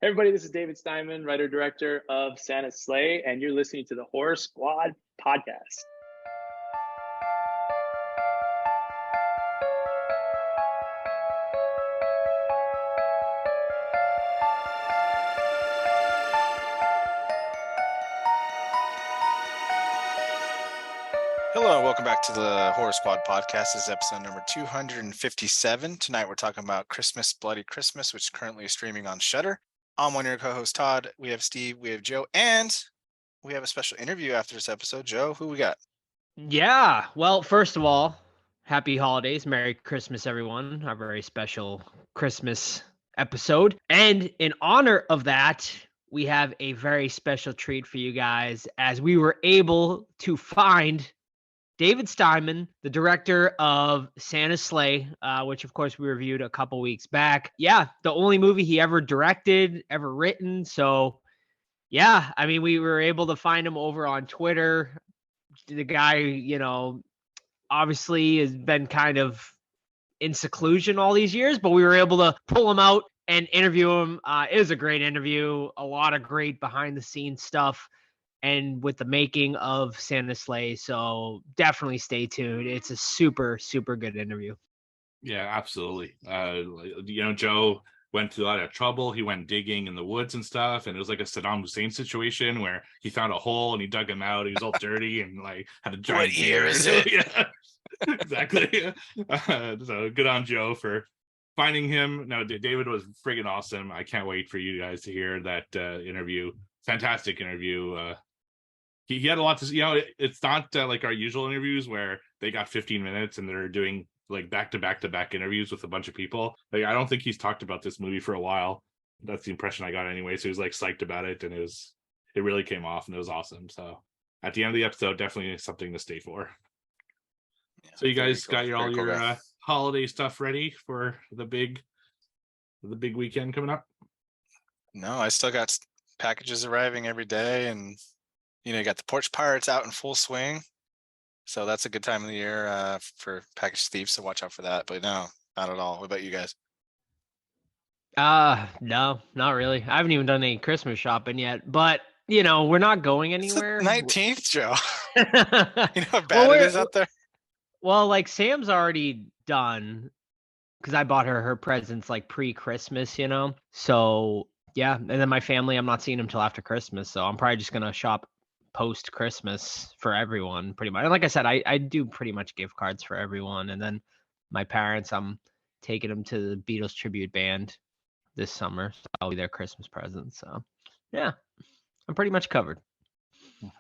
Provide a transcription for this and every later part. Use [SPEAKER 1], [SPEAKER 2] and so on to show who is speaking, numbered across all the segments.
[SPEAKER 1] Hey everybody, this is David Steiman, writer-director of Santa's Sleigh, and you're listening to the Horror Squad podcast.
[SPEAKER 2] Hello, and welcome back to the Horror Squad podcast. This is episode number 257. Tonight we're talking about Christmas, Bloody Christmas, which is currently streaming on Shudder. I'm one of your co-hosts, Todd. We have Steve, we have Joe, and we have a special interview after this episode. Joe, who we got?
[SPEAKER 3] Yeah, well, first of all, happy holidays, Merry Christmas, everyone. Our very special Christmas episode. And in honor of that, we have a very special treat for you guys as we were able to find David Steiman, the director of Santa's Sleigh, which of course we reviewed a couple weeks back. Yeah, the only movie he ever directed, ever written. So yeah, I mean, we were able to find him over on Twitter. The guy, obviously has been kind of in seclusion all these years, but we were able to pull him out and interview him. It was a great interview, a lot of great behind the scenes stuff, and with the making of Santa's Sleigh. So definitely stay tuned. It's a super, super good interview.
[SPEAKER 4] Yeah, absolutely. Joe went through a lot of trouble. He went digging in the woods and stuff, and it was like a Saddam Hussein situation where he found a hole and he dug him out. He was all dirty and like had a giant
[SPEAKER 2] What year
[SPEAKER 4] beard.
[SPEAKER 2] is it?
[SPEAKER 4] Yeah, exactly. So good on Joe for finding him. No, David was friggin' awesome. I can't wait for you guys to hear that interview. Fantastic interview. He had a lot to, it's not like our usual interviews where they got 15 minutes and they're doing like back-to-back interviews with a bunch of people. Like, I don't think he's talked about this movie for a while. That's the impression I got anyway. So he was like psyched about it, and it really came off, and it was awesome. So at the end of the episode, definitely something to stay for.
[SPEAKER 2] Yeah,
[SPEAKER 4] so you guys
[SPEAKER 2] cool.
[SPEAKER 4] got all your holiday stuff ready for the big weekend coming up?
[SPEAKER 2] No, I still got packages arriving every day, and you got the porch pirates out in full swing. So that's a good time of the year for package thieves, so watch out for that. But no, not at all. What about you guys?
[SPEAKER 3] No, not really. I haven't even done any Christmas shopping yet, but we're not going anywhere.
[SPEAKER 2] It's the 19th, Joe.
[SPEAKER 3] You
[SPEAKER 2] know how bad it is out there?
[SPEAKER 3] Well, like Sam's already done because I bought her presents like pre-Christmas, So yeah, and then my family, I'm not seeing them till after Christmas, so I'm probably just gonna shop post-Christmas for everyone, pretty much. And like I said, I do pretty much gift cards for everyone, and then my parents, I'm taking them to the Beatles tribute band this summer, so I'll be their Christmas present. So yeah, I'm pretty much covered.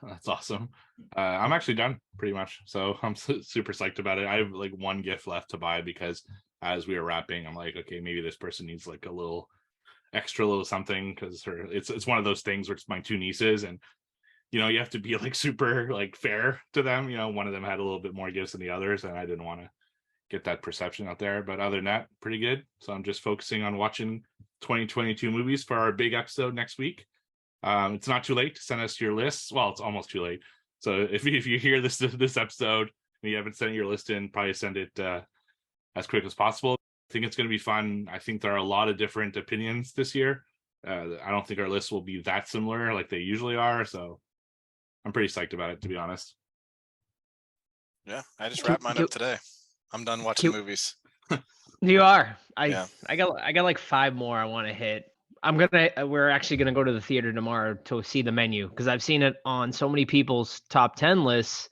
[SPEAKER 4] That's awesome. I'm actually done pretty much, so I'm super psyched about it. I have like one gift left to buy because as we were wrapping, I'm like, okay, maybe this person needs like a little extra little something, because it's one of those things where it's my two nieces, and you have to be like super like fair to them. One of them had a little bit more gifts than the others, and I didn't want to get that perception out there. But other than that, pretty good. So I'm just focusing on watching 2022 movies for our big episode next week. It's not too late to send us your lists. Well, it's almost too late. So if you hear this episode and you haven't sent your list in, probably send it as quick as possible. I think it's going to be fun. I think there are a lot of different opinions this year. I don't think our lists will be that similar like they usually are. So I'm pretty psyched about it, to be honest.
[SPEAKER 2] Yeah, I just wrapped mine up today. I'm done watching movies.
[SPEAKER 3] You are. I got like 5 more I want to hit. We're actually gonna go to the theater tomorrow to see The Menu, because I've seen it on so many people's top 10 lists,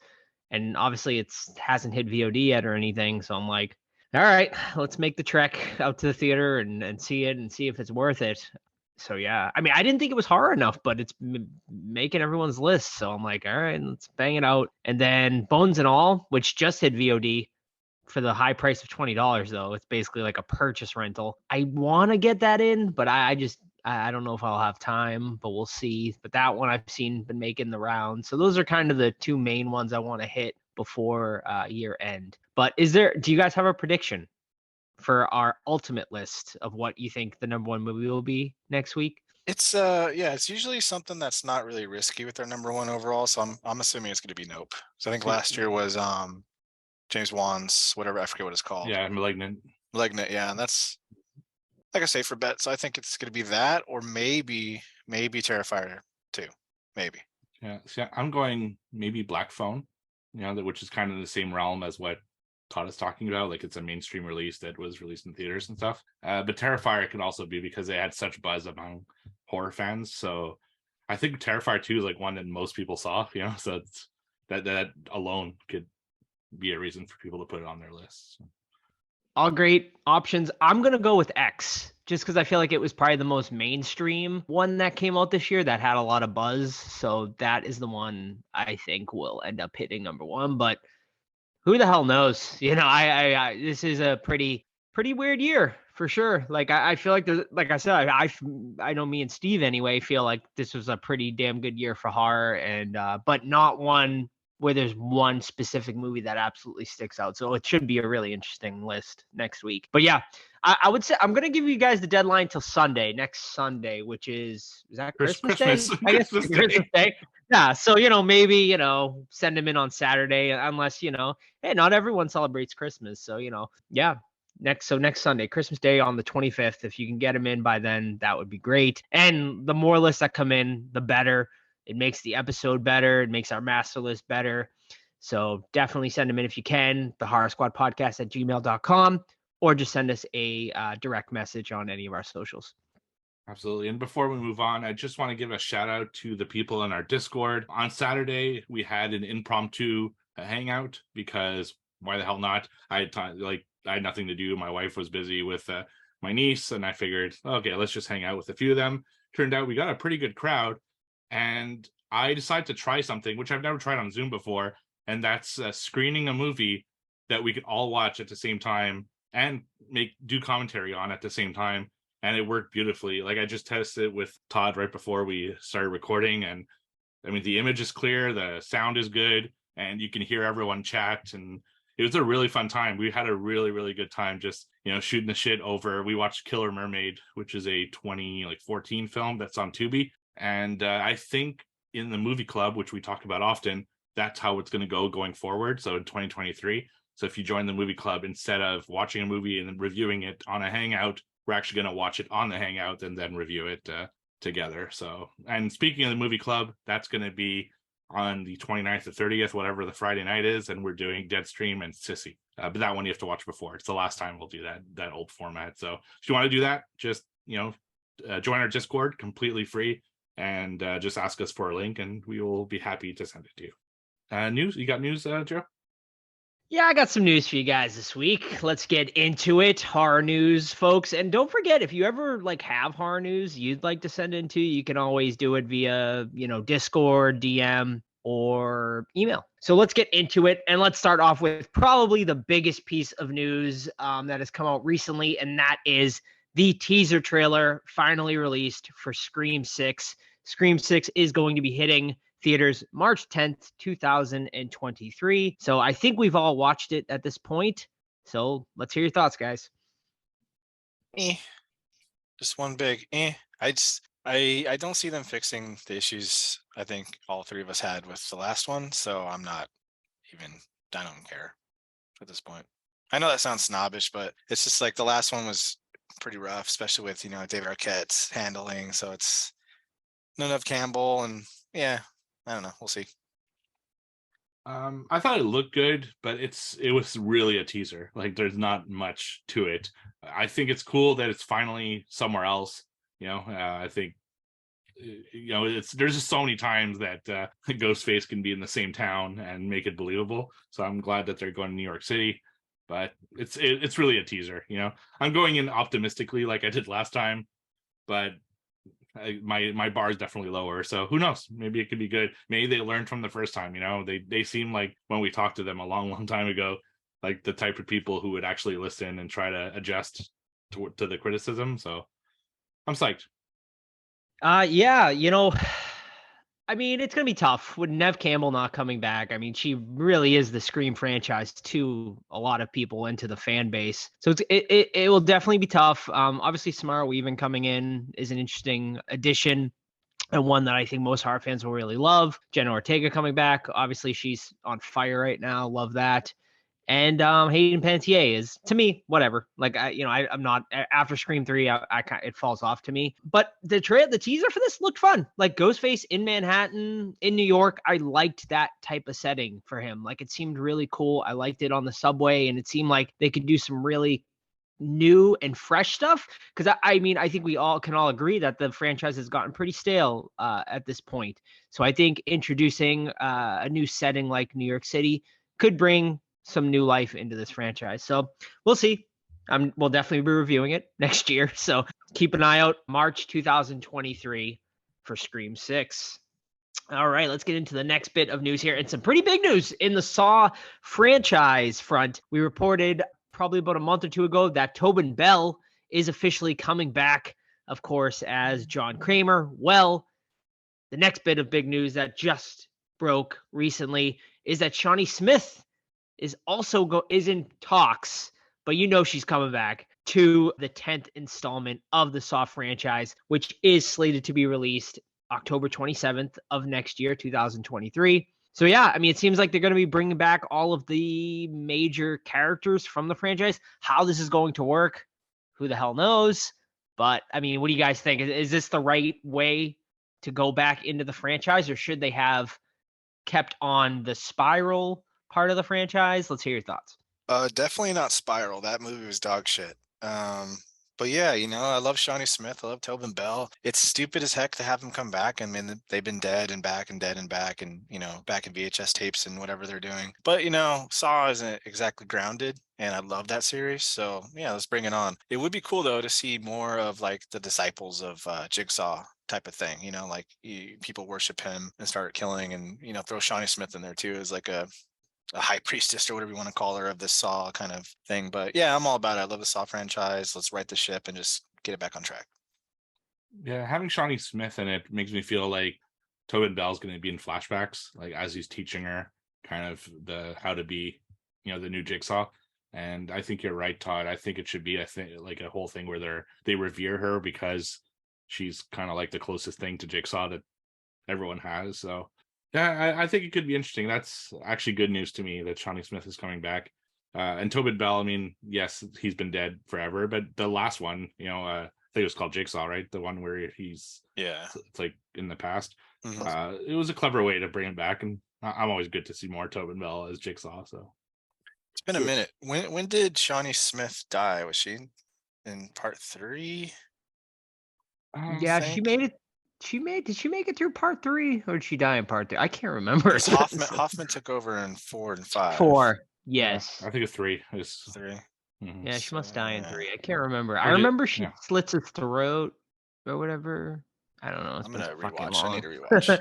[SPEAKER 3] and obviously it hasn't hit VOD yet or anything. So I'm like, all right, let's make the trek out to the theater and see it and see if it's worth it. So yeah, I mean, I didn't think it was horror enough, but it's making everyone's list. So I'm like, all right, let's bang it out. And then Bones and All, which just hit VOD for the high price of $20, though. It's basically like a purchase rental. I want to get that in, but I don't know if I'll have time, but we'll see. But that one I've seen been making the round. So those are kind of the 2 main ones I want to hit before year end. But do you guys have a prediction for our ultimate list of what you think the number 1 movie will be next week?
[SPEAKER 2] It's it's usually something that's not really risky with their number 1 overall. So I'm assuming it's going to be Nope. So I think last year was James Wan's whatever, I forget what it's called.
[SPEAKER 4] Yeah, Malignant.
[SPEAKER 2] Yeah, and that's like a safer bet. So I think it's going to be that, or maybe Terrifier 2, maybe.
[SPEAKER 4] Yeah, so I'm going maybe Black Phone, which is kind of the same realm as what Todd is talking about. Like it's a mainstream release that was released in theaters and stuff. But Terrifier could also be because they had such buzz among horror fans. So I think Terrifier 2 is like one that most people saw, so it's that alone could be a reason for people to put it on their list. So.
[SPEAKER 3] All great options. I'm going to go with X just because I feel like it was probably the most mainstream one that came out this year that had a lot of buzz. So that is the one I think will end up hitting number one. But who the hell knows? I this is a pretty weird year for sure. Like I feel like there's, like I said, I know me and Steve anyway feel like this was a pretty damn good year for horror, and but not one where there's one specific movie that absolutely sticks out. So it should be a really interesting list next week. But yeah, I would say I'm gonna give you guys the deadline till Sunday, next Sunday, which is that Christmas Day? I guess Christmas Day. Yeah, so maybe send them in on Saturday, unless hey, not everyone celebrates Christmas, so yeah. Next Sunday, Christmas Day on the 25th. If you can get them in by then, that would be great. And the more lists that come in, the better. It makes the episode better. It makes our master list better. So definitely send them in if you can. The Horror Squad Podcast at gmail.com, or just send us a direct message on any of our socials.
[SPEAKER 4] Absolutely. And before we move on, I just want to give a shout out to the people in our Discord. On Saturday, we had an impromptu hangout because why the hell not? I had nothing to do. My wife was busy with my niece, and I figured, okay, let's just hang out with a few of them. Turned out we got a pretty good crowd, and I decided to try something which I've never tried on Zoom before, and that's screening a movie that we could all watch at the same time and do commentary on at the same time. And it worked beautifully. Like I just tested it with Todd right before we started recording, and I mean the image is clear, the sound is good, and you can hear everyone chat, and it was a really fun time. We had a really, really good time just shooting the shit over. We watched Killer Mermaid, which is a 2014 film that's on Tubi, and I think in the movie club, which we talk about often, that's how it's going to go going forward. So in 2023. So if you join the movie club, instead of watching a movie and then reviewing it on a hangout, we're actually going to watch it on the hangout and then review it together. So, and speaking of the movie club, that's going to be on the 29th or 30th, whatever the Friday night is, and we're doing Deadstream and Sissy. But that one you have to watch before. It's the last time we'll do that old format. So if you want to do that, just join our Discord, completely free, and just ask us for a link, and we will be happy to send it to you. News? You got news, Joe?
[SPEAKER 3] Yeah, I got some news for you guys this week. Let's get into it. Horror news, folks. And don't forget, if you ever have horror news you'd like to send into, you can always do it via, Discord, DM, or email. So let's get into it. And let's start off with probably the biggest piece of news that has come out recently. And that is the teaser trailer finally released for Scream 6. Scream 6 is going to be hitting theaters March 10th, 2023. So I think we've all watched it at this point. So let's hear your thoughts, guys.
[SPEAKER 2] Just one big I don't see them fixing the issues I think all three of us had with the last one. So I don't care at this point. I know that sounds snobbish, but it's just like the last one was pretty rough, especially with, David Arquette's handling. So it's none of Campbell, and yeah, I don't know. We'll see.
[SPEAKER 4] I thought it looked good, but it was really a teaser. Like there's not much to it. I think it's cool that it's finally somewhere else. I think there's just so many times that Ghostface can be in the same town and make it believable. So I'm glad that they're going to New York City, but it's really a teaser. I'm going in optimistically like I did last time, but my bar is definitely lower, so who knows, maybe it could be good. Maybe they learned from the first time. They seem like, when we talked to them a long time ago, like the type of people who would actually listen and try to adjust to the criticism. So I'm psyched.
[SPEAKER 3] Yeah, I mean, it's going to be tough with Neve Campbell not coming back. I mean, she really is the Scream franchise to a lot of people and to the fan base. So it will definitely be tough. Obviously, Samara Weaving coming in is an interesting addition, and one that I think most horror fans will really love. Jenna Ortega coming back. Obviously, she's on fire right now. Love that. And Hayden Panettiere is, to me, whatever. Like I'm not, after Scream 3, it falls off to me. But the teaser for this looked fun. Like Ghostface in Manhattan, in New York. I liked that type of setting for him. Like it seemed really cool. I liked it on the subway, and it seemed like they could do some really new and fresh stuff. Because I mean, I think we all can agree that the franchise has gotten pretty stale at this point. So I think introducing a new setting like New York City could bring some new life into this franchise. So we'll see. We'll definitely be reviewing it next year. So keep an eye out, March 2023 for Scream 6. All right, let's get into the next bit of news here. And some pretty big news in the Saw franchise front. We reported probably about a month or two ago that Tobin Bell is officially coming back, of course, as John Kramer. Well, the next bit of big news that just broke recently is that Shawnee Smith is also is in talks, but she's coming back to the 10th installment of the Saw franchise, which is slated to be released October 27th of next year, 2023. So yeah, I mean, it seems like they're going to be bringing back all of the major characters from the franchise. How this is going to work, who the hell knows? But I mean, what do you guys think? Is this the right way to go back into the franchise, or should they have kept on the Spiral part of the franchise? Let's hear your thoughts.
[SPEAKER 2] Definitely not Spiral. That movie was dog shit. But yeah, I love Shawnee Smith. I love Tobin Bell. It's stupid as heck to have him come back. I mean, they've been dead and back and dead and back and, back in VHS tapes and whatever they're doing. But, Saw isn't exactly grounded, and I love that series. So yeah, let's bring it on. It would be cool though to see more of like the disciples of Jigsaw type of thing, like people worship him and start killing, and, throw Shawnee Smith in there too as like a high priestess or whatever you want to call her of this Saw kind of thing. But yeah, I'm all about it. I love the Saw franchise. Let's right the ship and just get it back on track.
[SPEAKER 4] Yeah, having Shawnee Smith in it makes me feel like Tobin Bell's going to be in flashbacks, like as he's teaching her kind of how to be, the new Jigsaw. And I think you're right, Todd. I think it should be like a whole thing where they revere her because she's kind of like the closest thing to Jigsaw that everyone has. So yeah, I think it could be interesting. That's actually good news to me that Shawnee Smith is coming back. And Tobin Bell, I mean, yes, he's been dead forever, but the last one, I think it was called Jigsaw, right? The one where it's like in the past. Mm-hmm. It was a clever way to bring him back, and I'm always good to see more Tobin Bell as Jigsaw. So
[SPEAKER 2] it's been a minute. When did Shawnee Smith die? Was she in part 3?
[SPEAKER 3] Yeah, she made it. Did she make it through part 3, or did she die in part 3? I can't remember.
[SPEAKER 2] Hoffman took over in 4 and 5.
[SPEAKER 3] 4, yes.
[SPEAKER 4] Yeah, I think it's 3. It's
[SPEAKER 2] 3.
[SPEAKER 3] Mm-hmm. Yeah, she must die in 3. I can't remember. I remember she slits his throat or whatever. I don't know.
[SPEAKER 2] I'm gonna rewatch. I need to rewatch.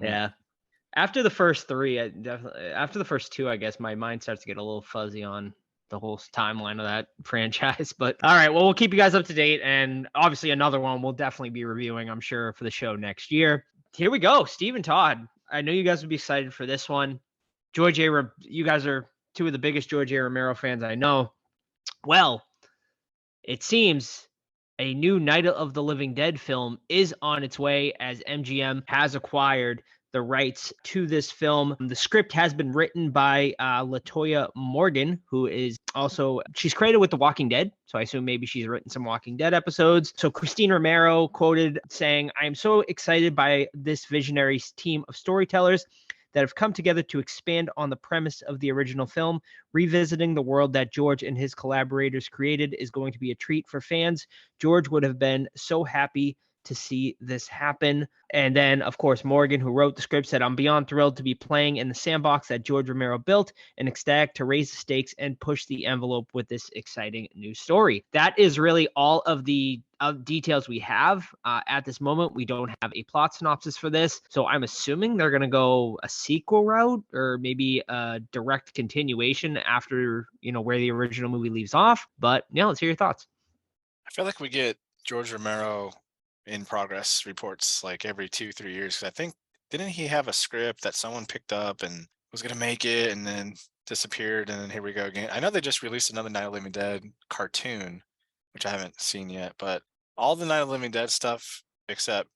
[SPEAKER 3] Yeah. After the first 3, after the first 2, I guess my mind starts to get a little fuzzy on the whole timeline of that franchise. But all right, well, we'll keep you guys up to date, and obviously another one we'll definitely be reviewing, I'm sure, for the show next year. Here we go. Steve and Todd, I know you guys would be excited for this one. You guys are two of the biggest George A. Romero fans I know. Well, it seems a new Night of the Living Dead film is on its way, as MGM has acquired the rights to this film. The script has been written by Latoya Morgan, who is she's credited with The Walking Dead, so I assume maybe she's written some Walking Dead episodes. So Christine Romero quoted saying, "I am so excited by this visionary team of storytellers that have come together to expand on the premise of the original film. Revisiting the world that George and his collaborators created is going to be a treat for fans. George would have been so happy to see this happen." And then, of course, Morgan, who wrote the script, said, "I'm beyond thrilled to be playing in the sandbox that George Romero built and ecstatic to raise the stakes and push the envelope with this exciting new story." That is really all of the details we have at this moment. We don't have a plot synopsis for this, so I'm assuming they're going to go a sequel route or maybe a direct continuation after, where the original movie leaves off. But yeah, let's hear your thoughts.
[SPEAKER 2] I feel like we get George Romero in progress reports like every 2-3 years. I think, didn't he have a script that someone picked up and was going to make it and then disappeared, and then here we go again? I know they just released another Night of the Living Dead cartoon, which I haven't seen yet, but all the Night of the Living Dead stuff except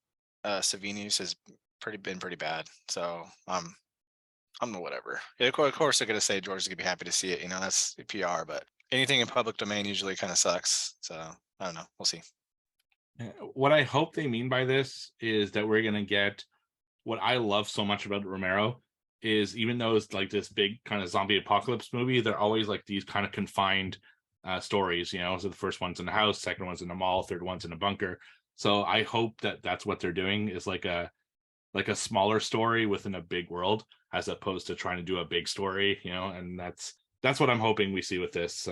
[SPEAKER 2] Savini's has been pretty bad. So I'm whatever. Yeah, of course, they're gonna say George is gonna be happy to see it. That's PR, but anything in public domain usually kind of sucks. So I don't know. We'll see.
[SPEAKER 4] What I hope they mean by this is that we're gonna get what I love so much about Romero is, even though it's like this big kind of zombie apocalypse movie, they're always like these kind of confined stories. So the first one's in the house, second one's in the mall, third one's in a bunker. So I hope that that's what they're doing, is like a smaller story within a big world, as opposed to trying to do a big story, and that's what I'm hoping we see with this.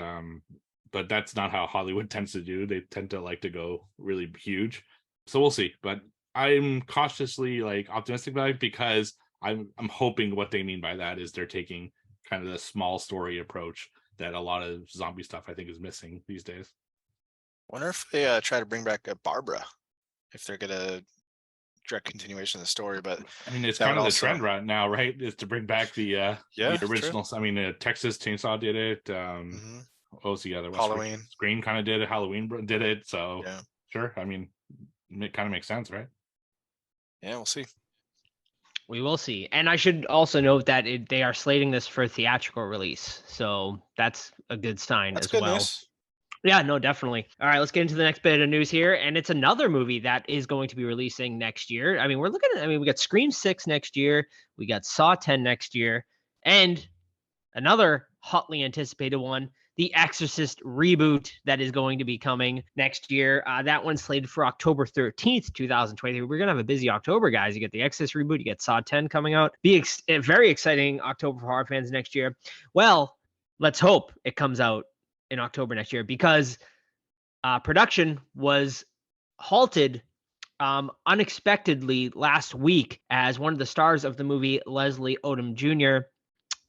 [SPEAKER 4] But that's not how Hollywood tends to do. They tend to like to go really huge. So we'll see. But I'm cautiously like optimistic about it, because I'm hoping what they mean by that is they're taking kind of the small story approach that a lot of zombie stuff I think is missing these days.
[SPEAKER 2] Wonder if they try to bring back Barbara, if they're gonna direct continuation of the story. But
[SPEAKER 4] I mean, it's kind of the trend right now, right? Is to bring back the original. I mean, Texas Chainsaw did it. What was the other one?
[SPEAKER 2] Halloween.
[SPEAKER 4] Scream kind of did it. Halloween did it. So
[SPEAKER 2] yeah,
[SPEAKER 4] sure. I mean, it kind of makes sense, right?
[SPEAKER 2] Yeah, we'll see.
[SPEAKER 3] We will see. And I should also note that they are slating this for theatrical release. So that's a good sign
[SPEAKER 2] that's
[SPEAKER 3] as
[SPEAKER 2] good
[SPEAKER 3] well.
[SPEAKER 2] News.
[SPEAKER 3] Yeah, no, definitely. All right, let's get into the next bit of news here. And it's another movie that is going to be releasing next year. I mean, we got Scream 6 next year. We got Saw 10 next year. And another hotly anticipated one, The Exorcist reboot, that is going to be coming next year. That one's slated for October 13th, 2023. We're going to have a busy October, guys. You get The Exorcist reboot. You get Saw 10 coming out. A very exciting October for horror fans next year. Well, let's hope it comes out in October next year, because production was halted unexpectedly last week, as one of the stars of the movie, Leslie Odom Jr.,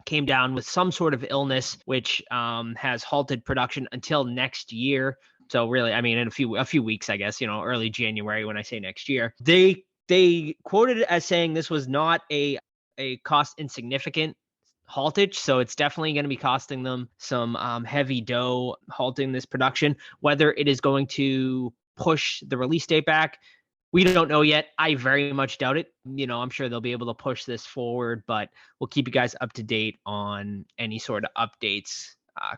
[SPEAKER 3] came down with some sort of illness, which has halted production until next year. So really, I mean, in a few weeks, I guess, early January, when I say next year. They quoted it as saying this was not a cost insignificant haltage, so it's definitely going to be costing them some heavy dough halting this production. Whether it is going to push the release date back, we don't know yet. I very much doubt it. I'm sure they'll be able to push this forward, but we'll keep you guys up to date on any sort of updates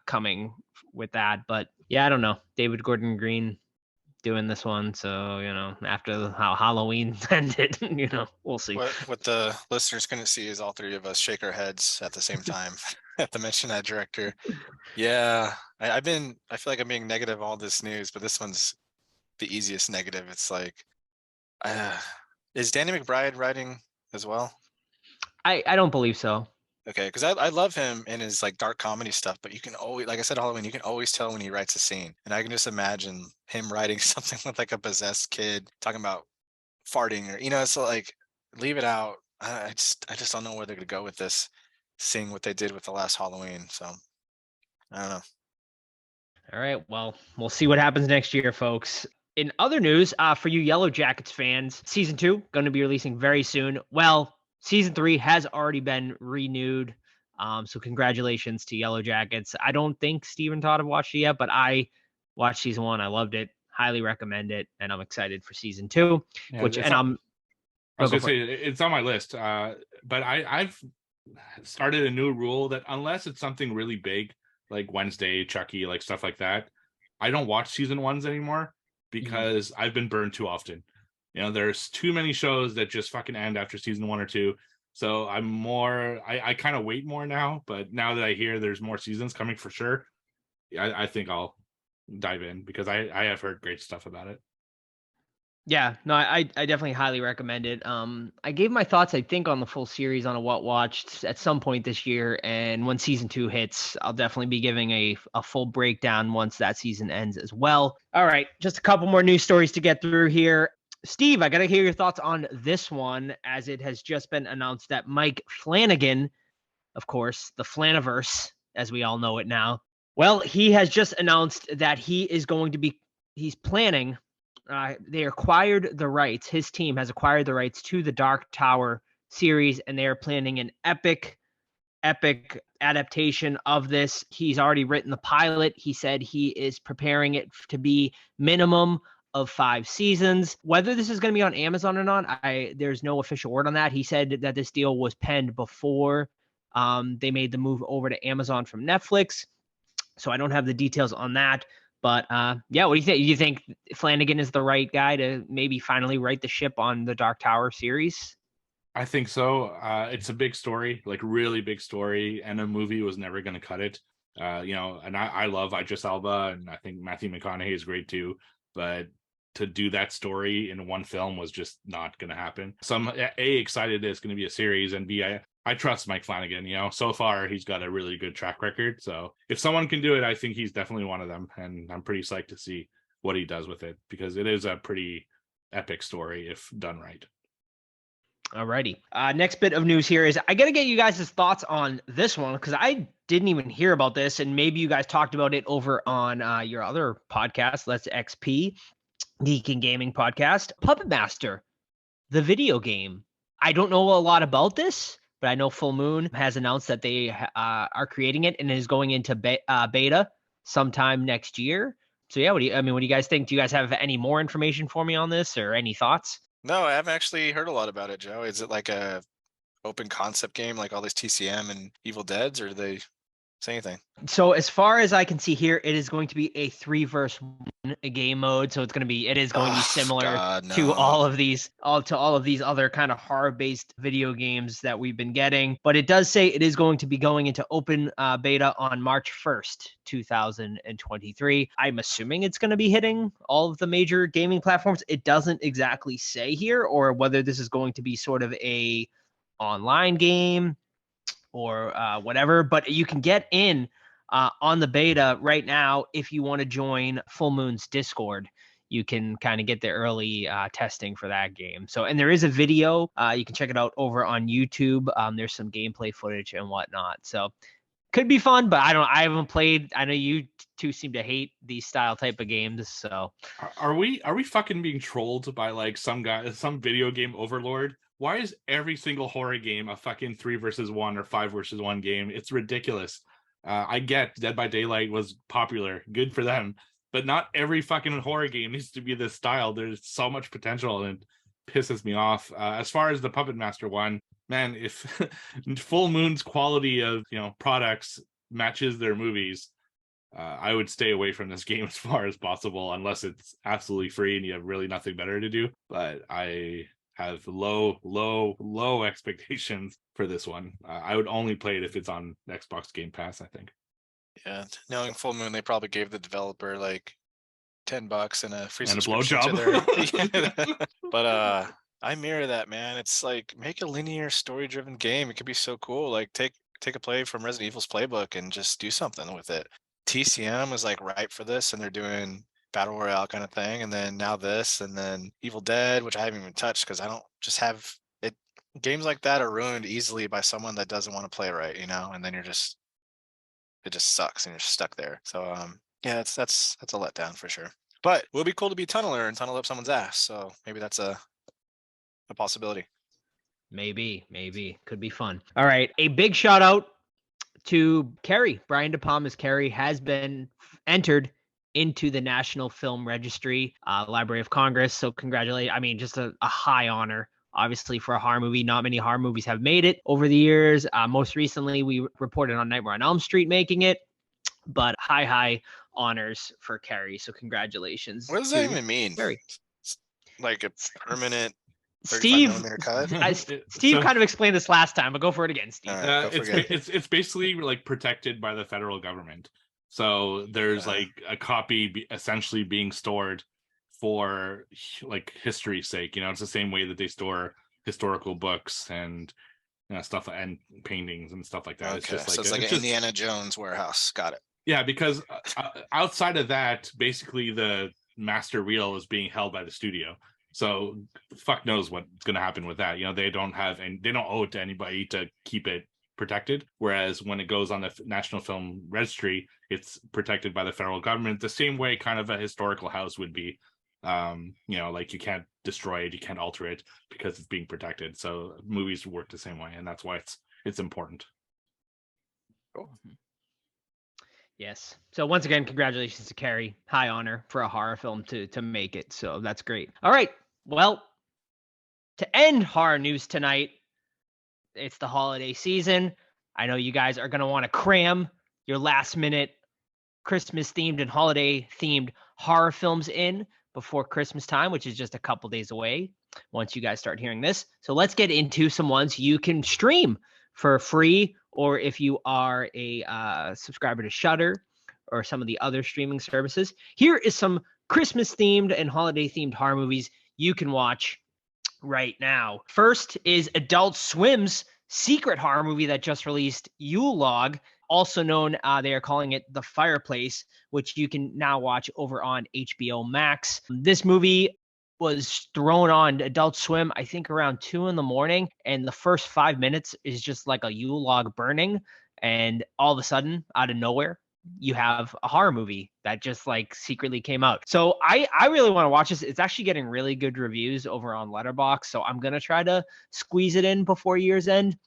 [SPEAKER 3] coming with that. But yeah, I don't know. David Gordon Green doing this one, so after how Halloween ended, we'll see.
[SPEAKER 2] What the listeners couldn't see is all three of us shake our heads at the same time at the mention of that director. Yeah, I feel like I'm being negative all this news, but this one's the easiest negative. It's like, is Danny McBride writing as well?
[SPEAKER 3] I don't believe so.
[SPEAKER 2] Okay, because I love him in his like dark comedy stuff, but you can always, like I said, Halloween, you can always tell when he writes a scene, and I can just imagine him writing something with like a possessed kid talking about farting, or so like leave it out. I just don't know where they're gonna go with this, seeing what they did with the last Halloween. So I don't know.
[SPEAKER 3] All right, well, we'll see what happens next year, folks. In other news, for you Yellow Jackets fans, season 2 going to be releasing very soon. Well, season 3 has already been renewed. So congratulations to Yellow Jackets. I don't think Stephen Todd have watched it yet, but I watched season 1. I loved it. Highly recommend it, and I'm excited for season 2.
[SPEAKER 4] Yeah, I was gonna say it's on my list, but I've started a new rule that unless it's something really big like Wednesday, Chucky, like stuff like that, I don't watch season 1s anymore, because I've been burned too often. There's too many shows that just fucking end after season 1 or 2. So I kind of wait more now, but now that I hear there's more seasons coming for sure, I think I'll dive in, because I have heard great stuff about it.
[SPEAKER 3] Yeah, no, I definitely highly recommend it. I gave my thoughts, I think, on the full series on a What Watched at some point this year, and when season 2 hits, I'll definitely be giving a full breakdown once that season ends as well. All right, just a couple more news stories to get through here. Steve, I got to hear your thoughts on this one, as it has just been announced that Mike Flanagan, of course, the Flaniverse, as we all know it now, well, he has just announced that he's planning. They acquired the rights. His team has acquired the rights to the Dark Tower series, and they are planning an epic adaptation of this. He's already written the pilot. He said he is preparing it to be minimum of 5 seasons. Whether this is going to be on Amazon or not, there's no official word on that. He said that this deal was penned before They made the move over to Amazon from Netflix. So I don't have the details on that. But yeah, what do you think? Do you think Flanagan is the right guy to maybe finally right the ship on the Dark Tower series?
[SPEAKER 4] I think so. It's a big story, like really big story, and a movie was never going to cut it. And I love Idris Elba, and I think Matthew McConaughey is great too. But to do that story in one film was just not going to happen. So I'm excited it's going to be a series, and B, I trust Mike Flanagan. So far he's got a really good track record. So if someone can do it, I think he's definitely one of them, and I'm pretty psyched to see what he does with it because it is a pretty epic story if done right.
[SPEAKER 3] Alrighty. Next bit of news here is I got to get you guys' thoughts on this one because I didn't even hear about this, and maybe you guys talked about it over on your other podcast, Let's XP, Geek and Gaming podcast. Puppet Master, the video game. I don't know a lot about this, but I know Full Moon has announced that they are creating it and is going into beta sometime next year. So yeah, what do you guys think? Do you guys have any more information for me on this or any thoughts?
[SPEAKER 2] No, I haven't actually heard a lot about it, Joe. Is it like a open concept game like all these TCM and Evil Deads, or do they say anything?
[SPEAKER 3] So as far as I can see here, it is going to be a 3-versus-1 game mode. So it is going to be similar to all of these other kind of horror-based video games that we've been getting. But it does say it is going to be going into open beta on March 1st, 2023. I'm assuming it's going to be hitting all of the major gaming platforms. It doesn't exactly say here, or whether this is going to be sort of a online game or whatever, but you can get in on the beta right now if you want to join Full Moon's Discord. You can kind of get the early testing for that game. So, and there is a video. You can check it out over on YouTube. There's some gameplay footage and whatnot. So, could be fun, but I haven't played. I know you two seem to hate these style type of games. So,
[SPEAKER 4] are we fucking being trolled by like some video game overlord? Why is every single horror game a fucking 3-versus-1 or 5-versus-1 game? It's ridiculous. I get Dead by Daylight was popular, good for them, but not every fucking horror game needs to be this style. There's so much potential, and it pisses me off. As far as the Puppet Master one, man, if Full Moon's quality of products matches their movies, I would stay away from this game as far as possible, unless it's absolutely free and you have really nothing better to do. But I have low expectations for this one. I would only play it if it's on Xbox Game Pass, I think.
[SPEAKER 2] Yeah, knowing Full Moon, they probably gave the developer like $10 and a free
[SPEAKER 4] and
[SPEAKER 2] subscription
[SPEAKER 4] a
[SPEAKER 2] blowjob. But I mirror that, man. It's like make a linear story-driven game. It could be so cool. Like take a play from Resident Evil's playbook and just do something with it. TCM is like ripe for this, and they're doing battle royale kind of thing, and then now this, and then Evil Dead, which I haven't even touched because I don't just have it. Games like that are ruined easily by someone that doesn't want to play right, and then it just sucks and you're stuck there. So yeah, that's a letdown for sure. But it would be cool to be tunneler and tunnel up someone's ass. So maybe that's a possibility.
[SPEAKER 3] Maybe could be fun. All right, a big shout out to Carrie. Brian De Palma's Carrie has been entered into the National Film Registry, Library of Congress. So congratulations. I mean, just a high honor, obviously, for a horror movie. Not many horror movies have made it over the years. Most recently, we reported on Nightmare on Elm Street making it, but high honors for Carrie. So congratulations.
[SPEAKER 2] What does that even mean?
[SPEAKER 3] Carrie.
[SPEAKER 2] Like a permanent
[SPEAKER 3] Steve
[SPEAKER 2] cut?
[SPEAKER 3] Steve kind of explained this last time, but go for it again, Steve.
[SPEAKER 4] It's basically like protected by the federal government. So there's like a copy essentially being stored for like history's sake. It's the same way that they store historical books and stuff and paintings and stuff like that.
[SPEAKER 2] Okay. It's like an Indiana Jones warehouse. Got it.
[SPEAKER 4] Yeah, because outside of that, basically the master reel is being held by the studio. So fuck knows what's going to happen with that. They don't owe it to anybody to keep it protected, whereas when it goes on the National Film Registry, it's protected by the federal government, the same way kind of a historical house would be. Like you can't destroy it, you can't alter it because it's being protected. So movies work the same way, and that's why it's important.
[SPEAKER 2] Cool.
[SPEAKER 3] Yes. So once again, congratulations to Carrie. High honor for a horror film to make it. So that's great. All right. Well, to end horror news tonight, it's the holiday season. I know you guys are going to want to cram your last minute Christmas themed and holiday themed horror films in before Christmas time, which is just a couple days away once you guys start hearing this. So let's get into some ones you can stream for free, or if you are a subscriber to Shudder or some of the other streaming services. Here is some Christmas themed and holiday themed horror movies you can watch right now. First is Adult Swim's secret horror movie that just released, Yule Log, also known, they are calling it The Fireplace, which you can now watch over on HBO Max. This movie was thrown on Adult Swim, I think around 2 a.m, and the first 5 minutes is just like a Yule log burning, and all of a sudden, out of nowhere, you have a horror movie that just like secretly came out. So I really want to watch this. It's actually getting really good reviews over on Letterboxd, so I'm gonna try to squeeze it in before year's end.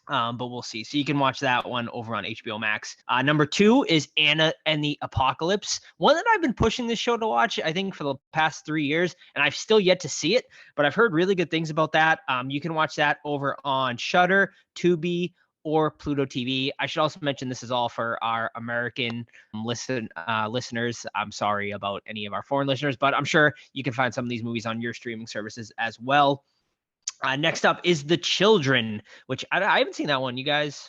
[SPEAKER 3] But we'll see. So you can watch that one over on HBO Max. Number 2 is Anna and the Apocalypse, one that I've been pushing this show to watch, I think, for the past 3 years, and I've still yet to see it, but I've heard really good things about that. You can watch that over on Shudder, Tubi, or Pluto TV. I should also mention this is all for our American listeners. I'm sorry about any of our foreign listeners, but I'm sure you can find some of these movies on your streaming services as well. Next up is The Children, which I haven't seen that one. You guys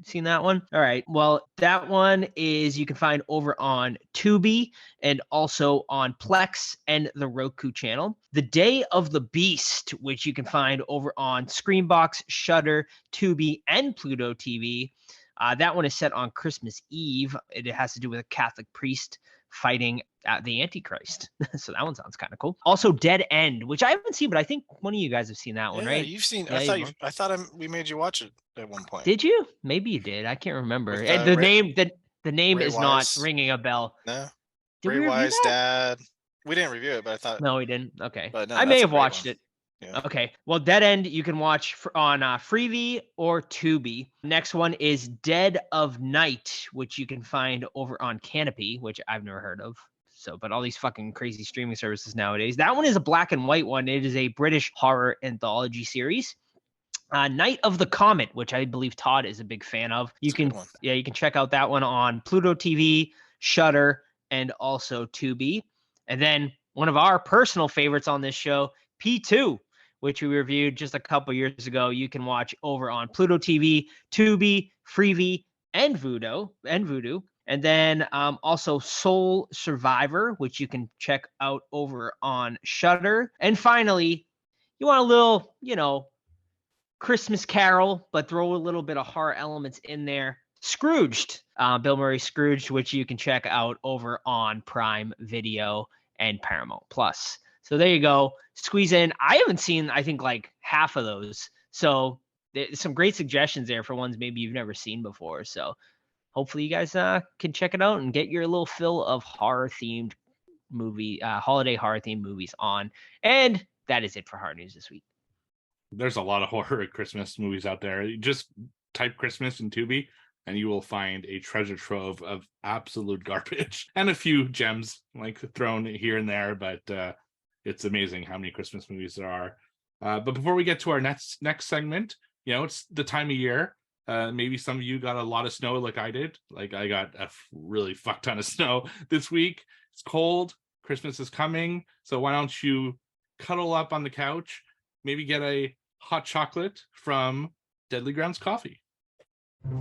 [SPEAKER 3] seen that one? All right. Well, that one is you can find over on Tubi and also on Plex and the Roku channel. The Day of the Beast, which you can find over on Screenbox, Shudder, Tubi, and Pluto TV. That one is set on Christmas Eve. It has to do with a Catholic priest fighting the Antichrist. So that one sounds kind of cool. Also, Dead End, which I haven't seen, but I think one of you guys have seen that one, right?
[SPEAKER 2] You've seen.
[SPEAKER 3] Yeah,
[SPEAKER 2] I thought we made you watch it at one point.
[SPEAKER 3] Did you? Maybe you did. I can't remember.
[SPEAKER 2] With,
[SPEAKER 3] The name
[SPEAKER 2] Ray
[SPEAKER 3] is
[SPEAKER 2] Wise.
[SPEAKER 3] not ringing a bell.
[SPEAKER 2] No.
[SPEAKER 3] Did
[SPEAKER 2] Ray
[SPEAKER 3] we review
[SPEAKER 2] Wise
[SPEAKER 3] that?
[SPEAKER 2] Dad. We didn't review it, but I thought.
[SPEAKER 3] No, we didn't. Okay.
[SPEAKER 2] But no,
[SPEAKER 3] I may
[SPEAKER 2] that's a
[SPEAKER 3] have
[SPEAKER 2] great
[SPEAKER 3] watched
[SPEAKER 2] one.
[SPEAKER 3] it.
[SPEAKER 2] Yeah.
[SPEAKER 3] Okay. Well, Dead End you can watch on Freevee or Tubi. Next one is Dead of Night, which you can find over on Canopy, which I've never heard of. So, but all these fucking crazy streaming services nowadays. That one is a black and white one. It is a British horror anthology series. Night of the Comet, which I believe Todd is a big fan of. You can check out that one on Pluto TV, Shudder, and also Tubi. And then one of our personal favorites on this show, P2, which we reviewed just a couple years ago. You can watch over on Pluto TV, Tubi, Freevee, and Vudu. And then also Soul Survivor, which you can check out over on Shudder. And finally, you want a little, Christmas Carol, but throw a little bit of horror elements in there. Scrooged, Bill Murray's Scrooged, which you can check out over on Prime Video and Paramount Plus. So there you go. Squeeze in. I haven't seen, I think, like half of those. So there's some great suggestions there for ones maybe you've never seen before. So hopefully you guys can check it out and get your little fill of horror-themed holiday horror-themed movies on. And that is it for Horror News this week.
[SPEAKER 4] There's a lot of horror Christmas movies out there. You just type Christmas in Tubi and you will find a treasure trove of absolute garbage and a few gems like thrown here and there, but it's amazing how many Christmas movies there are. But before we get to our next segment, it's the time of year. Maybe some of you got a lot of snow like I did. Like I got a really fuck ton of snow this week. It's cold. Christmas is coming. So why don't you cuddle up on the couch, maybe get a hot chocolate from Deadly Grounds Coffee.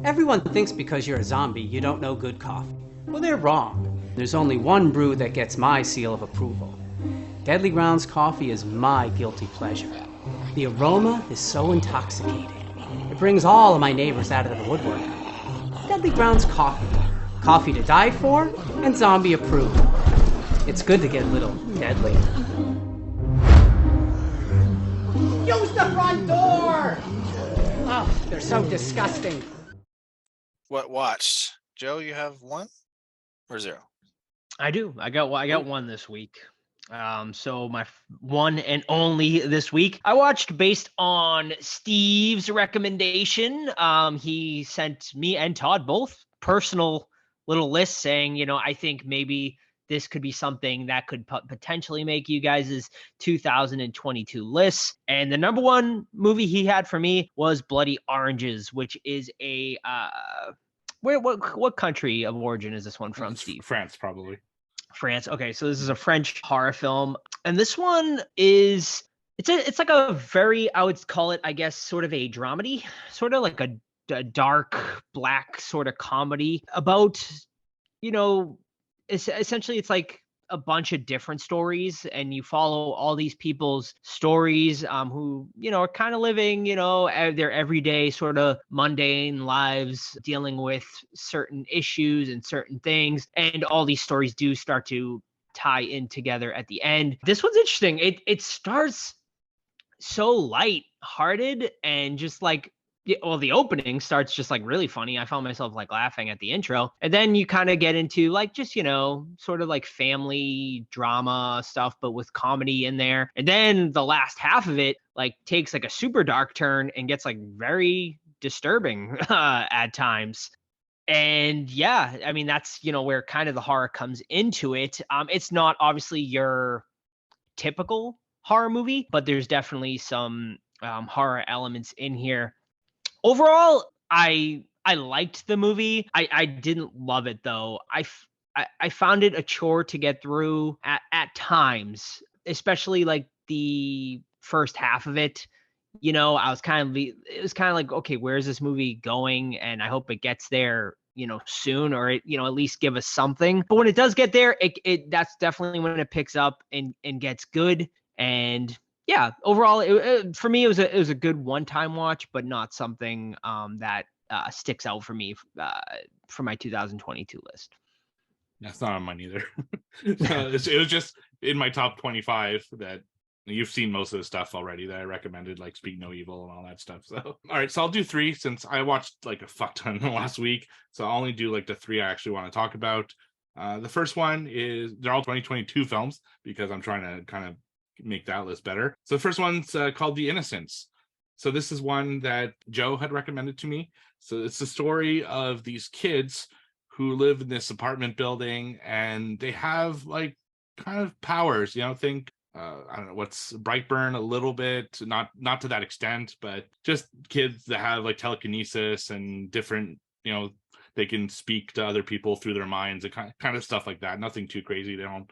[SPEAKER 5] Everyone thinks because you're a zombie, you don't know good coffee. Well, they're wrong. There's only one brew that gets my seal of approval. Deadly Grounds Coffee is my guilty pleasure. The aroma is so intoxicating. It brings all of my neighbors out of the woodwork. Deadly Grounds Coffee. Coffee to die for and zombie approved. It's good to get a little deadly. Use the front door! Oh, they're so disgusting.
[SPEAKER 2] What watched? Joe, you have 1 or 0?
[SPEAKER 3] I do. I got 1 this week. So my one and only this week, I watched based on Steve's recommendation. He sent me and Todd both personal little lists saying, I think maybe this could be something that could potentially make you guys' 2022 lists. And the number one movie he had for me was Bloody Oranges, which is a what country of origin is this one from, Steve?
[SPEAKER 4] France, probably.
[SPEAKER 3] France. Okay, so this is a French horror film, and this one is it's like a very, I would call it, I guess, sort of a dramedy, sort of like a dark black sort of comedy about, essentially it's like a bunch of different stories, and you follow all these people's stories who are kind of living their everyday sort of mundane lives, dealing with certain issues and certain things, and all these stories do start to tie in together at the end. This one's interesting. It starts so light-hearted and just like, the opening starts just like really funny. I found myself like laughing at the intro. And then you kind of get into like just, sort of like family drama stuff, but with comedy in there. And then the last half of it like takes like a super dark turn and gets like very disturbing at times. And yeah, I mean, that's, where kind of the horror comes into it. It's not obviously your typical horror movie, but there's definitely some horror elements in here. Overall, I liked the movie. I didn't love it though. I found it a chore to get through at times, especially like the first half of it. It was kind of like, okay, where's this movie going? And I hope it gets there, soon, or it, at least give us something. But when it does get there, that's definitely when it picks up and gets good. And yeah, overall, for me, it was a good one-time watch, but not something that sticks out for me for my 2022 list.
[SPEAKER 4] That's not on mine either. It was just in my top 25 that you've seen most of the stuff already that I recommended, like Speak No Evil and all that stuff. So, all right, so I'll do 3 since I watched like a fuck ton last week. So I'll only do like the 3 I actually want to talk about. The first one is, they're all 2022 films because I'm trying to kind of make that list better. So the first one's called The Innocents. So this is one that Joe had recommended to me. So it's the story of these kids who live in this apartment building, and they have like kind of powers, think I don't know, what's Brightburn a little bit, not to that extent, but just kids that have like telekinesis and different, they can speak to other people through their minds and kind of stuff like that. Nothing too crazy. They don't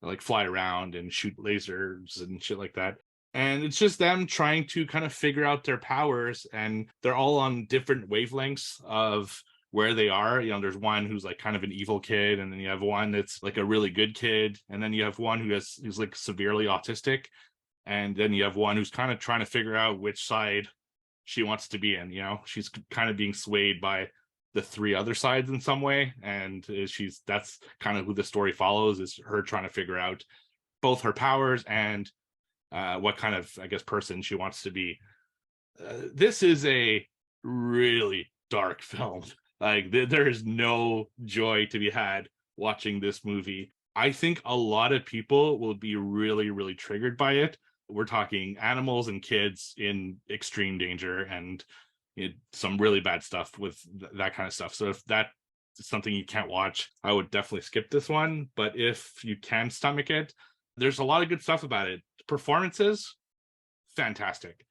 [SPEAKER 4] like fly around and shoot lasers and shit like that. And it's just them trying to kind of figure out their powers, and they're all on different wavelengths of where they are. There's one who's like kind of an evil kid, and then you have one that's like a really good kid, and then you have one who's like severely autistic, and then you have one who's kind of trying to figure out which side she wants to be in. She's kind of being swayed by the 3 other sides in some way, and that's kind of who the story follows, is her trying to figure out both her powers and what kind of, I guess, person she wants to be. This is a really dark film. Like there is no joy to be had watching this movie. I think a lot of people will be really, really triggered by it. We're talking animals and kids in extreme danger, and some really bad stuff with that kind of stuff. So if that's something you can't watch, I would definitely skip this one. But if you can stomach it, there's a lot of good stuff about it. Performances, fantastic.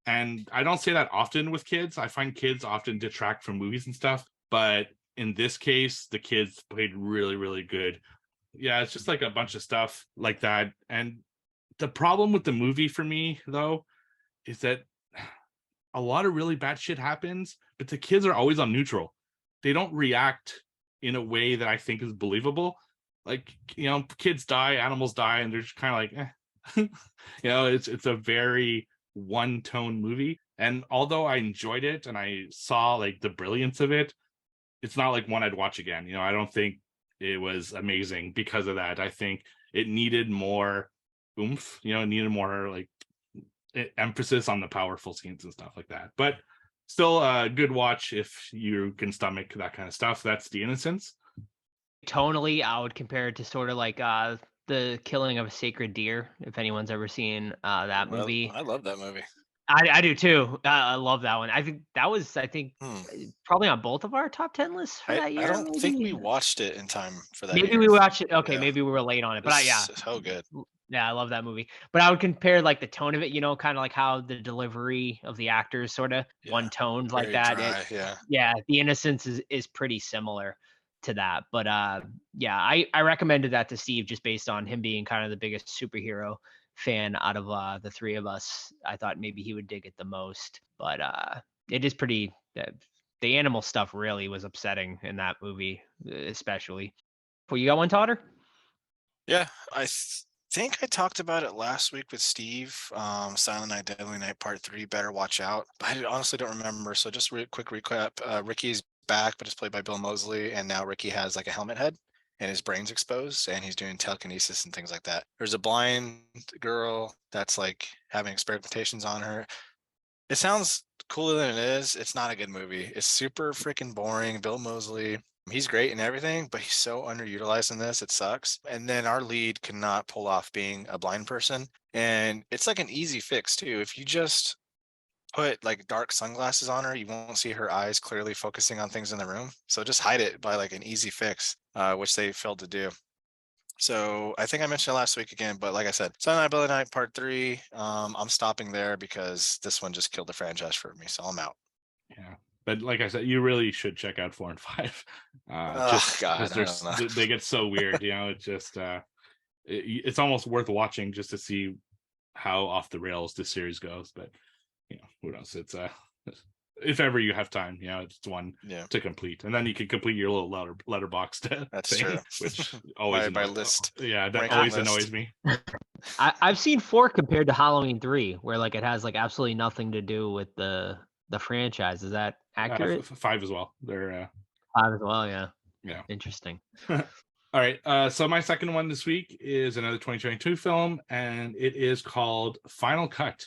[SPEAKER 4] And I don't say that often with kids. I find kids often detract from movies and stuff. But in this case, the kids played really, really good. Yeah, it's just like a bunch of stuff like that. And the problem with the movie for me, though, is that a lot of really bad shit happens, but the kids are always on neutral. They don't react in a way that I think is believable. Like, kids die, animals die, and they're just kind of like, it's a very one-tone movie. And although I enjoyed it and I saw like the brilliance of it, it's not like one I'd watch again. I don't think it was amazing because of that. I think it needed more oomph, it needed more like emphasis on the powerful scenes and stuff like that. But still a good watch if you can stomach that kind of stuff. That's The Innocents.
[SPEAKER 3] Tonally, I would compare it to sort of like the Killing of a Sacred Deer, if anyone's ever seen that movie.
[SPEAKER 2] I love that movie.
[SPEAKER 3] I do too. I love that one. I think that was
[SPEAKER 2] Hmm.
[SPEAKER 3] probably on both of our top 10 lists for that year.
[SPEAKER 2] I don't think we watched it in time for that
[SPEAKER 3] Maybe
[SPEAKER 2] year.
[SPEAKER 3] we watched it. Okay,
[SPEAKER 2] Yeah.
[SPEAKER 3] maybe we were late on it, but
[SPEAKER 2] It's so good.
[SPEAKER 3] Yeah, I love that movie. But I would compare like the tone of it, kind of like how the delivery of the actors sort of
[SPEAKER 2] Yeah.
[SPEAKER 3] one toned like
[SPEAKER 2] Very
[SPEAKER 3] that.
[SPEAKER 2] dry. Yeah.
[SPEAKER 3] Yeah, The Innocence is pretty similar to that. But yeah, I recommended that to Steve just based on him being kind of the biggest superhero fan out of the three of us. I thought maybe he would dig it the most. But it is pretty the animal stuff really was upsetting in that movie, especially. Well, you got one, Totter?
[SPEAKER 2] Yeah, I think I talked about it last week with Steve. Silent Night, Deadly Night Part 3, Better Watch Out. But I honestly don't remember. So just quick recap. Ricky's back, but it's played by Bill Moseley. And now Ricky has like a helmet head and his brain's exposed and he's doing telekinesis and things like that. There's a blind girl that's like having experimentations on her. It sounds cooler than it is. It's not a good movie. It's super freaking boring. Bill Moseley, he's great and everything, but he's so underutilized in this. It sucks. And then our lead cannot pull off being a blind person. And it's like an easy fix too. If you just put like dark sunglasses on her, you won't see her eyes clearly focusing on things in the room. So just hide it by like an easy fix, which they failed to do. So I think I mentioned it last week again, but like I said, Silent Night, Deadly Night Part 3. I'm stopping there because this one just killed the franchise for me, so I'm out.
[SPEAKER 4] Yeah, but like I said, you really should check out 4 and 5. Just
[SPEAKER 2] God,
[SPEAKER 4] because they get so weird. It's just it's almost worth watching just to see how off the rails this series goes. But who knows? It's if ever you have time, it's one to complete, and then you can complete your little letterboxed
[SPEAKER 2] That's
[SPEAKER 4] thing,
[SPEAKER 2] true.
[SPEAKER 4] which always
[SPEAKER 2] by list.
[SPEAKER 4] Yeah, that always annoys me.
[SPEAKER 3] I've seen 4 compared to Halloween 3, where like it has like absolutely nothing to do with the franchise. Is that accurate?
[SPEAKER 4] 5 as well. They're
[SPEAKER 3] 5 as well. Yeah.
[SPEAKER 4] Yeah.
[SPEAKER 3] Interesting.
[SPEAKER 4] All right. So my second one this week is another 2022 film, and it is called Final Cut.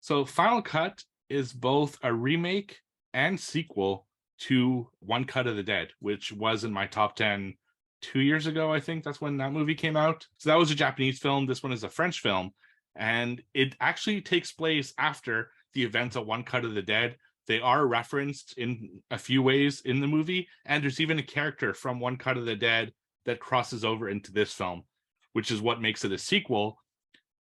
[SPEAKER 4] So Final Cut is both a remake and sequel to One Cut of the Dead, which was in my top 10 2 years ago. I think that's when that movie came out. So that was a Japanese film. This one is a French film, and it actually takes place after the events of One Cut of the Dead. They are referenced in a few ways in the movie, and there's even a character from One Cut of the Dead that crosses over into this film, which is what makes it a sequel.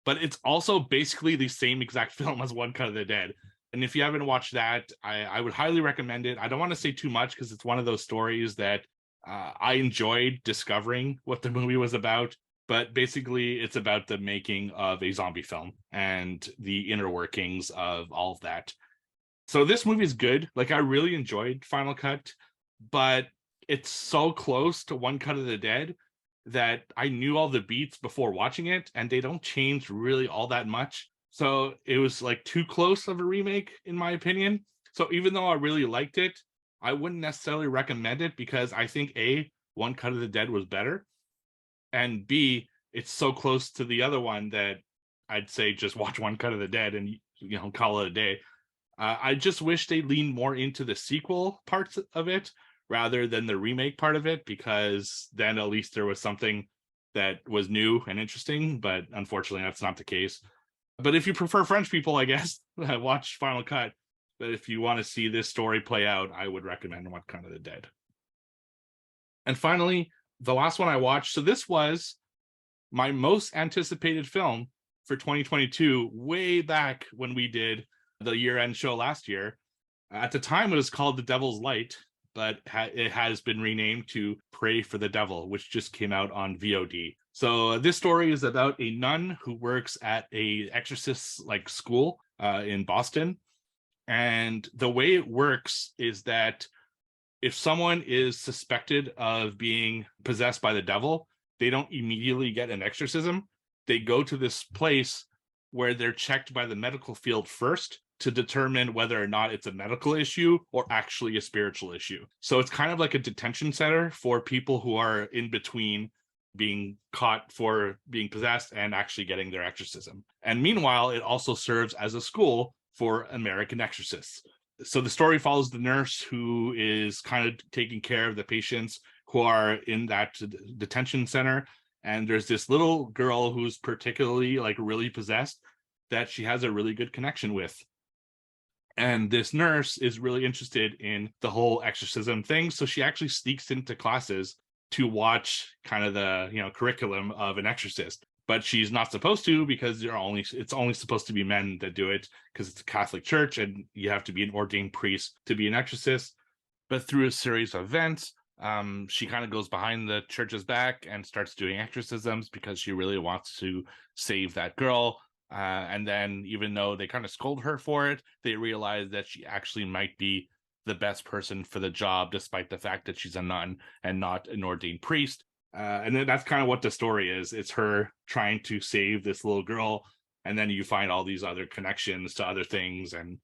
[SPEAKER 4] But it's also basically the same exact film as One Cut of the Dead. And if you haven't watched that, I would highly recommend it. I don't want to say too much because it's one of those stories that I enjoyed discovering what the movie was about. But basically, it's about the making of a zombie film and the inner workings of all of that. So this movie is good. Like, I really enjoyed Final Cut, but it's so close to One Cut of the Dead that I knew all the beats before watching it, and they don't change really all that much. So it was like too close of a remake, in my opinion. So even though I really liked it, I wouldn't necessarily recommend it because I think A, One Cut of the Dead was better, and B, it's so close to the other one that I'd say just watch One Cut of the Dead and call it a day. I just wish they leaned more into the sequel parts of it rather than the remake part of it, because then at least there was something that was new and interesting. But unfortunately, that's not the case. But if you prefer French people, I guess, watch Final Cut. But if you want to see this story play out, I would recommend One Cut of the Dead. And finally, the last one I watched. So this was my most anticipated film for 2022, way back when we did the year-end show last year. At the time, it was called The Devil's Light, but it has been renamed to Pray for the Devil, which just came out on VOD. So this story is about a nun who works at a exorcist school in Boston. And the way it works is that if someone is suspected of being possessed by the devil, they don't immediately get an exorcism. They go to this place where they're checked by the medical field first to determine whether or not it's a medical issue or actually a spiritual issue. So it's kind of like a detention center for people who are in between being caught for being possessed and actually getting their exorcism. And meanwhile, it also serves as a school for American exorcists. So the story follows the nurse who is kind of taking care of the patients who are in that detention center. And there's this little girl who's particularly really possessed that she has a really good connection with. And this nurse is really interested in the whole exorcism thing. So she actually sneaks into classes to watch kind of the, curriculum of an exorcist. But she's not supposed to, because it's only supposed to be men that do it, because it's a Catholic church and you have to be an ordained priest to be an exorcist. But through a series of events, she kind of goes behind the church's back and starts doing exorcisms because she really wants to save that girl. And then, even though they kind of scold her for it, they realize that she actually might be the best person for the job, despite the fact that she's a nun and not an ordained priest. And then that's kind of what the story is. It's her trying to save this little girl. And then you find all these other connections to other things. And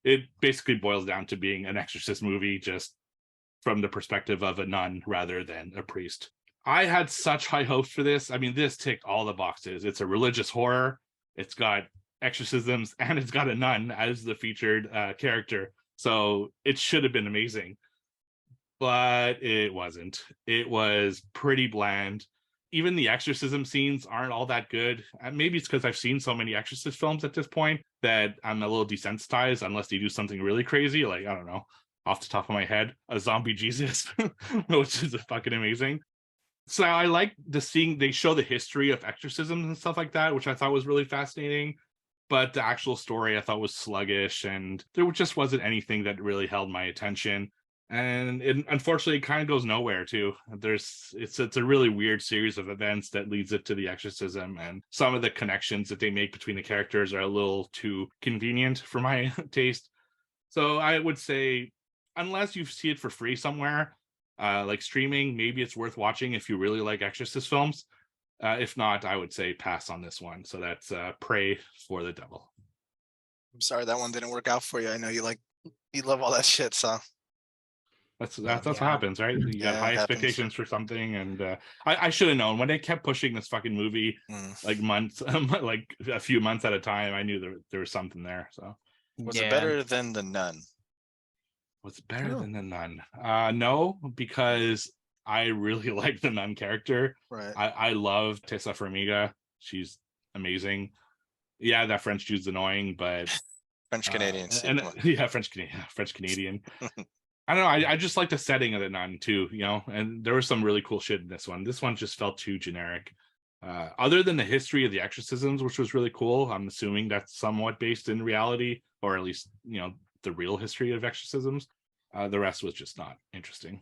[SPEAKER 4] it basically boils down to being an exorcist movie, just from the perspective of a nun rather than a priest. I had such high hopes for this. I mean, this ticked all the boxes. It's a religious horror. It's got exorcisms, and it's got a nun as the featured character. So it should have been amazing. But it wasn't. It was pretty bland. Even the exorcism scenes aren't all that good. And maybe it's because I've seen so many exorcist films at this point that I'm a little desensitized, unless they do something really crazy, like, I don't know, off the top of my head, a zombie Jesus, which is fucking amazing. So I like they show the history of exorcisms and stuff like that, which I thought was really fascinating. But the actual story I thought was sluggish, and there just wasn't anything that really held my attention. And it unfortunately kind of goes nowhere too. It's a really weird series of events that leads it to the exorcism, and some of the connections that they make between the characters are a little too convenient for my taste. So I would say, unless you see it for free somewhere, like streaming, maybe it's worth watching if you really like exorcist films. If not, I would say pass on this one. So that's Pray for the Devil.
[SPEAKER 2] I'm sorry that one didn't work out for you. I know you love all that shit, so
[SPEAKER 4] that's what happens, right? You got high expectations for something, and I should have known when they kept pushing this fucking movie like months, like a few months at a time. I knew there was something there. So
[SPEAKER 2] was it better than The Nun?
[SPEAKER 4] Was it better than The Nun? No, because I really like the Nun character.
[SPEAKER 2] Right.
[SPEAKER 4] I love Tessa Farmiga. She's amazing. Yeah, that French dude's annoying, but
[SPEAKER 2] French Canadian.
[SPEAKER 4] French Canadian. I don't know. I just like the setting of the Nun too, and there was some really cool shit in this one. This one just felt too generic. Other than the history of the exorcisms, which was really cool, I'm assuming that's somewhat based in reality, or at least, the real history of exorcisms. The rest was just not interesting.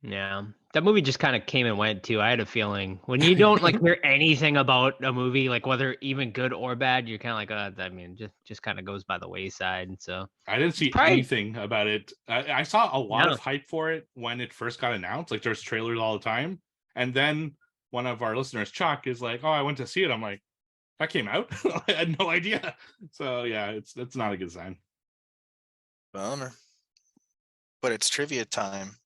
[SPEAKER 3] Yeah, that movie just kind of came and went too. I had a feeling when you don't hear anything about a movie, like whether even good or bad, you're kind of like, just kind of goes by the wayside. So
[SPEAKER 4] I didn't see anything about it. I saw a lot of hype for it when it first got announced. Like there's trailers all the time, and then one of our listeners, Chuck, is like, "Oh, I went to see it." I'm like, "That came out? I had no idea." So yeah, that's not a good sign.
[SPEAKER 2] Bummer. But it's trivia time.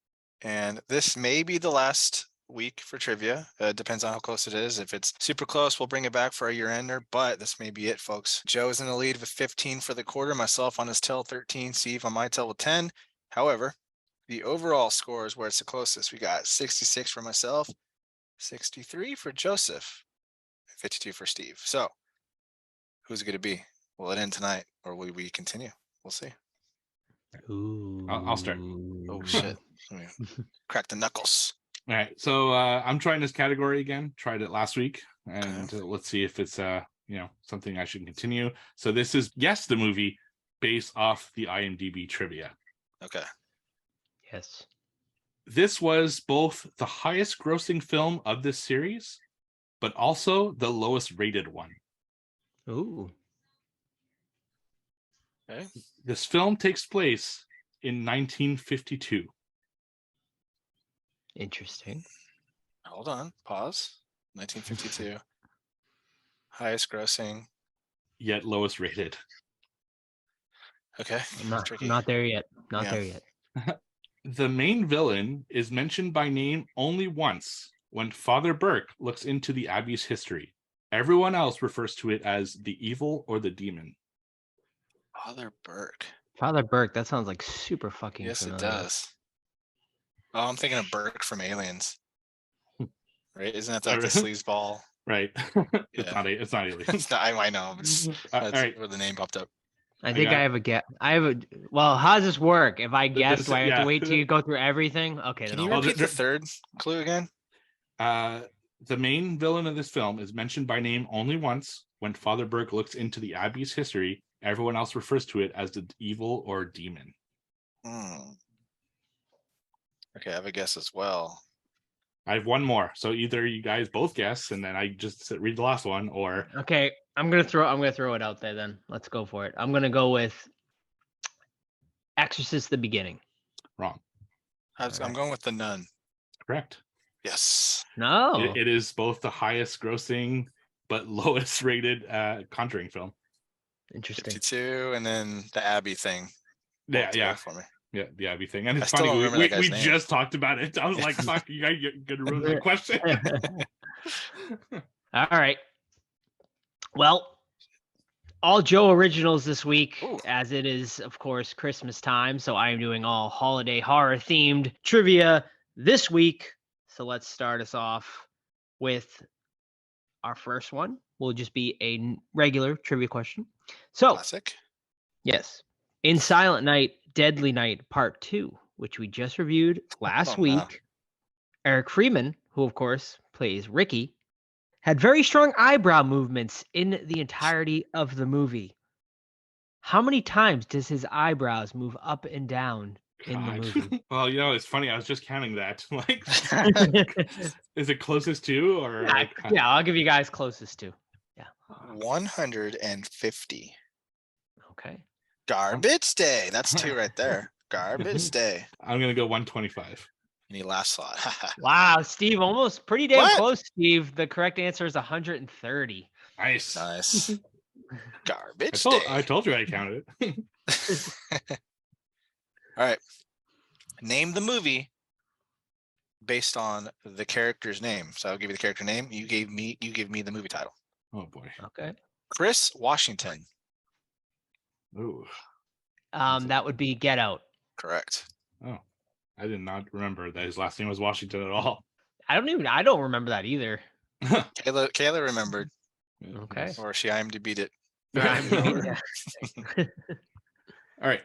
[SPEAKER 2] And this may be the last week for trivia. Depends on how close it is. If it's super close, we'll bring it back for a year-ender, but this may be it, folks. Joe is in the lead with 15 for the quarter, myself on his tail 13, Steve on my tail with 10. However, the overall score is where it's the closest. We got 66 for myself, 63 for Joseph, 52 for Steve. So who's it going to be? Will it end tonight, or will we continue? We'll see.
[SPEAKER 3] Ooh.
[SPEAKER 4] I'll start.
[SPEAKER 2] Oh, shit. Crack the knuckles.
[SPEAKER 4] All right. So I'm trying this category again. Tried it last week. And let's see if it's something I should continue. So this is Guess the Movie based off the IMDb trivia.
[SPEAKER 2] Okay.
[SPEAKER 3] Yes.
[SPEAKER 4] This was both the highest grossing film of this series, but also the lowest rated one.
[SPEAKER 3] Ooh.
[SPEAKER 2] Okay.
[SPEAKER 4] This film takes place in 1952.
[SPEAKER 3] Interesting.
[SPEAKER 2] Hold on. Pause. 1952. Highest grossing.
[SPEAKER 4] Yet lowest rated.
[SPEAKER 2] Okay.
[SPEAKER 3] Not there yet. Not there yet.
[SPEAKER 4] The main villain is mentioned by name only once when Father Burke looks into the Abbey's history. Everyone else refers to it as the evil or the demon.
[SPEAKER 2] Father Burke.
[SPEAKER 3] Father Burke, that sounds like super fucking
[SPEAKER 2] Yes,
[SPEAKER 3] familiar.
[SPEAKER 2] it does. Oh, I'm thinking of Burke from Aliens. Right? Isn't that like the sleazeball?
[SPEAKER 4] Right.
[SPEAKER 2] Yeah.
[SPEAKER 4] It's not Aliens.
[SPEAKER 2] It's not, I know. That's
[SPEAKER 4] all right.
[SPEAKER 2] where the name popped up.
[SPEAKER 3] I think I have a guess. Well, how does this work? If I guess, do I have to wait till you go through everything? Okay.
[SPEAKER 2] Can you repeat the third clue again?
[SPEAKER 4] The main villain of this film is mentioned by name only once. When Father Burke looks into the Abbey's history, everyone else refers to it as the evil or demon.
[SPEAKER 2] Okay, I have a guess as well.
[SPEAKER 4] I have one more. So either you guys both guess, and then I just read the last one, or
[SPEAKER 3] okay, I'm gonna throw it out there. Then let's go for it. I'm gonna go with Exorcist: The Beginning.
[SPEAKER 4] Wrong.
[SPEAKER 2] I'm going with The Nun.
[SPEAKER 4] Correct.
[SPEAKER 2] Yes.
[SPEAKER 3] No.
[SPEAKER 4] It is both the highest grossing but lowest rated Conjuring film.
[SPEAKER 3] Interesting.
[SPEAKER 2] 52, and then the Abbey thing.
[SPEAKER 4] Yeah.
[SPEAKER 2] For me.
[SPEAKER 4] Yeah, the Abbey thing. And it's
[SPEAKER 2] I
[SPEAKER 4] funny, we
[SPEAKER 2] name.
[SPEAKER 4] just talked about it. I was like, fuck, you guys gonna ruin the question.
[SPEAKER 3] All right. Well, all Joe originals this week, as it is, of course, Christmas time. So I am doing all holiday horror themed trivia this week. So let's start us off with our first one. Will just be a regular trivia question. So,
[SPEAKER 2] classic.
[SPEAKER 3] Yes. In Silent Night, Deadly Night Part 2, which we just reviewed last week, Eric Freeman, who of course plays Ricky, had very strong eyebrow movements in the entirety of the movie. How many times does his eyebrows move up and down in the movie?
[SPEAKER 4] Well, it's funny. I was just counting that. Like, is it closest to, or
[SPEAKER 3] yeah, I'll give you guys closest to. Yeah,
[SPEAKER 2] 150.
[SPEAKER 3] Okay.
[SPEAKER 2] Garbage day. That's 2 right there. Garbage day.
[SPEAKER 4] I'm gonna go 125.
[SPEAKER 2] Any last thought?
[SPEAKER 3] Wow, Steve, almost pretty damn close, Steve. The correct answer is 130.
[SPEAKER 4] Nice.
[SPEAKER 2] Garbage day.
[SPEAKER 4] I told you I counted it.
[SPEAKER 2] All right. Name the movie based on the character's name. So I'll give you the character name. You give me the movie title.
[SPEAKER 4] Oh boy.
[SPEAKER 3] Okay.
[SPEAKER 2] Chris Washington.
[SPEAKER 4] Ooh.
[SPEAKER 3] That would be Get Out.
[SPEAKER 2] Correct.
[SPEAKER 4] Oh, I did not remember that his last name was Washington at all.
[SPEAKER 3] I don't remember that either.
[SPEAKER 2] Kayla remembered.
[SPEAKER 3] Okay.
[SPEAKER 2] Or she IMDb'd it.
[SPEAKER 4] All right.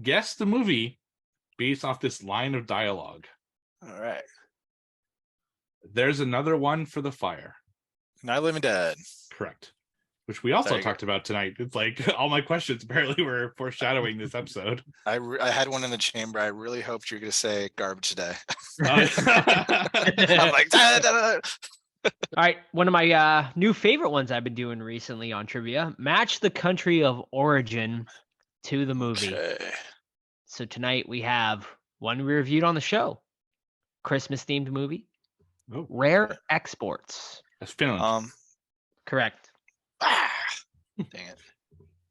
[SPEAKER 4] Guess the movie based off this line of dialogue.
[SPEAKER 2] All right.
[SPEAKER 4] There's another one for the fire.
[SPEAKER 2] Night of the Living Dead.
[SPEAKER 4] Correct. Which we also talked about tonight. It's like all my questions apparently were foreshadowing this episode.
[SPEAKER 2] I had one in the chamber. I really hoped you were going to say Garbage Day.
[SPEAKER 4] I'm
[SPEAKER 2] like, da, da, da.
[SPEAKER 3] All right. One of my new favorite ones I've been doing recently on trivia. Match the country of origin to the movie.
[SPEAKER 2] Okay.
[SPEAKER 3] So tonight we have one we reviewed on the show. Christmas themed movie.
[SPEAKER 4] Oh.
[SPEAKER 3] Rare Exports.
[SPEAKER 4] That's Finland.
[SPEAKER 3] Correct.
[SPEAKER 2] Dang it.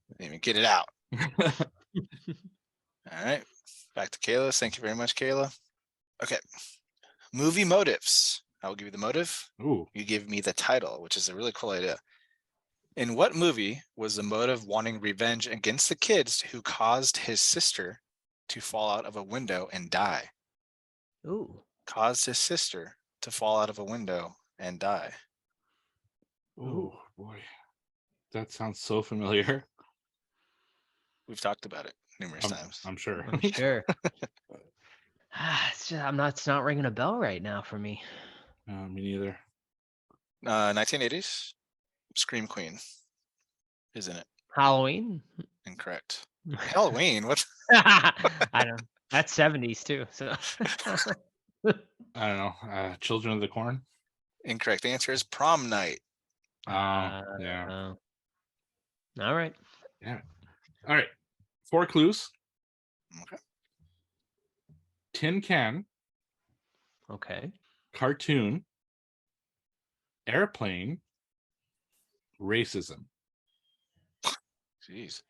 [SPEAKER 2] Didn't even get it out. All right. Back to Kayla. Thank you very much, Kayla. Okay. Movie motives. I will give you the motive.
[SPEAKER 4] Ooh.
[SPEAKER 2] You give me the title, which is a really cool idea. In what movie was the motive wanting revenge against the kids who caused his sister to fall out of a window and die?
[SPEAKER 3] Ooh.
[SPEAKER 2] Caused his sister to fall out of a window and die.
[SPEAKER 4] Oh boy. That sounds so familiar.
[SPEAKER 2] We've talked about it numerous times.
[SPEAKER 4] I'm sure.
[SPEAKER 3] I'm sure. It's not ringing a bell right now for me.
[SPEAKER 4] Me neither.
[SPEAKER 2] 1980s. Scream Queen is in it.
[SPEAKER 3] Halloween?
[SPEAKER 2] Incorrect. Halloween? What?
[SPEAKER 3] I don't. That's 70s too. So
[SPEAKER 4] I don't know. Children of the Corn?
[SPEAKER 2] Incorrect. The answer is Prom Night.
[SPEAKER 4] Yeah.
[SPEAKER 3] All right.
[SPEAKER 4] Yeah. All right. 4 clues.
[SPEAKER 2] Okay.
[SPEAKER 4] Tin can.
[SPEAKER 3] Okay.
[SPEAKER 4] Cartoon. Airplane. Racism.
[SPEAKER 2] Jeez.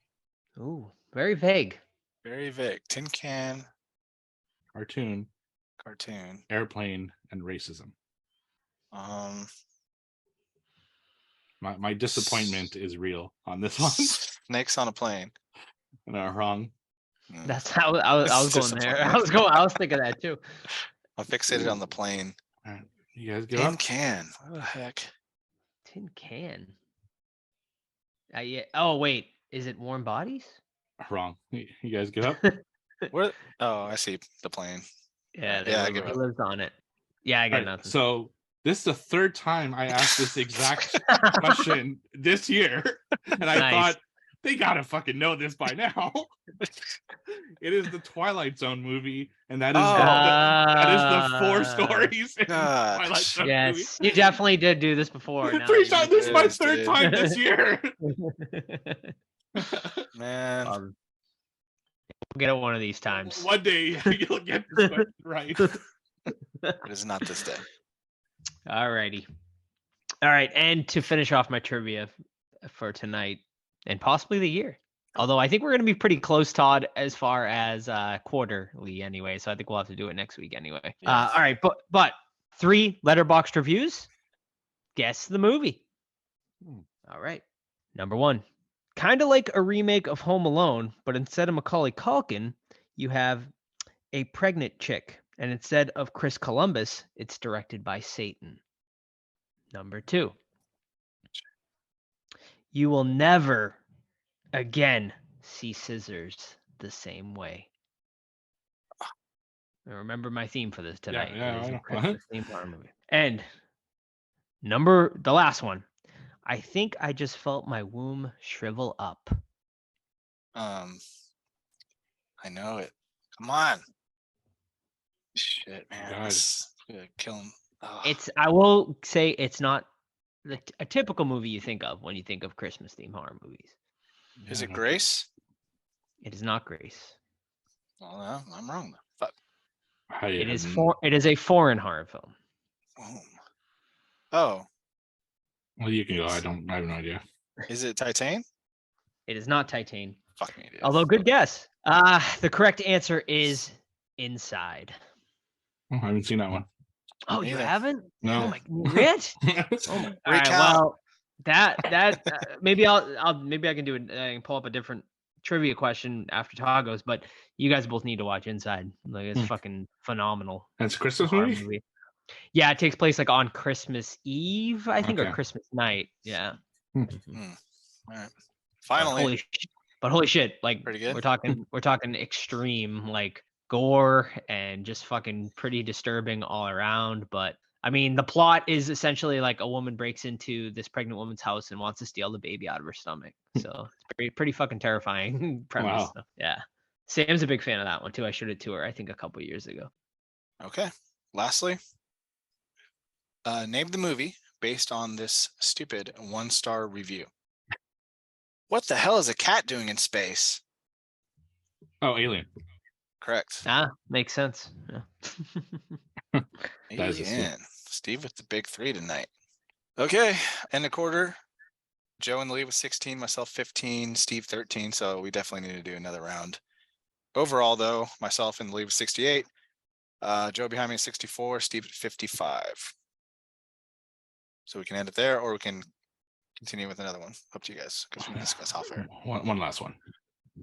[SPEAKER 3] Ooh, very vague.
[SPEAKER 2] Very vague. Tin can,
[SPEAKER 4] Cartoon. Airplane, and racism. My disappointment is real on this one.
[SPEAKER 2] Snakes on a plane.
[SPEAKER 4] No, wrong.
[SPEAKER 3] That's how I was going there. I was thinking that too.
[SPEAKER 2] I'm fixated on the plane.
[SPEAKER 4] All right. You guys give
[SPEAKER 2] Tin
[SPEAKER 4] up?
[SPEAKER 2] can. What the heck?
[SPEAKER 3] Tin can. Yeah. Oh wait, Is it Warm Bodies?
[SPEAKER 4] Wrong. You guys give up?
[SPEAKER 2] Where? Oh, I see the plane.
[SPEAKER 3] Yeah,
[SPEAKER 2] Yeah, I
[SPEAKER 3] he
[SPEAKER 2] give up.
[SPEAKER 3] lives on it. Yeah, I
[SPEAKER 4] All
[SPEAKER 3] get
[SPEAKER 4] right,
[SPEAKER 3] nothing.
[SPEAKER 4] so this is the third time I asked this exact question this year, and I
[SPEAKER 3] Nice.
[SPEAKER 4] thought they gotta fucking know this by now. It is the Twilight Zone movie, and that is that is the 4 stories in
[SPEAKER 2] God.
[SPEAKER 4] Twilight Zone movie.
[SPEAKER 3] Yes, you definitely did do this before. Now
[SPEAKER 4] Three
[SPEAKER 3] that
[SPEAKER 4] times.
[SPEAKER 3] you
[SPEAKER 4] This is my
[SPEAKER 2] Yes,
[SPEAKER 4] third
[SPEAKER 2] dude.
[SPEAKER 4] time this year.
[SPEAKER 2] Man,
[SPEAKER 3] We'll get it one of these times.
[SPEAKER 4] One day you'll get this question right.
[SPEAKER 2] it is not this day.
[SPEAKER 3] Alrighty. All right, and to finish off my trivia for tonight and possibly the year. Although I think we're going to be pretty close, Todd, as far as quarterly anyway. So I think we'll have to do it next week anyway.
[SPEAKER 2] Yeah.
[SPEAKER 3] All right, but 3 letterboxed reviews. Guess the movie. All right. Number 1. Kind of like a remake of Home Alone, but instead of Macaulay Culkin, you have a pregnant chick. And instead of Chris Columbus, it's directed by Satan. Number 2. You will never again see scissors the same way. Now remember my theme for this tonight.
[SPEAKER 4] Yeah,
[SPEAKER 3] It is
[SPEAKER 4] I
[SPEAKER 3] a
[SPEAKER 4] know.
[SPEAKER 3] Christmas themed horror movie. And the last one. I think I just felt my womb shrivel up.
[SPEAKER 2] I know it. Come on. Shit, man.
[SPEAKER 4] God.
[SPEAKER 2] This is gonna kill him. Oh.
[SPEAKER 3] I will say it's not a typical movie you think of when you think of Christmas themed horror movies.
[SPEAKER 2] Is it Grace?
[SPEAKER 3] It is not Grace.
[SPEAKER 2] Well, no, I'm wrong. Fuck.
[SPEAKER 3] It is a foreign horror film.
[SPEAKER 2] Oh,
[SPEAKER 4] Well, you can go. I have no idea.
[SPEAKER 2] is it Titan?
[SPEAKER 3] It is not Titan.
[SPEAKER 2] Fuck me, dude.
[SPEAKER 3] Although good guess. The correct answer is Inside.
[SPEAKER 4] Oh, I haven't seen that one.
[SPEAKER 3] Oh, you
[SPEAKER 2] Neither.
[SPEAKER 3] haven't?
[SPEAKER 4] No.
[SPEAKER 3] Oh my, Rich? Oh my. All right,
[SPEAKER 2] Recount.
[SPEAKER 3] well, that maybe maybe I can do it. I can pull up a different trivia question after Todd goes, but you guys both need to watch Inside. Like it's fucking phenomenal.
[SPEAKER 4] That's a Christmas
[SPEAKER 3] horror
[SPEAKER 4] movie?
[SPEAKER 3] Yeah, it takes place like on Christmas Eve, I think, or
[SPEAKER 4] Okay.
[SPEAKER 3] Christmas night. Yeah.
[SPEAKER 2] All right. Finally.
[SPEAKER 3] Holy shit! Like
[SPEAKER 2] Pretty good.
[SPEAKER 3] we're talking extreme, like gore and just fucking pretty disturbing all around. But I mean, the plot is essentially like a woman breaks into this pregnant woman's house and wants to steal the baby out of her stomach. So it's pretty fucking terrifying premise.
[SPEAKER 4] Wow.
[SPEAKER 3] Yeah. Sam's a big fan of that one too. I showed it to her, I think, a couple years ago.
[SPEAKER 2] Okay. Lastly, name the movie based on this stupid 1-star review. What the hell is a cat doing in space?
[SPEAKER 4] Oh, Alien.
[SPEAKER 2] Correct.
[SPEAKER 3] Makes sense. Yeah.
[SPEAKER 4] That is a steal.
[SPEAKER 2] Alien. Steve with the big 3 tonight. Okay. End the quarter. Joe in the lead with 16, myself 15, Steve 13. So we definitely need to do another round. Overall, though, myself in the lead with 68. Joe behind me at 64, Steve at 55. So we can end it there, or we can continue with another one. Up to you guys, because we can discuss off air.
[SPEAKER 4] One last one.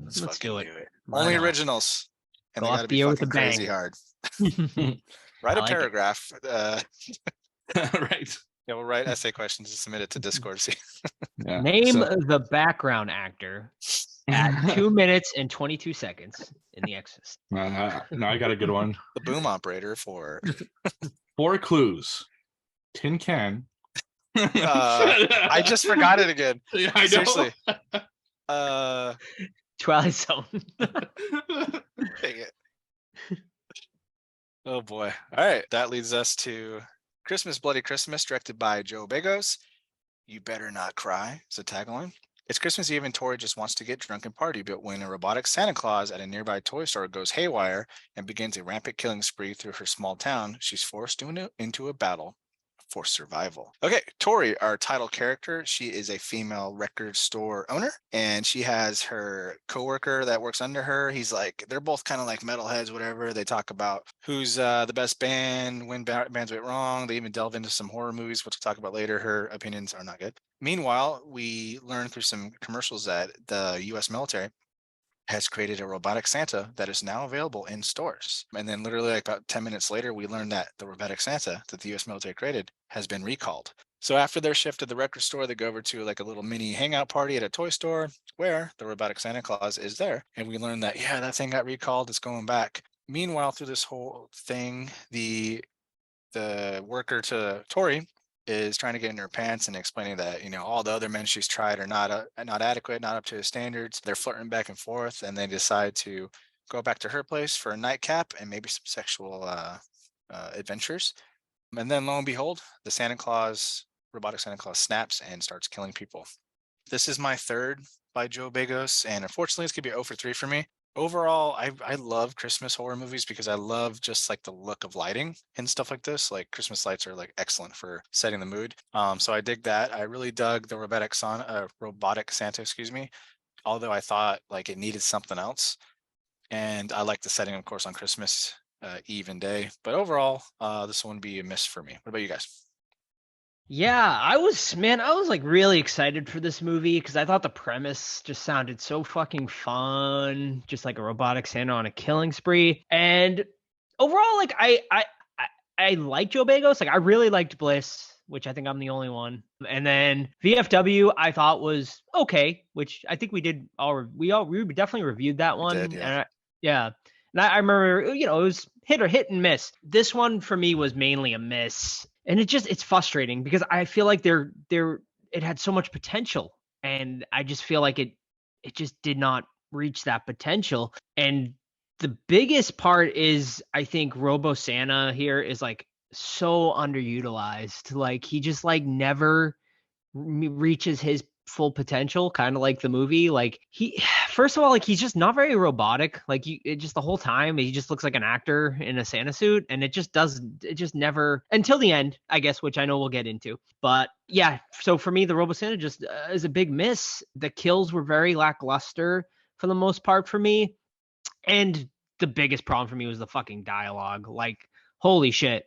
[SPEAKER 3] Let's
[SPEAKER 2] fucking
[SPEAKER 3] do it. Why
[SPEAKER 2] Only
[SPEAKER 3] not?
[SPEAKER 2] originals, and
[SPEAKER 3] Go
[SPEAKER 2] they
[SPEAKER 3] off
[SPEAKER 2] got to
[SPEAKER 3] the
[SPEAKER 2] be
[SPEAKER 3] air with
[SPEAKER 2] fucking
[SPEAKER 3] a bang.
[SPEAKER 2] crazy hard. Write a
[SPEAKER 3] I like it.
[SPEAKER 2] paragraph.
[SPEAKER 4] Right.
[SPEAKER 2] Yeah, we'll write essay questions and submit it to Discord. See.
[SPEAKER 4] Yeah.
[SPEAKER 3] Name
[SPEAKER 4] So-
[SPEAKER 3] the background actor at 2 minutes and 22 seconds in The Exorcist.
[SPEAKER 4] No, I got a good one.
[SPEAKER 2] The boom operator for
[SPEAKER 4] 4 clues. Tin can.
[SPEAKER 2] I just forgot it again.
[SPEAKER 4] Yeah, I know.
[SPEAKER 2] Seriously.
[SPEAKER 3] Twilight Zone.
[SPEAKER 2] Dang it. Oh boy. All right. That leads us to Christmas Bloody Christmas, directed by Joe Begos. You better not cry is a tagline. It's Christmas Eve and Tori just wants to get drunk and party, but when a robotic Santa Claus at a nearby toy store goes haywire and begins a rampant killing spree through her small town, she's forced into a battle for survival. Okay, Tori, our title character, she is a female record store owner, and she has her coworker that works under her. He's like, they're both kind of like metalheads, whatever. They talk about who's the best band, when bands went wrong. They even delve into some horror movies, which we'll talk about later. Her opinions are not good. Meanwhile, we learn through some commercials that the U.S. military has created a robotic Santa that is now available in stores. And then literally like about 10 minutes later, we learned that the robotic Santa that the U.S. military created has been recalled. So after their shift at the record store, they go over to like a little mini hangout party at a toy store where the robotic Santa Claus is there. And we learn that, yeah, that thing got recalled. It's going back. Meanwhile, through this whole thing, the worker to Tori is trying to get in her pants and explaining that, all the other men she's tried are not adequate, not up to his standards. They're flirting back and forth, and they decide to go back to her place for a nightcap and maybe some sexual adventures. And then lo and behold, the robotic Santa Claus snaps and starts killing people. This is my third by Joe Begos, and unfortunately, it's gonna be 0 for 3 for me. Overall, I love Christmas horror movies because I love just like the look of lighting and stuff like this. Like Christmas lights are like excellent for setting the mood. So I dig that. I really dug the robotic Santa, excuse me. Although I thought like it needed something else, and I like the setting, of course, on Christmas Eve and day. But overall, this one would be a miss for me. What about you guys?
[SPEAKER 3] Yeah, I was like really excited for this movie because I thought the premise just sounded so fucking fun, just like a robotic Santa on a killing spree. And overall, like I like Joe Bagos. Like I really liked Bliss, which I think I'm the only one. And then VFW I thought was okay, which I think we definitely reviewed that one.
[SPEAKER 2] We did, yeah.
[SPEAKER 3] Yeah. And I remember, it was hit and miss. This one for me was mainly a miss. And it's frustrating because I feel like it had so much potential, and I just feel like it just did not reach that potential. And the biggest part is I think Robo Santa here is like so underutilized. Like he just like never reaches his full potential, kind of like the movie. Like first of all, like he's just not very robotic. Like just the whole time he just looks like an actor in a Santa suit, and it just never until the end, I guess, which I know we'll get into. But yeah, so for me, the Robo Santa just is a big miss. The kills were very lackluster for the most part for me, and the biggest problem for me was the fucking dialogue. Like holy shit.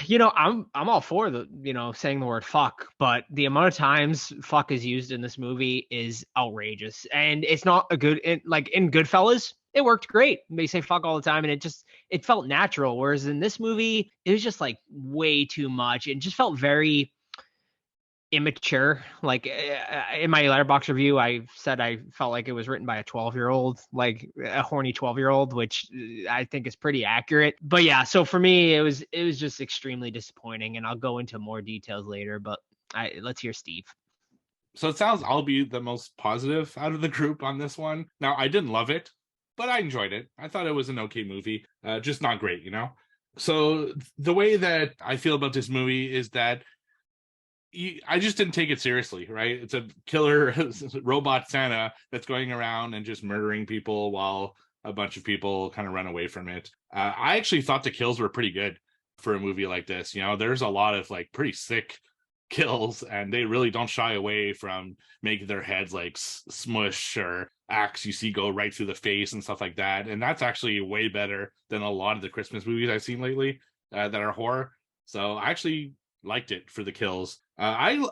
[SPEAKER 3] I'm all for saying the word fuck, but the amount of times fuck is used in this movie is outrageous, and it's not like in Goodfellas, it worked great. They say fuck all the time, and it felt natural. Whereas in this movie, it was just like way too much. It just felt very immature. Like in my Letterboxd review, I said I felt like it was written by a 12-year-old, like a horny 12-year-old, which I think is pretty accurate. But yeah, so for me, it was just extremely disappointing, and I'll go into more details later. But let's hear Steve.
[SPEAKER 4] So it sounds I'll be the most positive out of the group on this one. Now, I didn't love it, but I enjoyed it. I thought it was an okay movie, just not great, So the way that I feel about this movie is that I just didn't take it seriously, right? It's a killer robot Santa that's going around and just murdering people while a bunch of people kind of run away from it. I actually thought the kills were pretty good for a movie like this. There's a lot of like pretty sick kills, and they really don't shy away from making their heads like smush or axe you see go right through the face and stuff like that. And that's actually way better than a lot of the Christmas movies I've seen lately that are horror. So I actually liked it for the kills. I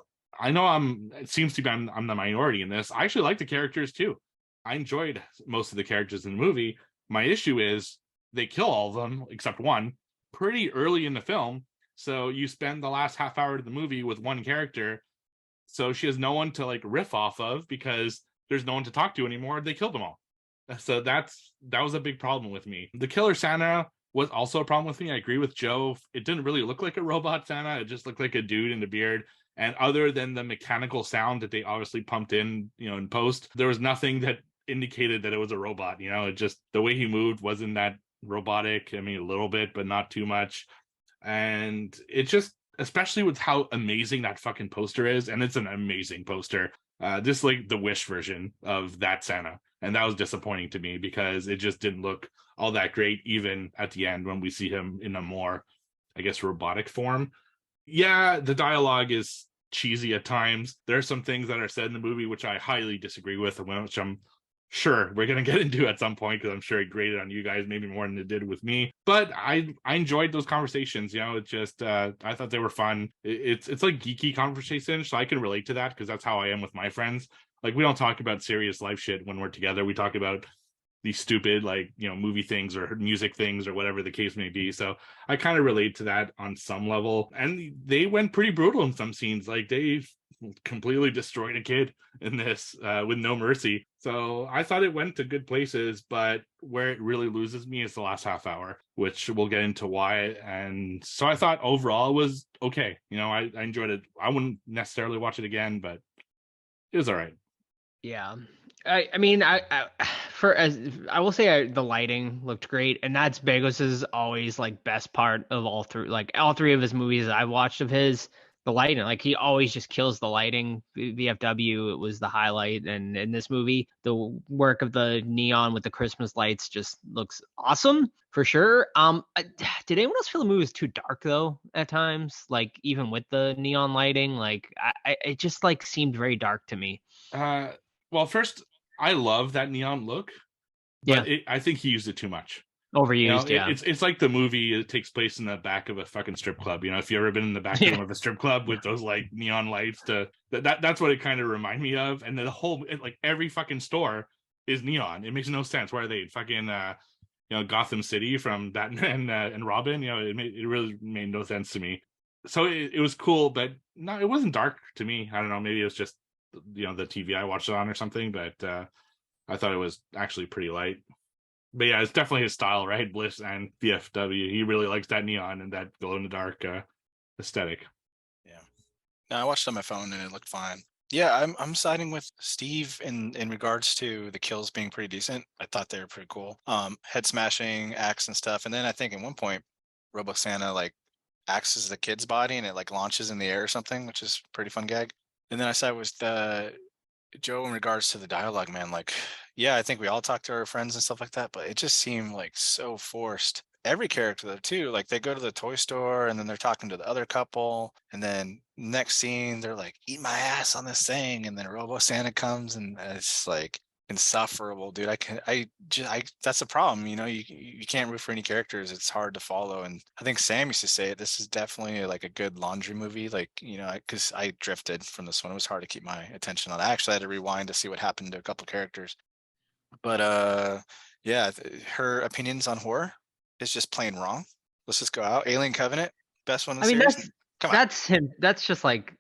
[SPEAKER 4] know it seems to be I'm the minority in this. I actually like the characters too. I enjoyed most of the characters in the movie. My issue is they kill all of them except one pretty early in the film. So you spend the last half hour of the movie with one character, so she has no one to like riff off of because there's no one to talk to anymore. They killed them all. So that was a big problem with me. The killer Santa was also a problem with me. I agree with Joe. It didn't really look like a robot Santa. It just looked like a dude in a beard. And other than the mechanical sound that they obviously pumped in, in post, there was nothing that indicated that it was a robot. It just, the way he moved wasn't that robotic. I mean, a little bit, but not too much. And it just, especially with how amazing that fucking poster is, and it's an amazing poster. This is like the Wish version of that Santa. And that was disappointing to me because it just didn't look all that great, even at the end when we see him in a more, I guess, robotic form. Yeah, the dialogue is cheesy at times. There are some things that are said in the movie which I highly disagree with, which I'm sure we're going to get into at some point, because I'm sure it grated on you guys maybe more than it did with me. But I enjoyed those conversations. It just I thought they were fun. It's like geeky conversations, so I can relate to that because that's how I am with my friends. Like, we don't talk about serious life shit when we're together. We talk about these stupid like movie things or music things or whatever the case may be. So I kind of relate to that on some level. And they went pretty brutal in some scenes. Like they completely destroyed a kid in this with no mercy. So I thought it went to good places, but where it really loses me is the last half hour, which we'll get into why. And so I thought overall it was okay. I enjoyed it. I wouldn't necessarily watch it again, but it was all right.
[SPEAKER 3] Yeah. I mean, I will say the lighting looked great, and that's Begos's always like best part of all three of his movies I've watched of his. The lighting, like he always just kills the lighting. VFW, it was the highlight, and in this movie, the work of the neon with the Christmas lights just looks awesome for sure. Did anyone else feel the movie was too dark though at times? Like even with the neon lighting, like it just like seemed very dark to me.
[SPEAKER 4] Well, first, I love that neon look, but I think he used it too much.
[SPEAKER 3] Overused.
[SPEAKER 4] It's like the movie. It takes place in the back of a fucking strip club. If you ever been in the back room of a strip club with those like neon lights, that's what it kind of remind me of. And the whole like every fucking store is neon. It makes no sense. Why are they fucking Gotham City from Batman and Robin? It really made no sense to me. So it was cool, but no, it wasn't dark to me. I don't know. Maybe it was just the TV I watched it on or something. But I thought it was actually pretty light. But yeah, it's definitely his style, right? Bliss and VFW. He really likes that neon and that glow in the dark aesthetic.
[SPEAKER 2] Yeah. No, I watched it on my phone and it looked fine. Yeah, I'm siding with Steve in regards to the kills being pretty decent. I thought they were pretty cool. Head smashing, axe and stuff. And then I think at one point, Robo Santa like axes the kid's body and it like launches in the air or something, which is a pretty fun gag. And then I side with Joe in regards to the dialogue, man. Like, yeah, I think we all talk to our friends and stuff like that, but it just seemed like so forced. Every character though too, like they go to the toy store and then they're talking to the other couple, and then next scene they're like, eat my ass on this thing, and then Robo Santa comes and it's like insufferable, dude. I that's the problem, you can't root for any characters. It's hard to follow. And I think Sam used to say it, this is definitely like a good laundry movie, like because I drifted from this one. It was hard to keep my attention on. I actually had to rewind to see what happened to a couple characters. But yeah, her opinions on horror is just plain wrong. Let's just go out. Alien Covenant, best one in the series.
[SPEAKER 3] That's him. That's just like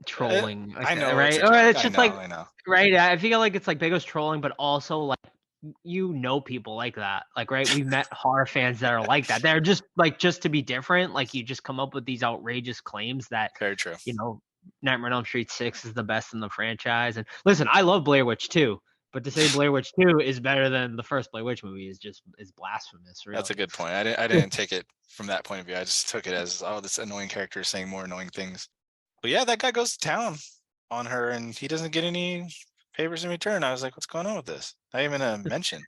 [SPEAKER 3] trolling.
[SPEAKER 2] I know,
[SPEAKER 3] right? It's just
[SPEAKER 2] I know.
[SPEAKER 3] Right. I feel like it's like Bego's trolling, but also like people like that. Like, right? We've met horror fans that are like that. They're just like just to be different. Like you just come up with these outrageous claims that
[SPEAKER 2] very true.
[SPEAKER 3] Nightmare on Elm Street 6 is the best in the franchise. And listen, I love Blair Witch 2. But to say Blair Witch 2 is better than the first Blair Witch movie is blasphemous. Really.
[SPEAKER 2] That's a good point. I didn't take it from that point of view. I just took it as, oh, this annoying character is saying more annoying things. But yeah, that guy goes to town on her and he doesn't get any favors in return. I was like, what's going on with this? Not even a mention.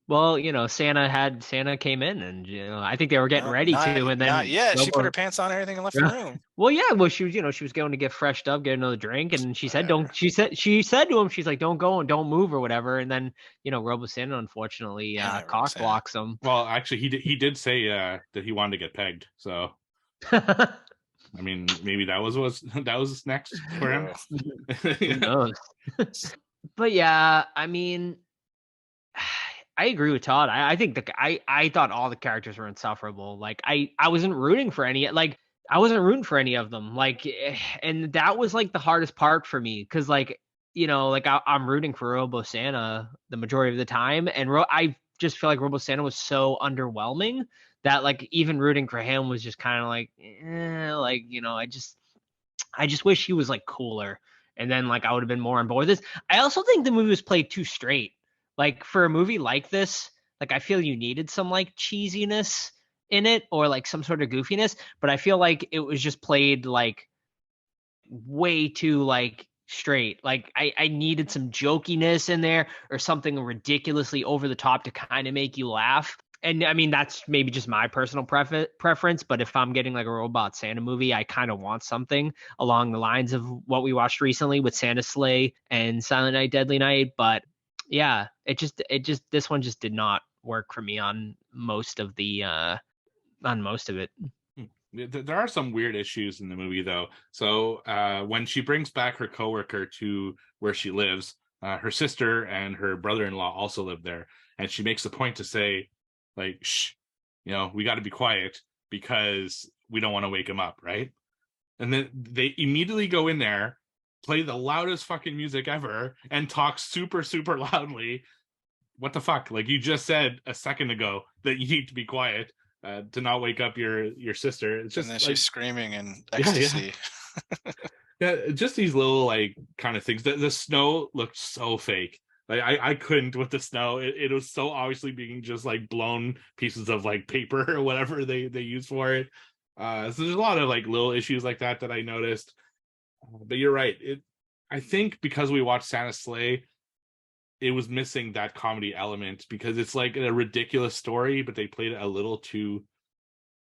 [SPEAKER 3] Well, Santa came in and I think they were getting ready to, and then
[SPEAKER 2] she put her pants on and everything and left the room.
[SPEAKER 3] Well, yeah, she was she was going to get freshed up, get another drink, and she said she said to him, she's like, don't go and don't move or whatever, and then Robo Santa unfortunately cock blocks him.
[SPEAKER 4] Well, actually he did say that he wanted to get pegged, so I mean maybe that was next for him.
[SPEAKER 3] Who knows? But yeah, I mean, I agree with Todd. I think I thought all the characters were insufferable. Like I wasn't rooting for any of them. Like, and that was like the hardest part for me because I'm rooting for Robo Santa the majority of the time, and I just feel like Robo Santa was so underwhelming that like even rooting for him was just kind of like, I just wish he was like cooler, and then like I would have been more on board with this. I also think the movie was played too straight. Like for a movie like this, like I feel you needed some like cheesiness in it or like some sort of goofiness, but I feel like it was just played like way too like straight. Like I needed some jokiness in there or something ridiculously over the top to kind of make you laugh. And I mean, that's maybe just my personal preference, but if I'm getting like a Robot Santa movie, I kind of want something along the lines of what we watched recently with Santa's Sleigh and Silent Night, Deadly Night. But yeah, this one just did not work for me on most of it.
[SPEAKER 4] There are some weird issues in the movie though. So when she brings back her coworker to where she lives, her sister and her brother-in-law also live there, and she makes the point to say, like, shh, we got to be quiet because we don't want to wake him up, right? And then they immediately go in there, play the loudest fucking music ever, and talk super, super loudly. What the fuck? Like, you just said a second ago that you need to be quiet to not wake up your sister. It's just,
[SPEAKER 2] and then
[SPEAKER 4] like,
[SPEAKER 2] she's screaming in
[SPEAKER 4] yeah,
[SPEAKER 2] ecstasy.
[SPEAKER 4] yeah, just these little, like, kind of things. The snow looked so fake. Like, I couldn't with the snow. It was so obviously being just like blown pieces of like paper or whatever they use for it. So there's a lot of like little issues like that I noticed. But you're right. I think because we watched Santa Slay, it was missing that comedy element because it's like a ridiculous story, but they played it a little too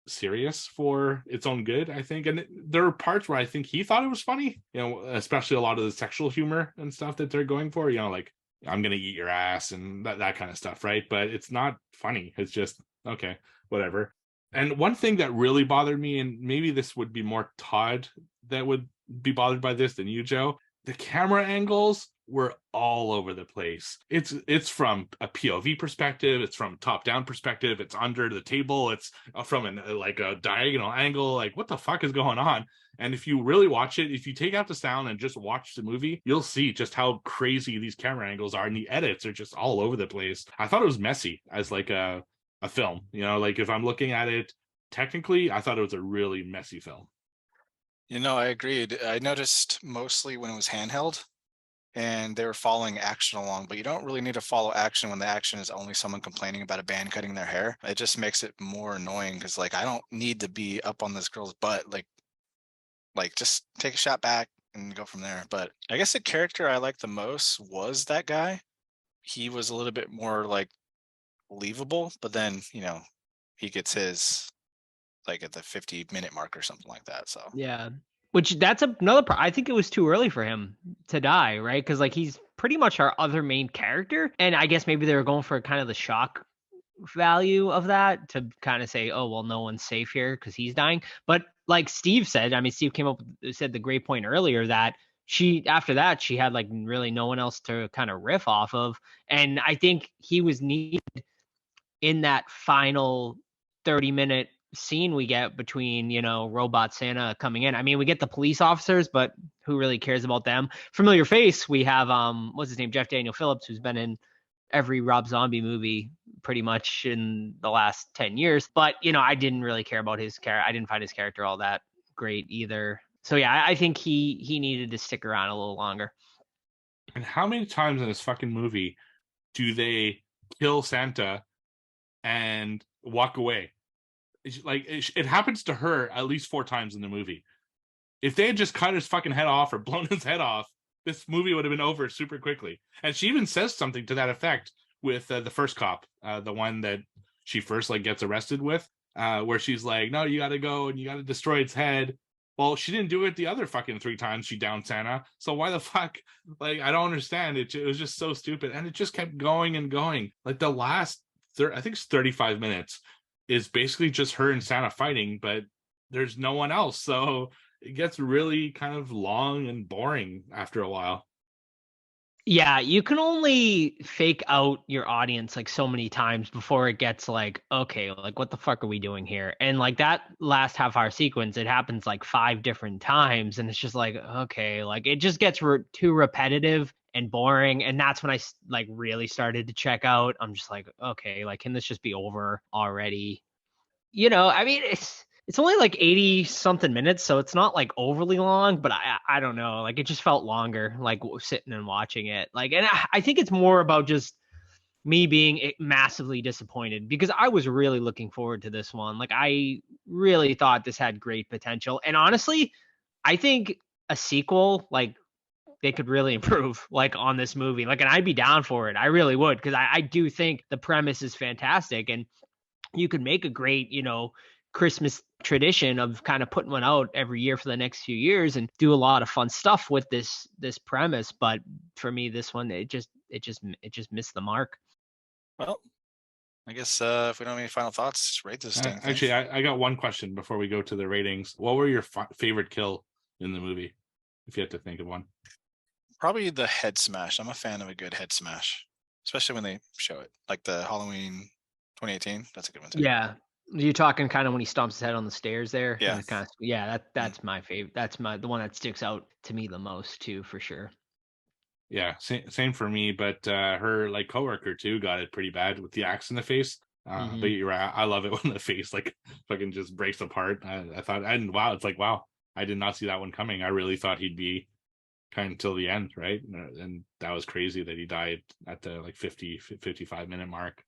[SPEAKER 4] serious for its own good, I think. And there are parts where I think he thought it was funny, especially a lot of the sexual humor and stuff that they're going for, like, I'm gonna eat your ass and that kind of stuff, right? But it's not funny. It's just, okay, whatever. And one thing that really bothered me, and maybe this would be more Todd that would be bothered by this than you, Joe, the camera angles were all over the place. It's from a POV perspective, it's from top down perspective, it's under the table, it's from like a diagonal angle. Like, what the fuck is going on? And if you really watch it, if you take out the sound and just watch the movie, you'll see just how crazy these camera angles are, and the edits are just all over the place. I thought it was messy as like a film, like if I'm looking at it technically, I thought it was a really messy film.
[SPEAKER 2] I agreed. I noticed mostly when it was handheld and they were following action along, but you don't really need to follow action when the action is only someone complaining about a band cutting their hair. It just makes it more annoying because, like, I don't need to be up on this girl's butt. Like just take a shot back and go from there. But I guess the character I liked the most was that guy. He was a little bit more like believable, but then, he gets his like at the 50-minute mark or something like that. So
[SPEAKER 3] Yeah. Which that's another I think it was too early for him to die, right? Because like he's pretty much our other main character. And I guess maybe they were going for kind of the shock value of that to kind of say, oh, well, no one's safe here because he's dying. But like Steve said, I mean, Steve said the great point earlier that after that, she had like really no one else to kind of riff off of. And I think he was needed in that final 30-minute scene we get between, Robot Santa coming in. I mean, we get the police officers, but who really cares about them? Familiar face, we have what's his name? Jeff Daniel Phillips, who's been in every Rob Zombie movie pretty much in the last 10 years. But, I didn't really care about his character. I didn't find his character all that great either. So yeah, I think he needed to stick around a little longer.
[SPEAKER 4] And how many times in this fucking movie do they kill Santa and walk away? It happens to her at least 4 times in the movie. If they had just cut his fucking head off or blown his head off, this movie would have been over super quickly. And she even says something to that effect with the first cop, the one that she first like gets arrested with, where she's like, no, you got to go and you got to destroy its head. Well, she didn't do it the other fucking 3 times she downed Santa. So why the fuck? Like, I don't understand. It was just so stupid. And it just kept going and going. Like the last, I think it's 35 minutes is basically just her and Santa fighting, but there's no one else. So it gets really kind of long and boring after a while.
[SPEAKER 3] Yeah, you can only fake out your audience like so many times before it gets like, okay, like what the fuck are we doing here? And like that last half-hour sequence, it happens like 5 different times, and it's just like, okay, like it just gets too repetitive and boring, and that's when I like really started to check out. I'm just like, okay, like can this just be over already? I mean, it's only like 80 something minutes, so it's not like overly long, but I don't know, like it just felt longer, like sitting and watching it. Like, and I think it's more about just me being massively disappointed because I was really looking forward to this one. Like I really thought this had great potential. And honestly, I think a sequel, like they could really improve like on this movie. Like, and I'd be down for it. I really would, because I do think the premise is fantastic, and you could make a great, Christmas tradition of kind of putting one out every year for the next few years and do a lot of fun stuff with this premise. But for me, this one, it just missed the mark.
[SPEAKER 2] Well, I guess if we don't have any final thoughts, just rate this thing.
[SPEAKER 4] Actually, I got one question before we go to the ratings. What were your favorite kill in the movie, if you had to think of one?
[SPEAKER 2] Probably the head smash. I'm a fan of a good head smash, especially when they show it, like the Halloween 2018. That's a good one too.
[SPEAKER 3] Yeah. You're talking kind of when he stomps his head on the stairs there.
[SPEAKER 2] Yeah.
[SPEAKER 3] And it kind of, yeah, that's my favorite. That's the one that sticks out to me the most too, for sure.
[SPEAKER 4] Yeah, same for me. But her like coworker too got it pretty bad with the axe in the face. But you're right. I love it when the face like fucking just breaks apart. I thought, and wow, it's like, wow, I did not see that one coming. I really thought he'd be kind of until the end, right? And that was crazy that he died at the like 55 minute mark.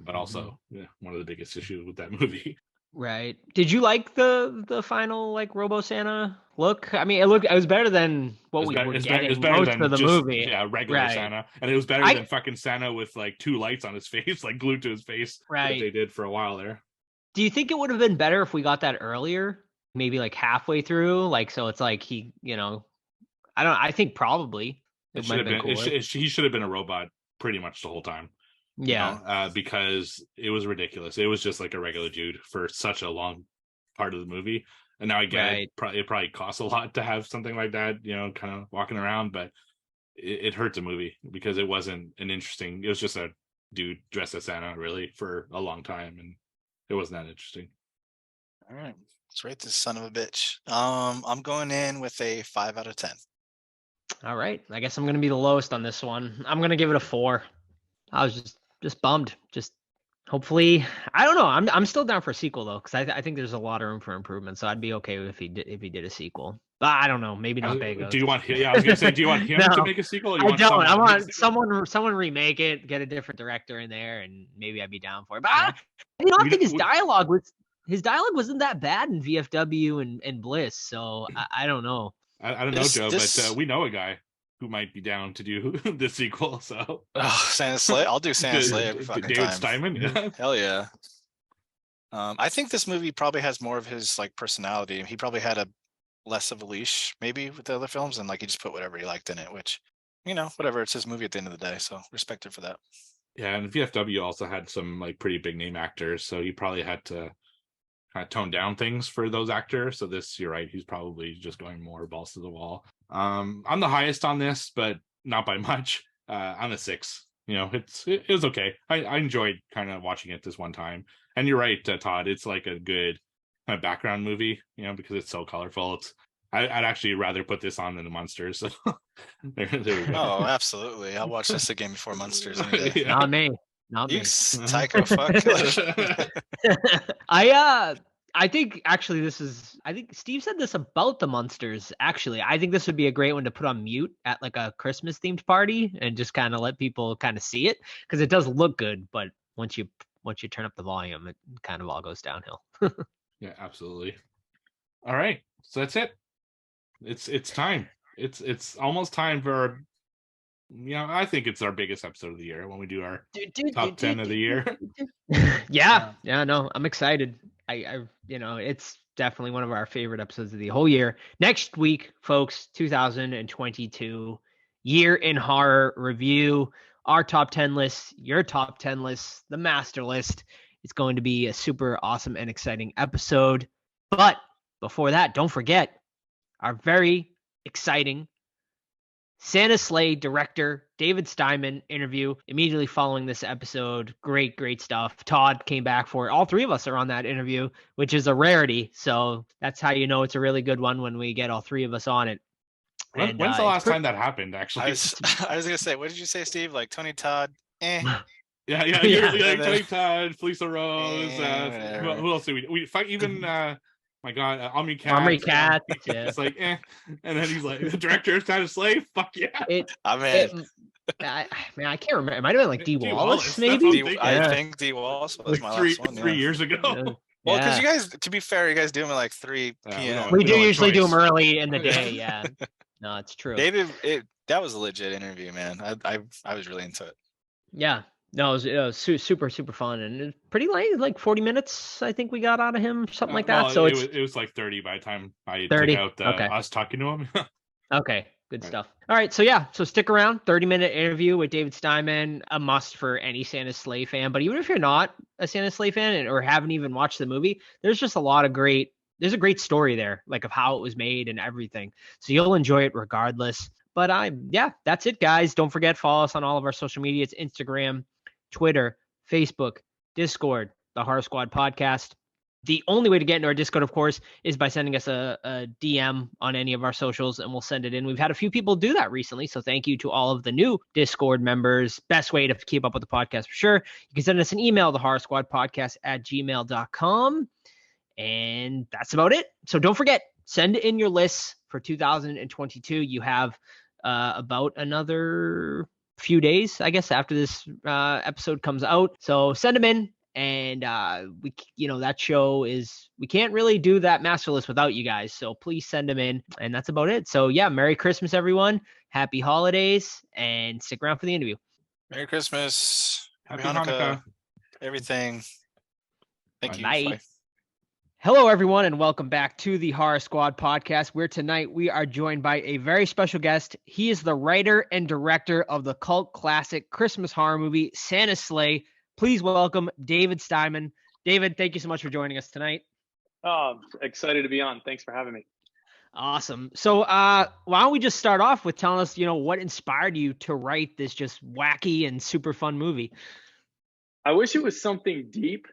[SPEAKER 4] But also one of the biggest issues with that movie.
[SPEAKER 3] Right. Did you like the final like Robo Santa look? I mean, it was better than what we were getting. It was better than the movie.
[SPEAKER 4] Yeah, regular Santa, and it was better than fucking Santa with like 2 lights on his face, like glued to his face.
[SPEAKER 3] Right.
[SPEAKER 4] That they did for a while there.
[SPEAKER 3] Do you think it would have been better if we got that earlier? Maybe like halfway through, like so it's like he, I think probably
[SPEAKER 4] it might have been cooler. He should have been a robot pretty much the whole time.
[SPEAKER 3] Yeah,
[SPEAKER 4] because it was ridiculous. It was just like a regular dude for such a long part of the movie. And now I get it probably costs a lot to have something like that, kind of walking around, but it hurt the movie because it wasn't it was just a dude dressed as Santa really for a long time, and it wasn't that interesting.
[SPEAKER 2] All right, let's rate this son of a bitch. I'm going in with a 5 out of 10.
[SPEAKER 3] All right, I guess I'm gonna be the lowest on this one. I'm gonna give it a 4. I was just bummed. Just hopefully, I don't know. I'm still down for a sequel though, because I think there's a lot of room for improvement. So I'd be okay if he did a sequel. But I don't know. Maybe not Bagos.
[SPEAKER 4] Do you want? Yeah, I was gonna say, do you want him to make a sequel? Or
[SPEAKER 3] I don't. I want someone remake it, get a different director in there, and maybe I'd be down for it. But I don't think his dialogue wasn't that bad in VFW and Bliss. So I don't know.
[SPEAKER 4] I don't know, Joe, but we know a guy who might be down to do the sequel. So
[SPEAKER 2] Santa Slay, I'll do Santa Slay every fucking
[SPEAKER 4] David
[SPEAKER 2] time.
[SPEAKER 4] Steiman, yeah.
[SPEAKER 2] Hell yeah. I think this movie probably has more of his like personality. He probably had a less of a leash maybe with the other films, and like he just put whatever he liked in it, which whatever, it's his movie at the end of the day, so respect it for that.
[SPEAKER 4] Yeah, and VFW also had some like pretty big name actors, so he probably had to kind of tone down things for those actors. So this, you're right, he's probably just going more balls to the wall. I'm the highest on this, but not by much. I'm a 6. It was okay. I enjoyed kind of watching it this one time. And you're right, Todd. It's like a good kind of background movie, because it's so colorful. I'd actually rather put this on than the Munsters. So there we go.
[SPEAKER 2] Oh, absolutely. I'll watch this again before Munsters any day.
[SPEAKER 3] Yeah. Not me. You
[SPEAKER 2] psycho fuck.
[SPEAKER 3] I think actually I think Steve said this about the Munsters. Actually, I think this would be a great one to put on mute at like a Christmas themed party and just kind of let people kind of see it, because it does look good. But once you turn up the volume, it kind of all goes downhill.
[SPEAKER 4] Yeah, absolutely. All right, so that's it. It's time. It's almost time for I think it's our biggest episode of the year when we do our top 10 of the year.
[SPEAKER 3] Yeah, no, I'm excited. I it's definitely one of our favorite episodes of the whole year. Next week, folks, 2022 year in horror review, our top 10 list, your top 10 list, the master list. It's going to be a super awesome and exciting episode. But before that, don't forget our very exciting Santa Slay director David Steiman interview immediately following this episode. Great stuff. Todd came back for it. All 3 of us are on that interview, which is a rarity. So that's how you know it's a really good one, when we get all 3 of us on it.
[SPEAKER 4] When's the last time that happened, actually?
[SPEAKER 2] I was going to say, what did you say, Steve? Like Tony Todd?
[SPEAKER 4] Yeah. Tony Todd, Felisa Rose. Who else did we fight? Even my God, Omri Cat.
[SPEAKER 3] Yeah.
[SPEAKER 4] It's like, and then he's like, the director is Santa Slay. Fuck yeah.
[SPEAKER 3] I can't remember. It might have been like D. Wallace, maybe.
[SPEAKER 2] I think D. Wallace was like my last one.
[SPEAKER 4] 3 years ago.
[SPEAKER 3] Yeah.
[SPEAKER 2] Well, because you guys, to be fair, you guys do them at like 3 p.m.
[SPEAKER 3] We do usually do them early in the day. Yeah. No, it's true.
[SPEAKER 2] David, that was a legit interview, man. I was really into it.
[SPEAKER 3] Yeah. No, it was super fun, and pretty late, like 40 minutes, I think we got out of him, something like that. So
[SPEAKER 4] it was like 30 by the time I
[SPEAKER 3] 30?
[SPEAKER 4] took out us talking to him.
[SPEAKER 3] Okay, good stuff. All right, so stick around. 30-minute interview with David Steiman, a must for any Santa Slay fan. But even if you're not a Santa Slay fan or haven't even watched the movie, there's a great story there, like of how it was made and everything. So you'll enjoy it regardless. But yeah, that's it, guys. Don't forget, follow us on all of our social media. It's Instagram, Twitter, Facebook, Discord, the Horror Squad Podcast. The only way to get into our Discord, of course, is by sending us a DM on any of our socials, and we'll send it in. We've had a few people do that recently, so thank you to all of the new Discord members. Best way to keep up with the podcast for sure. You can send us an email, thehorrorsquadpodcast@gmail.com, and that's about it. So don't forget, send in your lists for 2022. You have about another few days, I guess, after this episode comes out. So send them in. And that show we can't really do that master list without you guys. So please send them in. And that's about it. So yeah, Merry Christmas, everyone. Happy holidays, and stick around for the interview.
[SPEAKER 2] Merry Christmas.
[SPEAKER 4] Happy Hanukkah.
[SPEAKER 2] Everything. Thank you.
[SPEAKER 3] Bye. Hello, everyone, and welcome back to the Horror Squad Podcast, where tonight we are joined by a very special guest. He is the writer and director of the cult classic Christmas horror movie, Santa's Sleigh. Please welcome David Steiman. David, thank you so much for joining us tonight.
[SPEAKER 1] Oh, excited to be on. Thanks for having me.
[SPEAKER 3] Awesome. So why don't we just start off with telling us, what inspired you to write this just wacky and super fun movie?
[SPEAKER 1] I wish it was something deep,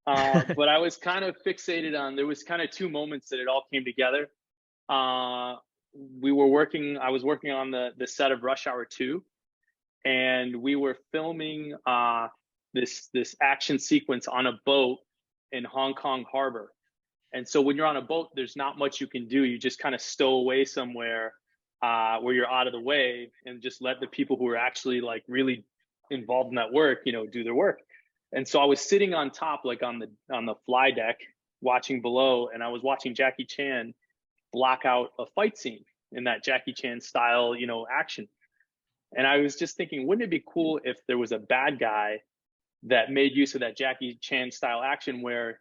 [SPEAKER 1] but I was kind of fixated on, there was kind of two moments that it all came together. I was working on the set of Rush Hour 2, and we were filming this action sequence on a boat in Hong Kong Harbor. And so when you're on a boat, there's not much you can do. You just kind of stow away somewhere where you're out of the way and just let the people who are actually like really involved in that work, do their work. And so I was sitting on top, like on the fly deck, watching below, and I was watching Jackie Chan block out a fight scene in that Jackie Chan style, action. And I was just thinking, wouldn't it be cool if there was a bad guy that made use of that Jackie Chan style action where,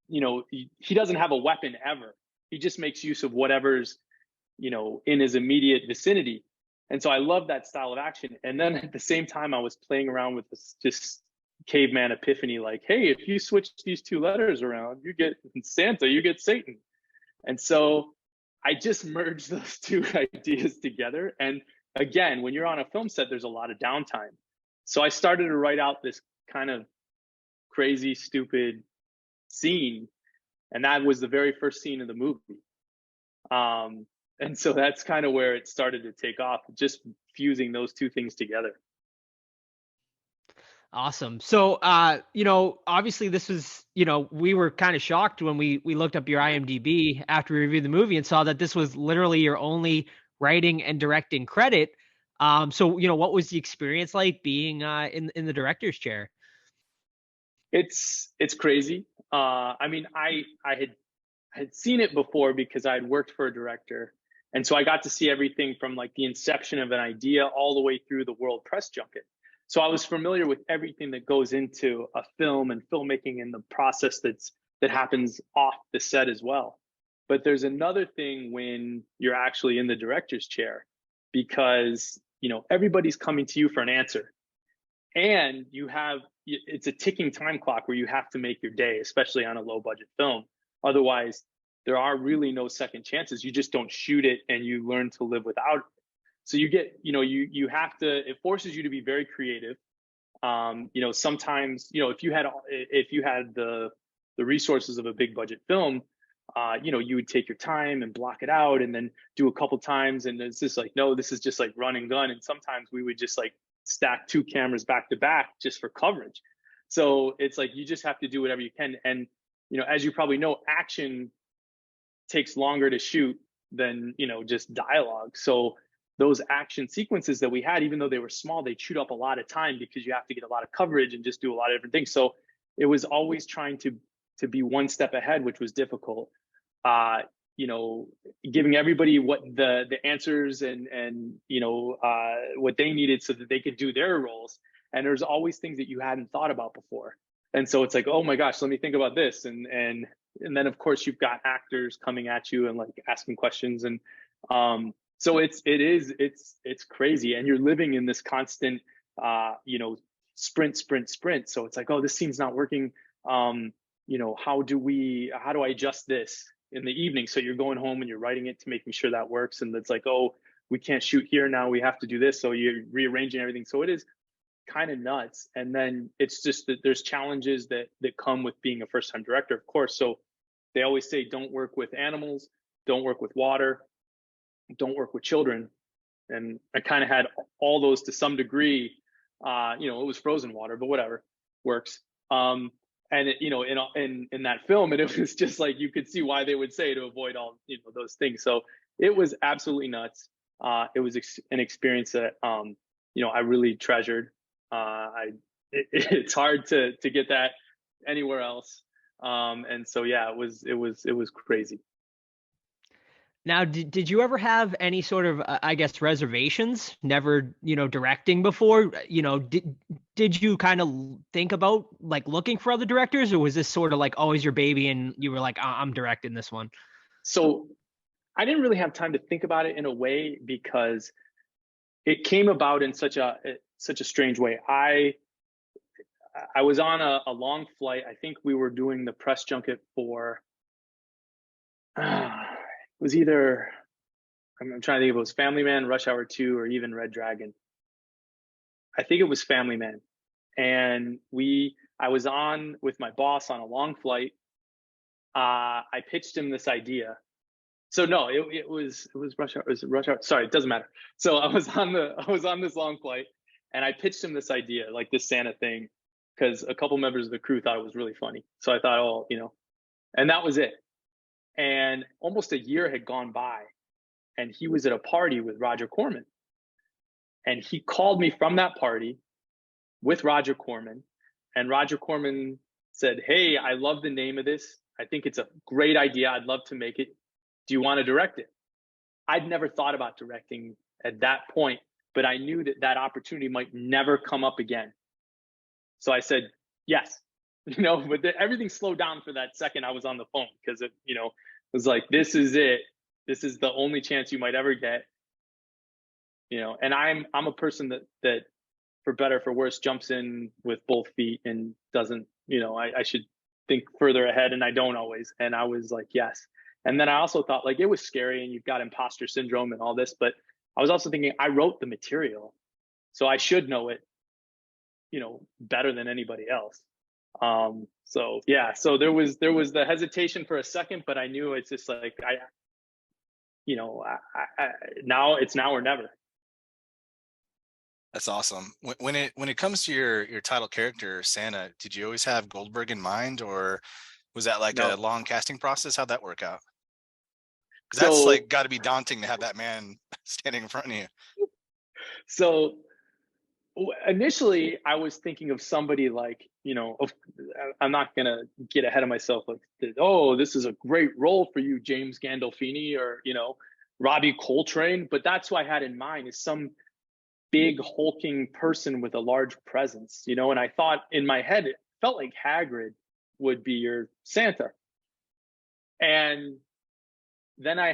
[SPEAKER 1] he doesn't have a weapon ever. He just makes use of whatever's, in his immediate vicinity. And so I love that style of action. And then at the same time, I was playing around with this just caveman epiphany, like, hey, if you switch these two letters around, you get Santa, you get Satan. And so I just merged those two ideas together. And again, when you're on a film set, there's a lot of downtime. So I started to write out this kind of crazy, stupid scene. And that was the very first scene of the movie. And so that's kind of where it started to take off, just fusing those two things together.
[SPEAKER 3] Awesome. So, obviously this was, we were kind of shocked when we looked up your IMDb after we reviewed the movie and saw that this was literally your only writing and directing credit. So, what was the experience like being in the director's chair?
[SPEAKER 1] It's crazy. I mean, I had seen it before because I had worked for a director. And so I got to see everything from like the inception of an idea all the way through the world press junket. So I was familiar with everything that goes into a film and filmmaking and the process that happens off the set as well. But there's another thing when you're actually in the director's chair, because everybody's coming to you for an answer, and it's a ticking time clock where you have to make your day, especially on a low budget film. Otherwise, there are really no second chances. You just don't shoot it, and you learn to live without it. So you get, you have to, it forces you to be very creative. Sometimes, if you had the resources of a big budget film, you would take your time and block it out and then do a couple times. And it's just like, no, this is just like run and gun. And sometimes we would just like stack two cameras back to back just for coverage. So it's like, you just have to do whatever you can. And, as you probably know, action takes longer to shoot than, just dialogue. So those action sequences that we had, even though they were small, they chewed up a lot of time because you have to get a lot of coverage and just do a lot of different things. So it was always trying to be one step ahead, which was difficult. Giving everybody what the answers and what they needed so that they could do their roles. And there's always things that you hadn't thought about before. And so it's like, oh my gosh, let me think about this. And then of course you've got actors coming at you and like asking questions. And so it's crazy. And you're living in this constant, sprint. So it's like, oh, this scene's not working. How do I adjust this in the evening? So you're going home and you're writing it to making sure that works. And it's like, oh, we can't shoot here now, we have to do this. So you're rearranging everything. So it is kind of nuts. And then it's just that there's challenges that come with being a first time director, of course. So they always say, don't work with animals, don't work with water, don't work with children. And I kind of had all those to some degree. It was frozen water, but whatever, works. And it, in that film, and it was just like, you could see why they would say to avoid all, those things. So it was absolutely nuts. It was an experience that, I really treasured. It's hard to get that anywhere else. And so, yeah, it was crazy.
[SPEAKER 3] Now, did you ever have any sort of, I guess, reservations? Never, directing before? Did you kind of think about like looking for other directors, or was this sort of like always your baby and you were like, I'm directing this one?
[SPEAKER 1] So I didn't really have time to think about it in a way, because it came about in such a strange way. I was on a long flight. I think we were doing the press junket for. It was either, I'm trying to think if it was Family Man, Rush Hour 2, or even Red Dragon. I think it was Family Man. And I was on with my boss on a long flight. I pitched him this idea. So no, it was Rush Hour. It was Rush Hour. Sorry, it doesn't matter. So I was on this long flight, and I pitched him this idea, like this Santa thing, because a couple members of the crew thought it was really funny. So I thought, and that was it. And almost a year had gone by, and he was at a party with Roger Corman. And he called me from that party with Roger Corman. And Roger Corman said, hey, I love the name of this. I think it's a great idea. I'd love to make it. Do you want to direct it? I'd never thought about directing at that point, but I knew that opportunity might never come up again. So I said, yes. But everything slowed down for that second I was on the phone, because it was like, this is it. This is the only chance you might ever get. And I'm a person that for better, for worse, jumps in with both feet and doesn't, I should think further ahead, and I don't always. And I was like, yes. And then I also thought, like, it was scary and you've got imposter syndrome and all this, but I was also thinking, I wrote the material, so I should know it, better than anybody else. So yeah, so there was the hesitation for a second, but I knew it's just like, now it's now or never.
[SPEAKER 2] That's awesome. When it comes to your title character, Santa, did you always have Goldberg in mind, or was that like a long casting process? How'd that work out? Because that's like got to be daunting to have that man standing in front of you. So
[SPEAKER 1] initially I was thinking of somebody like, I'm not going to get ahead of myself, like, oh, this is a great role for you, James Gandolfini, or, Robbie Coltrane. But that's who I had in mind, is some big hulking person with a large presence, and I thought in my head, it felt like Hagrid would be your Santa. And then I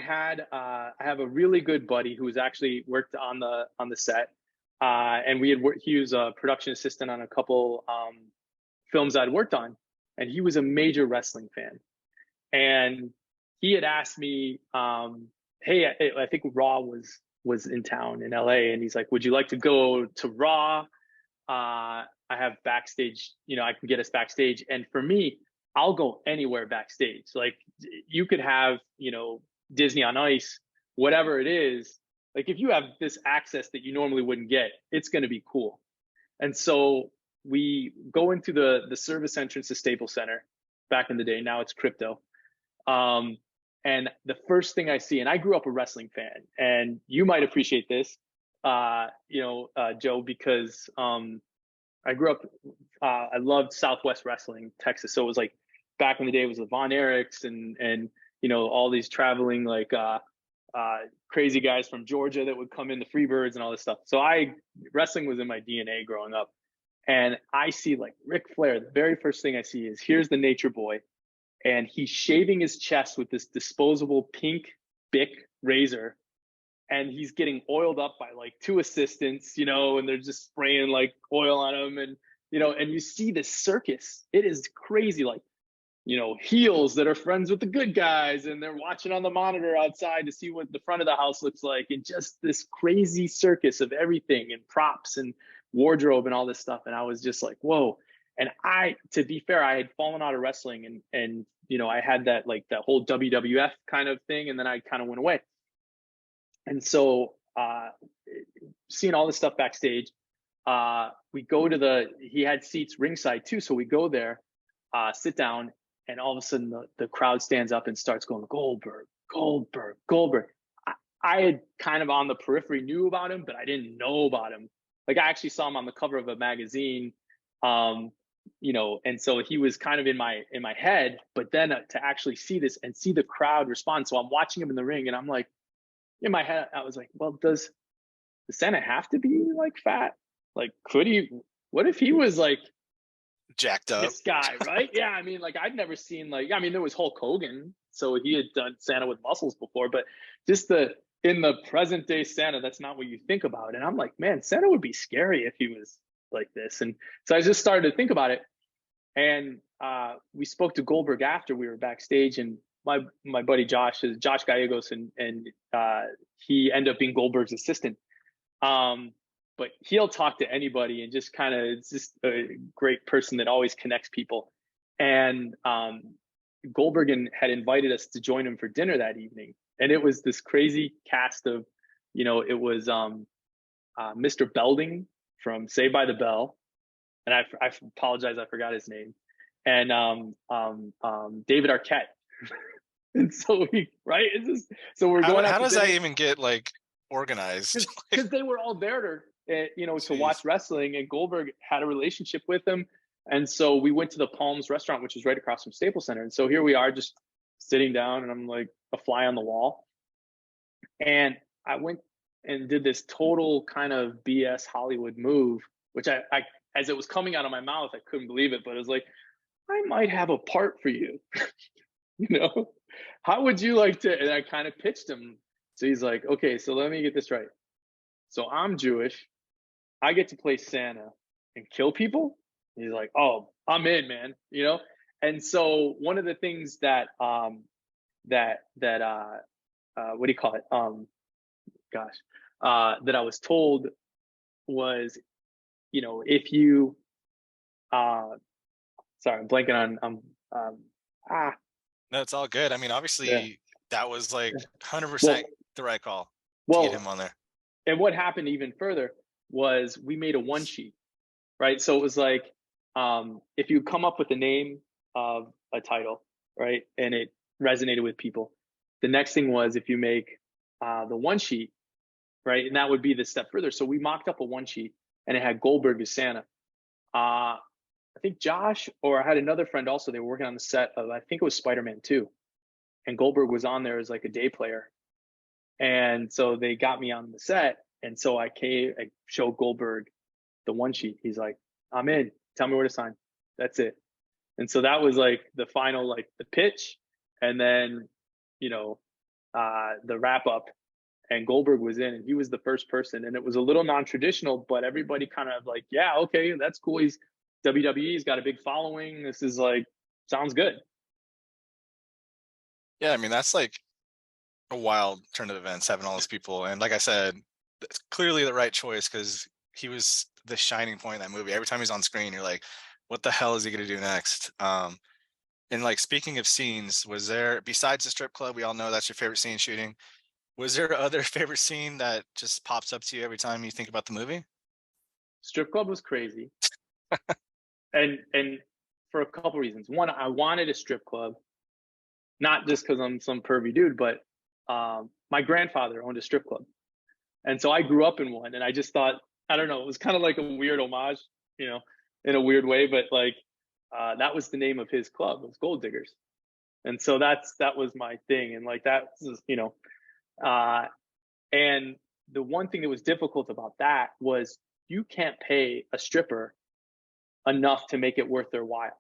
[SPEAKER 1] have a really good buddy who's actually worked on the set. And he was a production assistant on a couple films I'd worked on, and he was a major wrestling fan. And he had asked me, hey, I think Raw was in town in LA, and he's like, would you like to go to Raw? I have backstage, I can get us backstage. And for me, I'll go anywhere backstage. Like, you could have, Disney on Ice, whatever it is. Like, if you have this access that you normally wouldn't get, it's going to be cool. And so we go into the service entrance to Staples Center back in the day. Now it's Crypto. And the first thing I see, and I grew up a wrestling fan, and you might appreciate this, Joe, because I grew up, I loved Southwest Wrestling, Texas. So it was like, back in the day, it was the Von Erichs and all these traveling, like, crazy guys from Georgia that would come in, the Freebirds and all this stuff. So wrestling was in my DNA growing up. And I see, like, Ric Flair. The very first thing I see is, here's the Nature Boy, and he's shaving his chest with this disposable pink Bic razor, and he's getting oiled up by like two assistants, and they're just spraying like oil on him, and and you see this circus. It is crazy. Like, heels that are friends with the good guys, and they're watching on the monitor outside to see what the front of the house looks like, and just this crazy circus of everything and props and wardrobe and all this stuff. And I was just like, whoa. And to be fair, I had fallen out of wrestling, and I had that whole WWF kind of thing, and then I kind of went away. And so seeing all this stuff backstage, we go to he had seats ringside too, so we go there, sit down, and all of a sudden the crowd stands up and starts going, Goldberg, Goldberg, Goldberg. I had kind of on the periphery knew about him, but I didn't know about him. Like, I actually saw him on the cover of a magazine, and so he was kind of in my head. But then to actually see this and see the crowd respond, so I'm watching him in the ring, and I'm like, in my head, I was like, well, does Santa have to be like fat? Like, could he? What if he was like
[SPEAKER 2] jacked up?
[SPEAKER 1] This guy, right? Yeah, I mean, I'd never seen there was Hulk Hogan, so he had done Santa with muscles before, but just in the present day Santa, that's not what you think about. And I'm like, man, Santa would be scary if he was like this. And so I just started to think about it. And we spoke to Goldberg after we were backstage, and my buddy Josh is Josh Gallegos, and he ended up being Goldberg's assistant. But he'll talk to anybody, and just kind of, it's just a great person that always connects people. And Goldberg had invited us to join him for dinner that evening. And it was this crazy cast of, it was Mr. Belding from Saved by the Bell. And I apologize, I forgot his name. And David Arquette. And so so we're going out.
[SPEAKER 2] How does that even get organized?
[SPEAKER 1] Because they were all there to watch wrestling, and Goldberg had a relationship with them. And so we went to the Palms restaurant, which was right across from Staples Center. And so here we are, just sitting down, and I'm like a fly on the wall. And I went and did this total kind of BS Hollywood move, which I as it was coming out of my mouth, I couldn't believe it, but it was like, I might have a part for you. How would you like to? And I kind of pitched him. So he's like, okay, so let me get this right. So I'm Jewish. I get to play Santa and kill people. And he's like, oh, I'm in, man. And so one of the things that what do you call it? That I was told was, if you, sorry, I'm blanking on,
[SPEAKER 2] No, it's all good. I mean, obviously that was 100% the right call to get him on there.
[SPEAKER 1] And what happened even further was we made a one sheet, right? So it was like, if you come up with the name of a title, right, and it resonated with people, the next thing was if you make the one sheet, right, and that would be the step further. So we mocked up a one sheet, and it had Goldberg as Santa. I think Josh, or I had another friend also, they were working on the set of, I think it was Spider-Man 2, and Goldberg was on there as like a day player. And so they got me on the set, and so I showed Goldberg the one sheet. He's like, I'm in, tell me where to sign. That's it. And so that was like the final, the pitch, and then, the wrap up, and Goldberg was in, and he was the first person. And it was a little non-traditional, but everybody kind of yeah, okay, that's cool. He's WWE, he's got a big following. This is sounds good.
[SPEAKER 2] Yeah, I mean, that's a wild turn of events, having all those people. And like I said, it's clearly the right choice, because he was the shining point in that movie. Every time he's on screen, you're like, what the hell is he going to do next? And speaking of scenes, was there, besides the strip club, we all know that's your favorite scene shooting, was there other favorite scene that just pops up to you every time you think about the movie?
[SPEAKER 1] Strip club was crazy. and for a couple reasons. One, I wanted a strip club, not just because I'm some pervy dude, but my grandfather owned a strip club. And so I grew up in one, and I just thought, I don't know, it was kind of like a weird homage, in a weird way, but that was the name of his club. It was Gold Diggers. And so that was my thing. And that was, and the one thing that was difficult about that was you can't pay a stripper enough to make it worth their while,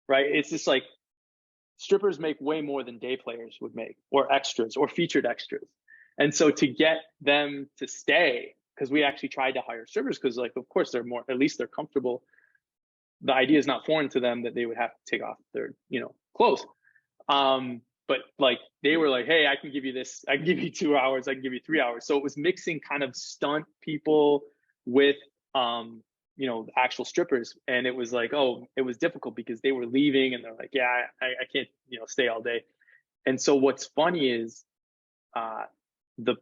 [SPEAKER 1] right? It's just strippers make way more than day players would make, or extras, or featured extras. And so to get them to stay, because we actually tried to hire strippers, because of course they're more, at least they're comfortable. the idea is not foreign to them that they would have to take off their, clothes. But like they were like, hey, I can give you this, I can give you 2 hours, I can give you 3 hours. So it was mixing kind of stunt people with actual strippers. And it was like, oh, it was difficult because they were leaving and they're like, yeah, I can't, stay all day. And so what's funny is the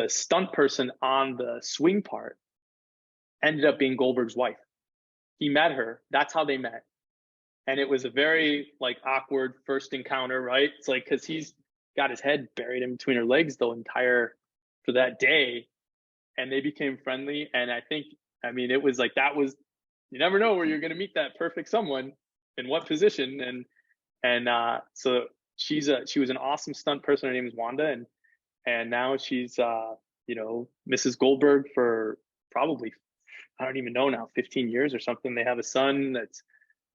[SPEAKER 1] stunt person on the swing part ended up being Goldberg's wife. He met her. That's how they met. And it was a very like awkward first encounter, right? It's like, cause he's got his head buried in between her legs the entire for that day. And they became friendly. And it was like, you never know where you're going to meet that perfect someone in what position. So she was an awesome stunt person. Her name is Wanda. And now she's, Mrs. Goldberg for probably, I don't even know now, 15 years or something. They have a son that's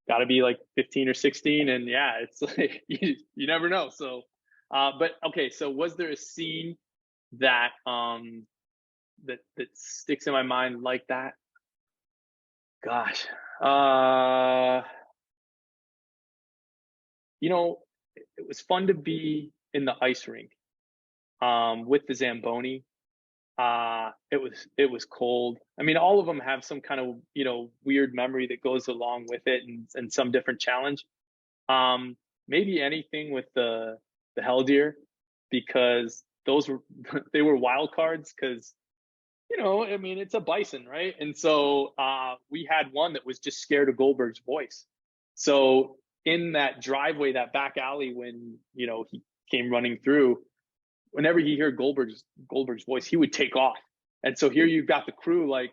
[SPEAKER 1] got to be like 15 or 16. And yeah, it's like, you never know. So, but okay. So was there a scene that, that sticks in my mind like that? Gosh, it was fun to be in the ice rink, with the Zamboni. It was cold. I mean, all of them have some kind of, weird memory that goes along with it and some different challenge. Maybe anything with the Hell Deer, because they were wild cards because, it's a bison, right? And so we had one that was just scared of Goldberg's voice. So in that driveway, that back alley, when, he came running through, whenever he heard Goldberg's voice, he would take off. And so here you've got the crew like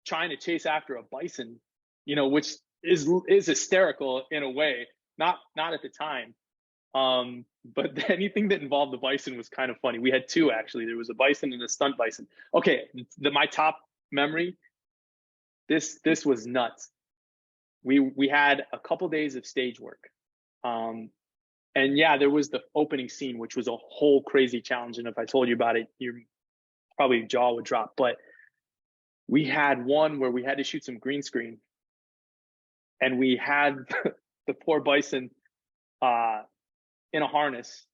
[SPEAKER 1] trying to chase after a bison, which is hysterical in a way, not at the time. But anything that involved the bison was kind of funny. We had two, actually. There was a bison and a stunt bison. Okay, my top memory, this was nuts. We had a couple days of stage work. And yeah, there was the opening scene, which was a whole crazy challenge. And if I told you about it, your probably jaw would drop. But we had one where we had to shoot some green screen. And we had the poor bison in a harness.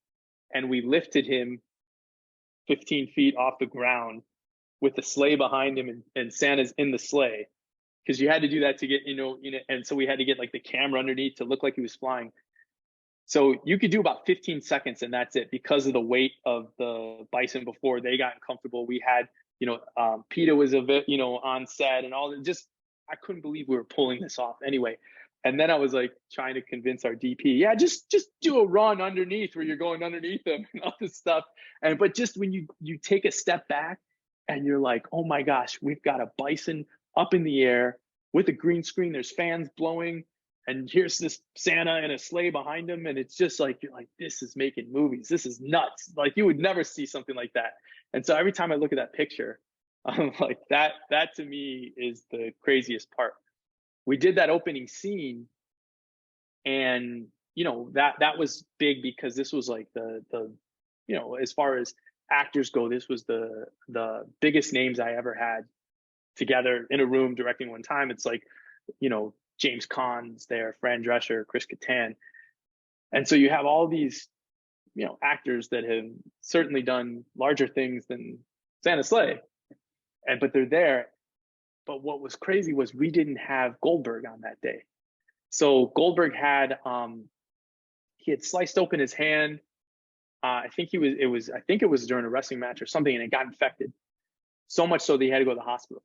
[SPEAKER 1] And we lifted him 15 feet off the ground with the sleigh behind him, and Santa's in the sleigh. Because you had to do that to get, and so we had to get like the camera underneath to look like he was flying. So you could do about 15 seconds and that's it, because of the weight of the bison before they got comfortable. We had, PETA was a bit, on set and all. Just, I couldn't believe we were pulling this off anyway. And then I was like trying to convince our DP, yeah, just do a run underneath where you're going underneath them and all this stuff. But just when you take a step back and you're like, oh my gosh, we've got a bison up in the air with a green screen, there's fans blowing, and here's this Santa in a sleigh behind him. And it's just like, you're like, this is making movies. This is nuts. Like you would never see something like that. And so every time I look at that picture, I'm like, that to me is the craziest part. We did that opening scene, and that was big because this was like the as far as actors go, this was the biggest names I ever had together in a room directing one time. It's like, James Caan's there, Fran Drescher, Chris Kattan. And so you have all these, actors that have certainly done larger things than Santa Sleigh, but they're there. But what was crazy was we didn't have Goldberg on that day. So Goldberg had, he had sliced open his hand. I think it was during a wrestling match or something, and it got infected. So much so that he had to go to the hospital.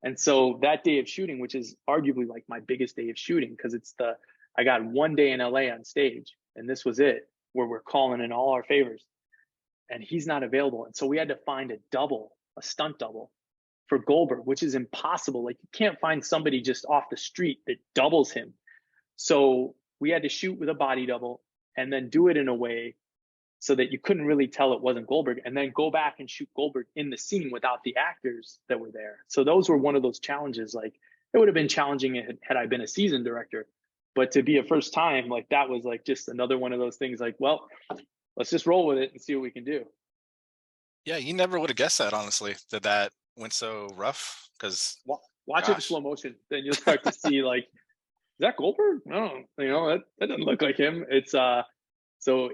[SPEAKER 1] And so that day of shooting, which is arguably like my biggest day of shooting, because I got one day in LA on stage, and this was it, where we're calling in all our favors, and he's not available. And so we had to find a stunt double for Goldberg, which is impossible. Like you can't find somebody just off the street that doubles him. So we had to shoot with a body double and then do it in a way so that you couldn't really tell it wasn't Goldberg, and then go back and shoot Goldberg in the scene without the actors that were there. So those were one of those challenges. Like it would have been challenging had I been a seasoned director, but to be a first time, like that was like just another one of those things like, well, let's just roll with it and see what we can do.
[SPEAKER 2] Yeah, you never would have guessed that, honestly, that went so rough. Because
[SPEAKER 1] Watch it in slow motion, then you'll start to see like, is that Goldberg? No, that doesn't look like him. It's so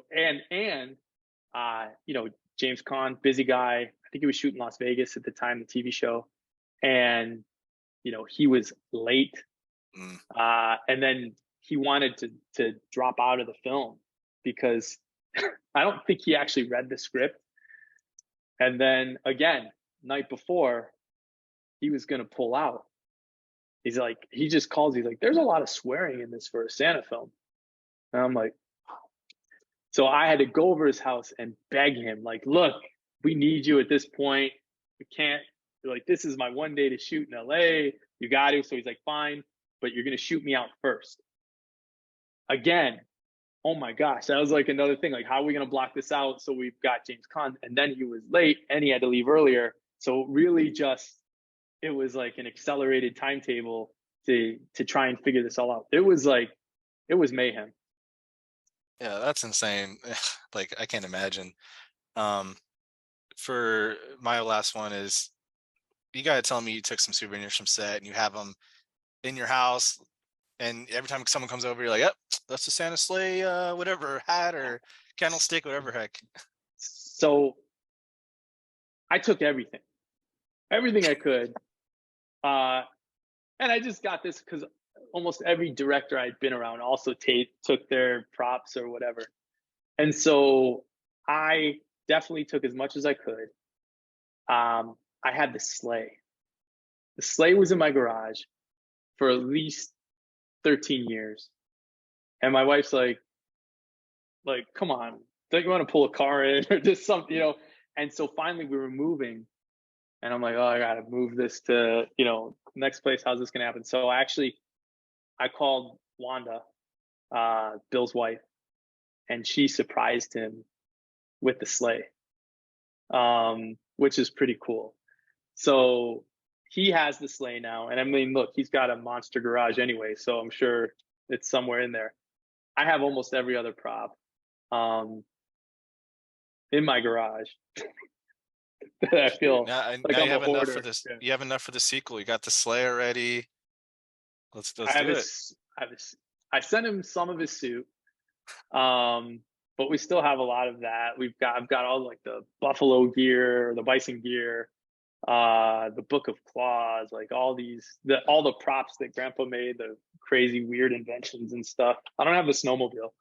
[SPEAKER 1] James Caan, busy guy. I think he was shooting Las Vegas at the time, the TV show, and he was late, and then he wanted to drop out of the film because I don't think he actually read the script. And then again, night before, he was gonna pull out. He's like, he just calls. He's like, "There's a lot of swearing in this for a Santa film," and I'm like, so I had to go over his house and beg him, like, "Look, we need you at this point. We can't. Like, this is my one day to shoot in LA. You got to." So he's like, "Fine, but you're gonna shoot me out first." Again, oh my gosh, that was like another thing. Like, how are we gonna block this out? So we've got James Caan, and then he was late and he had to leave earlier. So really, it was like an accelerated timetable to try and figure this all out. It was mayhem.
[SPEAKER 2] Yeah, that's insane. Like, I can't imagine. For my last one is, you gotta tell me you took some souvenirs from set and you have them in your house, and every time someone comes over, you're like, "Yep, that's the Santa sleigh, whatever, hat or candlestick, whatever heck."
[SPEAKER 1] So I took everything I could. And I just got this because almost every director I'd been around also took their props or whatever. And so I definitely took as much as I could. I had the sleigh. The sleigh was in my garage for at least 13 years. And my wife's like, "Come on, don't you want to pull a car in or just something, And so finally we were moving. And I'm like, "Oh, I got to move this to, next place. How's this going to happen?" So I called Wanda, Bill's wife, and she surprised him with the sleigh, which is pretty cool. So he has the sleigh now. And I mean, look, he's got a monster garage anyway, so I'm sure it's somewhere in there. I have almost every other prop in my garage. I feel
[SPEAKER 2] now
[SPEAKER 1] like
[SPEAKER 2] you
[SPEAKER 1] I'm
[SPEAKER 2] have
[SPEAKER 1] a
[SPEAKER 2] enough
[SPEAKER 1] hoarder.
[SPEAKER 2] for this.
[SPEAKER 1] Yeah.
[SPEAKER 2] You have enough for the sequel. You got the sleigh already. Let's do it.
[SPEAKER 1] I sent him some of his suit, but we still have a lot of that. I've got all like the buffalo gear, the bison gear, the book of claws, like all the props that Grandpa made, the crazy weird inventions and stuff. I don't have the snowmobile.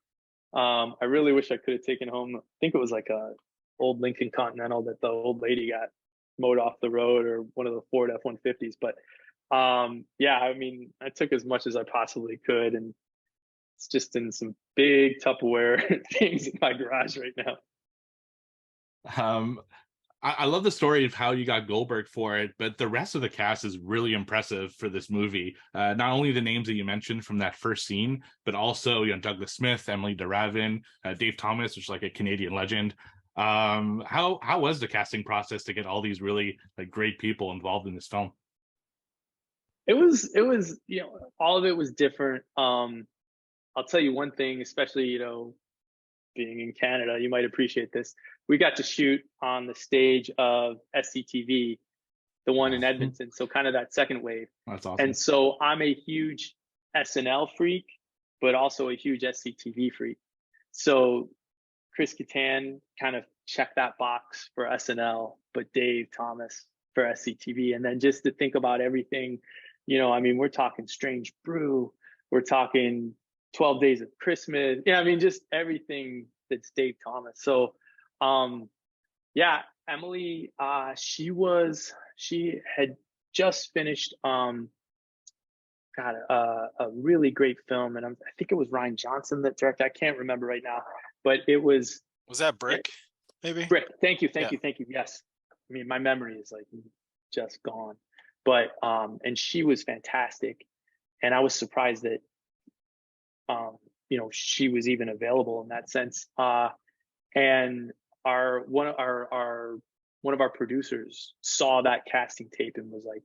[SPEAKER 1] I really wish I could have taken home. I think it was like a old Lincoln Continental that the old lady got mowed off the road, or one of the Ford F-150s. But yeah, I mean, I took as much as I possibly could, and it's just in some big Tupperware things in my garage right now.
[SPEAKER 4] I love the story of how you got Goldberg for it, but the rest of the cast is really impressive for this movie. Not only the names that you mentioned from that first scene, but also Douglas Smith, Emily DeRavin, Dave Thomas, which is like a Canadian legend. How was the casting process to get all these really like great people involved in this film?
[SPEAKER 1] It was all of it was different. I'll tell you one thing, especially being in Canada, you might appreciate this. We got to shoot on the stage of SCTV, the one in Edmonton, so kind of that second wave.
[SPEAKER 4] That's awesome.
[SPEAKER 1] And so I'm a huge SNL freak, but also a huge SCTV freak. So Chris Kattan kind of checked that box for SNL, but Dave Thomas for SCTV. And then just to think about everything, I mean, we're talking Strange Brew, we're talking 12 Days of Christmas. Yeah, I mean, just everything that's Dave Thomas. So, yeah, Emily, she had just finished, a really great film. And I think it was Rian Johnson that directed. I can't remember right now, but it was.
[SPEAKER 2] Was that Brick? Maybe?
[SPEAKER 1] Brick. Thank you. Yes. I mean, my memory is like just gone, but, and she was fantastic. And I was surprised that, she was even available in that sense. And one of our producers saw that casting tape and was like,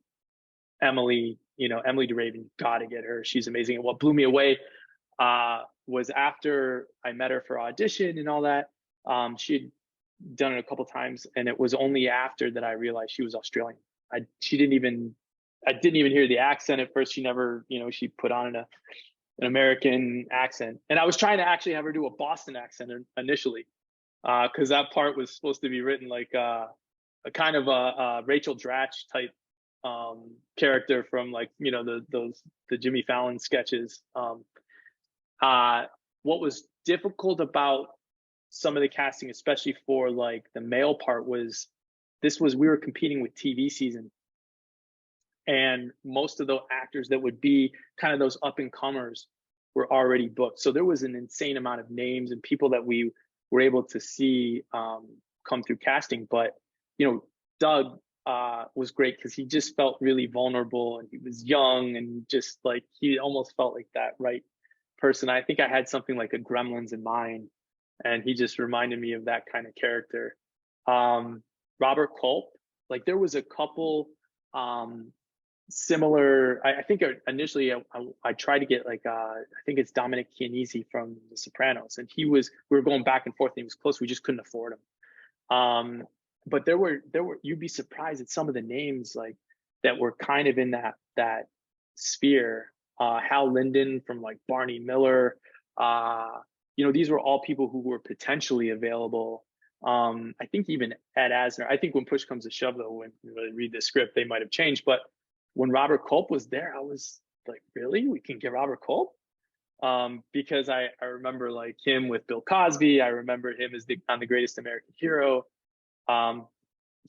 [SPEAKER 1] Emily DeRavin, got to get her. She's amazing. And what blew me away was after I met her for audition and all that, she had done it a couple times, and it was only after that I realized she was Australian. She didn't even I didn't even hear the accent at first. She never, she put on an American accent, and I was trying to actually have her do a Boston accent initially, because that part was supposed to be written like a kind of a Rachel Dratch type character from like the Jimmy Fallon sketches. What was difficult about some of the casting, especially for like the male part, was we were competing with TV season, and most of the actors that would be kind of those up and comers were already booked. So there was an insane amount of names and people that we were able to see come through casting. But Doug was great because he just felt really vulnerable, and he was young, and just like he almost felt like that right person. I think I had something like a Gremlins in mind, and he just reminded me of that kind of character. Robert Culp, like there was a couple similar. I think initially I tried to get like I think it's Dominic Chianese from The Sopranos, and we were going back and forth, and he was close. We just couldn't afford him. But there were you'd be surprised at some of the names like that were kind of in that sphere. Hal Linden from like Barney Miller. These were all people who were potentially available. I think even Ed Asner. I think when push comes to shove, though, when you really read the script, they might have changed. But when Robert Culp was there, I was like, really? We can get Robert Culp? Because I remember like him with Bill Cosby. I remember him as on The Greatest American Hero.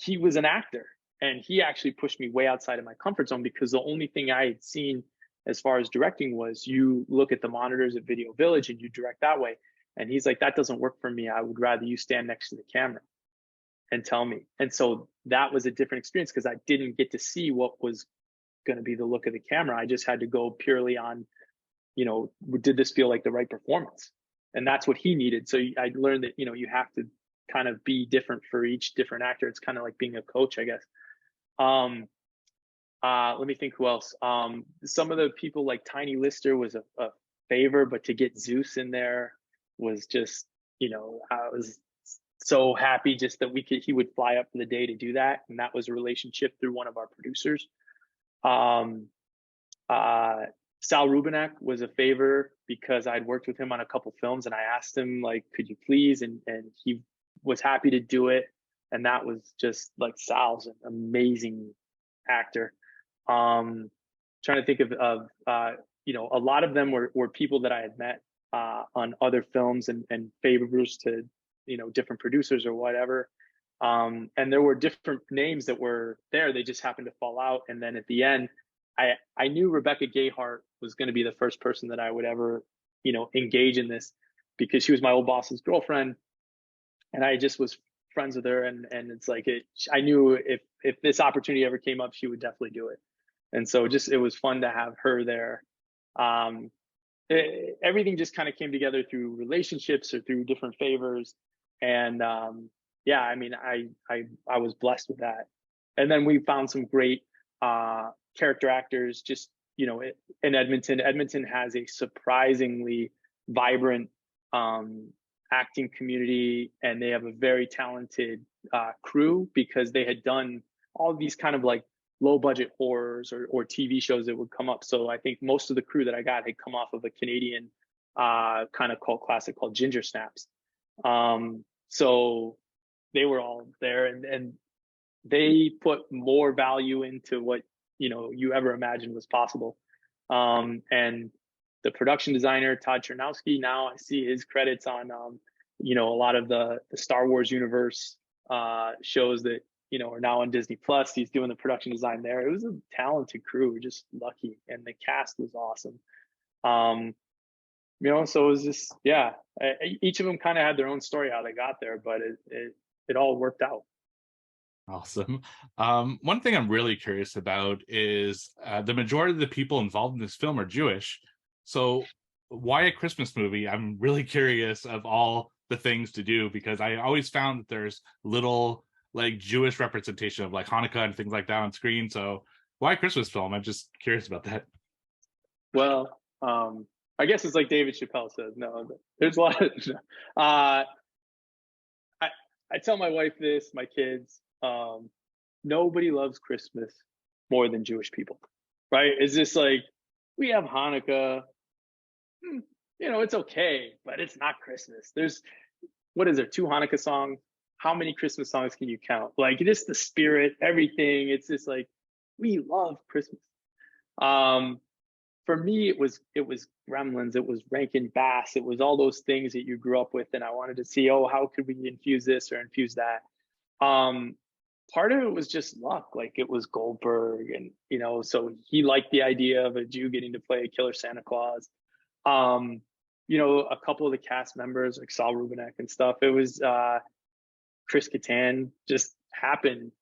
[SPEAKER 1] He was an actor, and he actually pushed me way outside of my comfort zone, because the only thing I had seen as far as directing was you look at the monitors at Video Village and you direct that way. And he's like, that doesn't work for me. I would rather you stand next to the camera and tell me. And so that was a different experience, because I didn't get to see what was going to be the look of the camera. I just had to go purely on, did this feel like the right performance? And that's what he needed. So I learned that, you have to kind of be different for each different actor. It's kind of like being a coach, I guess. Let me think who else. Some of the people like Tiny Lister was a favor, but to get Zeus in there was just, I was so happy just that he would fly up for the day to do that. And that was a relationship through one of our producers. Sal Rubinek was a favor because I'd worked with him on a couple films, and I asked him like, could you please? And he was happy to do it. And that was just like, Sal's an amazing actor. Trying to think of a lot of them were people that I had met on other films and favors to, different producers or whatever. And there were different names that were there. They just happened to fall out. And then at the end, I knew Rebecca Gayheart was going to be the first person that I would ever, engage in this, because she was my old boss's girlfriend, and I just was friends with her. And it's like, I knew if this opportunity ever came up, she would definitely do it. And so it was fun to have her there. Everything just kind of came together through relationships or through different favors. And I mean, I was blessed with that. And then we found some great character actors just, in Edmonton. Edmonton has a surprisingly vibrant acting community, and they have a very talented crew, because they had done all these kind of like low budget horrors or TV shows that would come up. So I think most of the crew that I got had come off of a Canadian kind of cult classic called Ginger Snaps. So they were all there, and they put more value into what, you ever imagined was possible. And the production designer, Todd Chernowski, now I see his credits on, a lot of the Star Wars universe shows that, are now on Disney Plus. He's doing the production design there. It was a talented crew. We're just lucky. And the cast was awesome. So it was just, each of them kind of had their own story how they got there, but it all worked out.
[SPEAKER 4] Awesome. One thing I'm really curious about is the majority of the people involved in this film are Jewish. So why a Christmas movie? I'm really curious of all the things to do, because I always found that there's little like Jewish representation of like Hanukkah and things like that on screen. So why a Christmas film? I'm just curious about that.
[SPEAKER 1] Well, I guess it's like David Chappelle says, no, there's a lot of, I tell my wife this, my kids, nobody loves Christmas more than Jewish people, right? It's just like, we have Hanukkah, it's okay, but it's not Christmas. There's, what is there, 2 Hanukkah songs? How many Christmas songs can you count? Like, just the spirit, everything. It's just like, we love Christmas. For me, it was Gremlins, it was Rankin Bass, it was all those things that you grew up with, and I wanted to see, how could we infuse this or infuse that? Part of it was just luck. Like, it was Goldberg, and so he liked the idea of a Jew getting to play a killer Santa Claus. A couple of the cast members like Saul Rubinek and stuff. It was Chris Kattan, just happened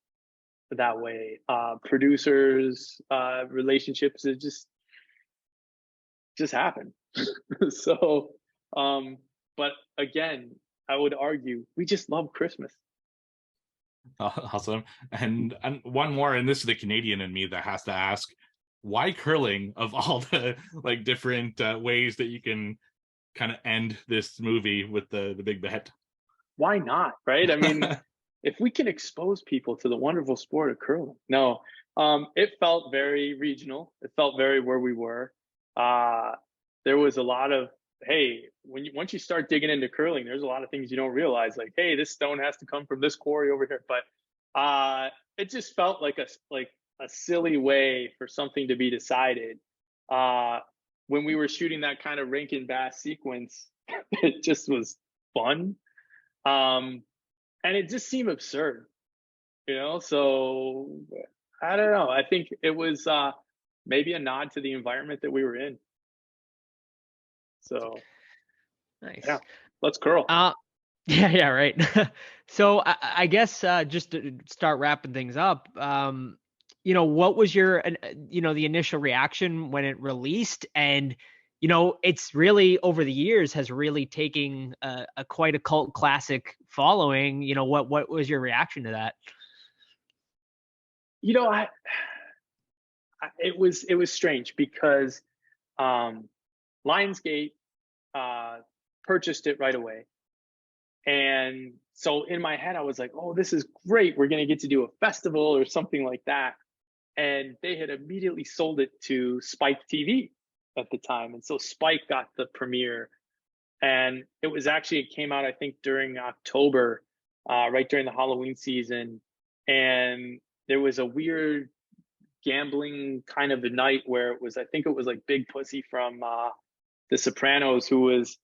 [SPEAKER 1] that way. Producers, relationships, it just happened. So, but again, I would argue we just love Christmas.
[SPEAKER 4] Awesome. And one more, and this is the Canadian in me that has to ask, why curling of all the like different ways that you can kind of end this movie with the big bet?
[SPEAKER 1] Why not, right? I mean, if we can expose people to the wonderful sport of curling. No, it felt very regional. It felt very where we were. There was a lot of, hey, once you start digging into curling, there's a lot of things you don't realize. Like, hey, this stone has to come from this quarry over here. But it just felt like a silly way for something to be decided. When we were shooting that kind of Rankin Bass sequence, it just was fun. And it just seemed absurd, so I don't know. I think it was maybe a nod to the environment that we were in. So
[SPEAKER 3] nice.
[SPEAKER 1] Yeah, let's curl.
[SPEAKER 3] Yeah, right. So I guess just to start wrapping things up, what was your, the initial reaction when it released? And, it's really over the years has really taken a quite a cult classic following. What was your reaction to that?
[SPEAKER 1] It was strange because Lionsgate purchased it right away. And so in my head, I was like, oh, this is great. We're going to get to do a festival or something like that. And they had immediately sold it to Spike TV at the time. And so Spike got the premiere. And it came out, I think, during October, right during the Halloween season. And there was a weird gambling kind of a night where I think it was like Big Pussy from The Sopranos, who was,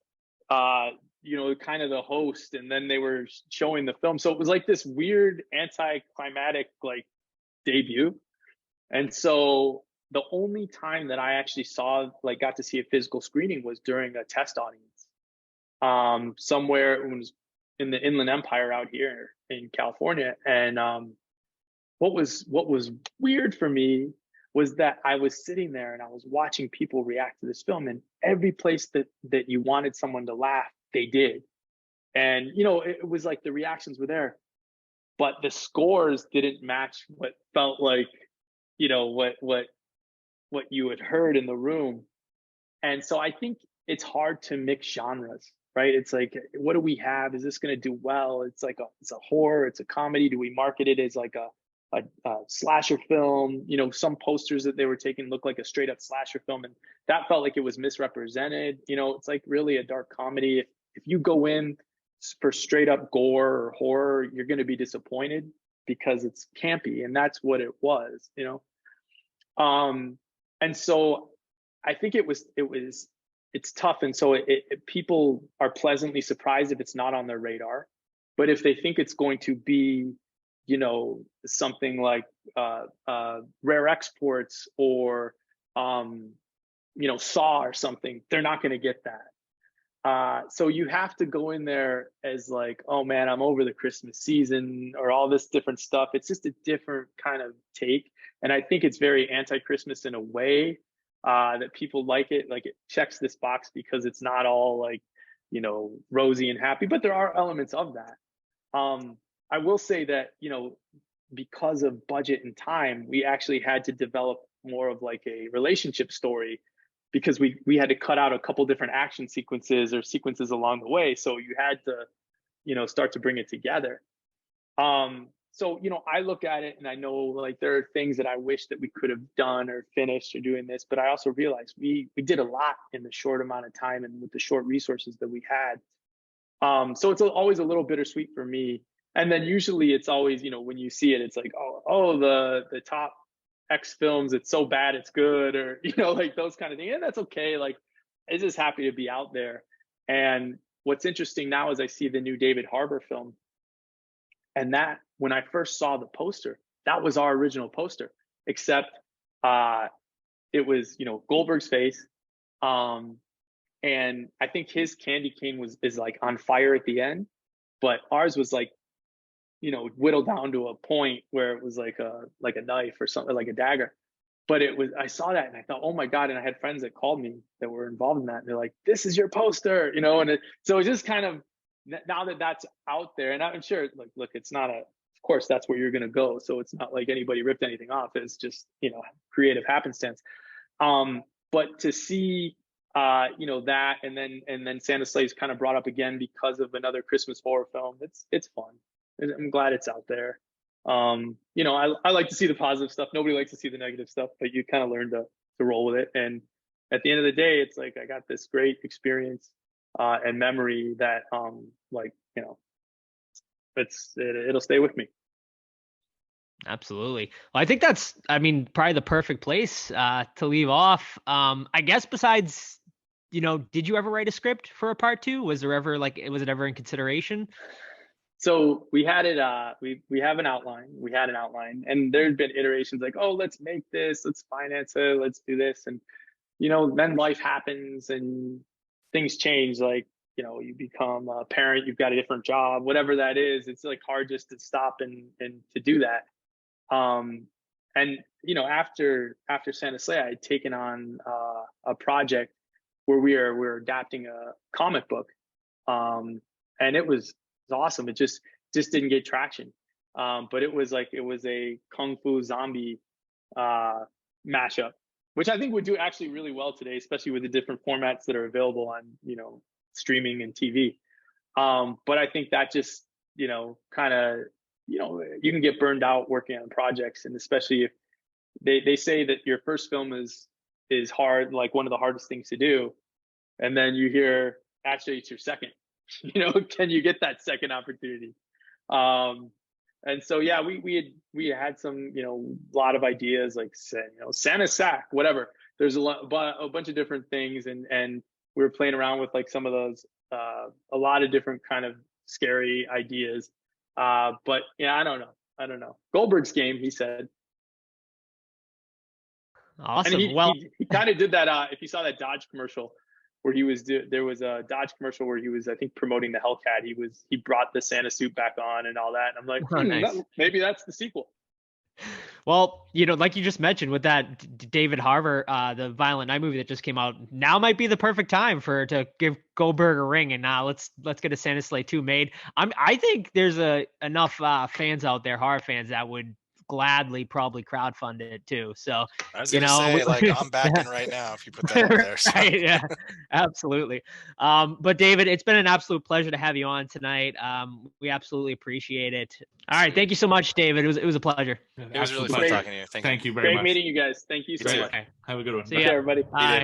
[SPEAKER 1] kind of the host, and then they were showing the film. So it was like this weird anticlimactic like debut. And so the only time that I actually got to see a physical screening was during a test audience, somewhere it was in the Inland Empire out here in California. And what was weird for me was that I was sitting there and I was watching people react to this film, and every place that you wanted someone to laugh, they did. And, it was like the reactions were there, but the scores didn't match what felt like, what you had heard in the room. And so I think it's hard to mix genres, right? It's like, what do we have? Is this going to do well? It's like it's a horror, it's a comedy. Do we market it as like a slasher film? Some posters that they were taking looked like a straight up slasher film, and that felt like it was misrepresented. It's like really a dark comedy. If you go in for straight up gore or horror, you're going to be disappointed because it's campy, and that's what it was. And so I think it's tough, and so people are pleasantly surprised if it's not on their radar. But if they think it's going to be something like Rare Exports or Saw or something, they're not going to get that. So you have to go in there as like, oh man, I'm over the Christmas season or all this different stuff. It's just a different kind of take. And I think it's very anti-Christmas in a way, that people like it. Like, it checks this box because it's not all like, rosy and happy, but there are elements of that. I will say that, because of budget and time, we actually had to develop more of like a relationship story, because we had to cut out a couple different action sequences or sequences along the way. So you had to, start to bring it together. so, I look at it and I know like there are things that I wish that we could have done or finished or doing this, but I also realized we did a lot in the short amount of time and with the short resources that we had. So it's always a little bittersweet for me. And then usually it's always, when you see it, it's like, oh, the top X films, it's so bad, it's good, or, like those kind of things. And that's okay. Like, I'm just happy to be out there. And what's interesting now is I see the new David Harbour film. And that, when I first saw the poster, that was our original poster, except it was, Goldberg's face. And I think his candy cane is like on fire at the end, but ours was like, whittled down to a point where it was like a knife or something, like a dagger. But I saw that and I thought, oh my God. And I had friends that called me that were involved in that. And they're like, this is your poster, and so it's just kind of, now that that's out there, and I'm sure, like, look, it's not of course that's where you're going to go. So it's not like anybody ripped anything off. It's just, creative happenstance. But to see, that, and then Santa Slay's kind of brought up again because of another Christmas horror film. It's fun. I'm glad it's out there. I like to see the positive stuff. Nobody likes to see the negative stuff, but you kind of learn to roll with it. And at the end of the day, it's like, I got this great experience and memory that, it'll stay with me.
[SPEAKER 3] Absolutely. Well, I think that's, probably the perfect place to leave off. I guess besides, did you ever write a script for a part 2? Was it ever in consideration?
[SPEAKER 1] So we had it, we have an outline. We had an outline, and there'd been iterations like, oh, let's make this, let's finance it, let's do this. And, then life happens and things change. Like, you become a parent, you've got a different job, whatever that is. It's like hard just to stop and to do that. And, after Santa Slay, I had taken on a project where we're adapting a comic book. And it was awesome. It just didn't get traction. But it was a Kung Fu zombie mashup, which I think would do actually really well today, especially with the different formats that are available on, streaming and TV. But I think that just, kind of, you can get burned out working on projects, and especially if they say that your first film is hard, like one of the hardest things to do, and then you hear actually it's your second. Can you get that second opportunity? And so yeah, we had some lot of ideas, like Santa Sack, whatever. There's a bunch of different things, and we were playing around with like some of those a lot of different kind of scary ideas. But yeah, I don't know. Goldberg's game, he said.
[SPEAKER 3] Awesome.
[SPEAKER 1] And he kind of did that. If you saw that Dodge commercial where there was a Dodge commercial where he was, I think, promoting the Hellcat. He brought the Santa suit back on and all that. And I'm like, nice. Maybe that's the sequel.
[SPEAKER 3] Well, like you just mentioned with that David Harbour, the Violent Night movie that just came out, now might be the perfect time to give Goldberg a ring, and let's get a Santa Slay 2 made. I think there's enough fans out there, horror fans, that would gladly probably crowdfund it too. So
[SPEAKER 2] I was gonna say, like, I'm backing right now if you put that out there. So.
[SPEAKER 3] Right, yeah, absolutely. But David, it's been an absolute pleasure to have you on tonight. We absolutely appreciate it. All right, thank you so much, David. It was a pleasure.
[SPEAKER 2] It was really fun talking to you. Thank you
[SPEAKER 4] very much.
[SPEAKER 1] Great meeting you guys. Thank you so much.
[SPEAKER 4] Have a good one.
[SPEAKER 3] See ya,
[SPEAKER 1] everybody.
[SPEAKER 3] Bye.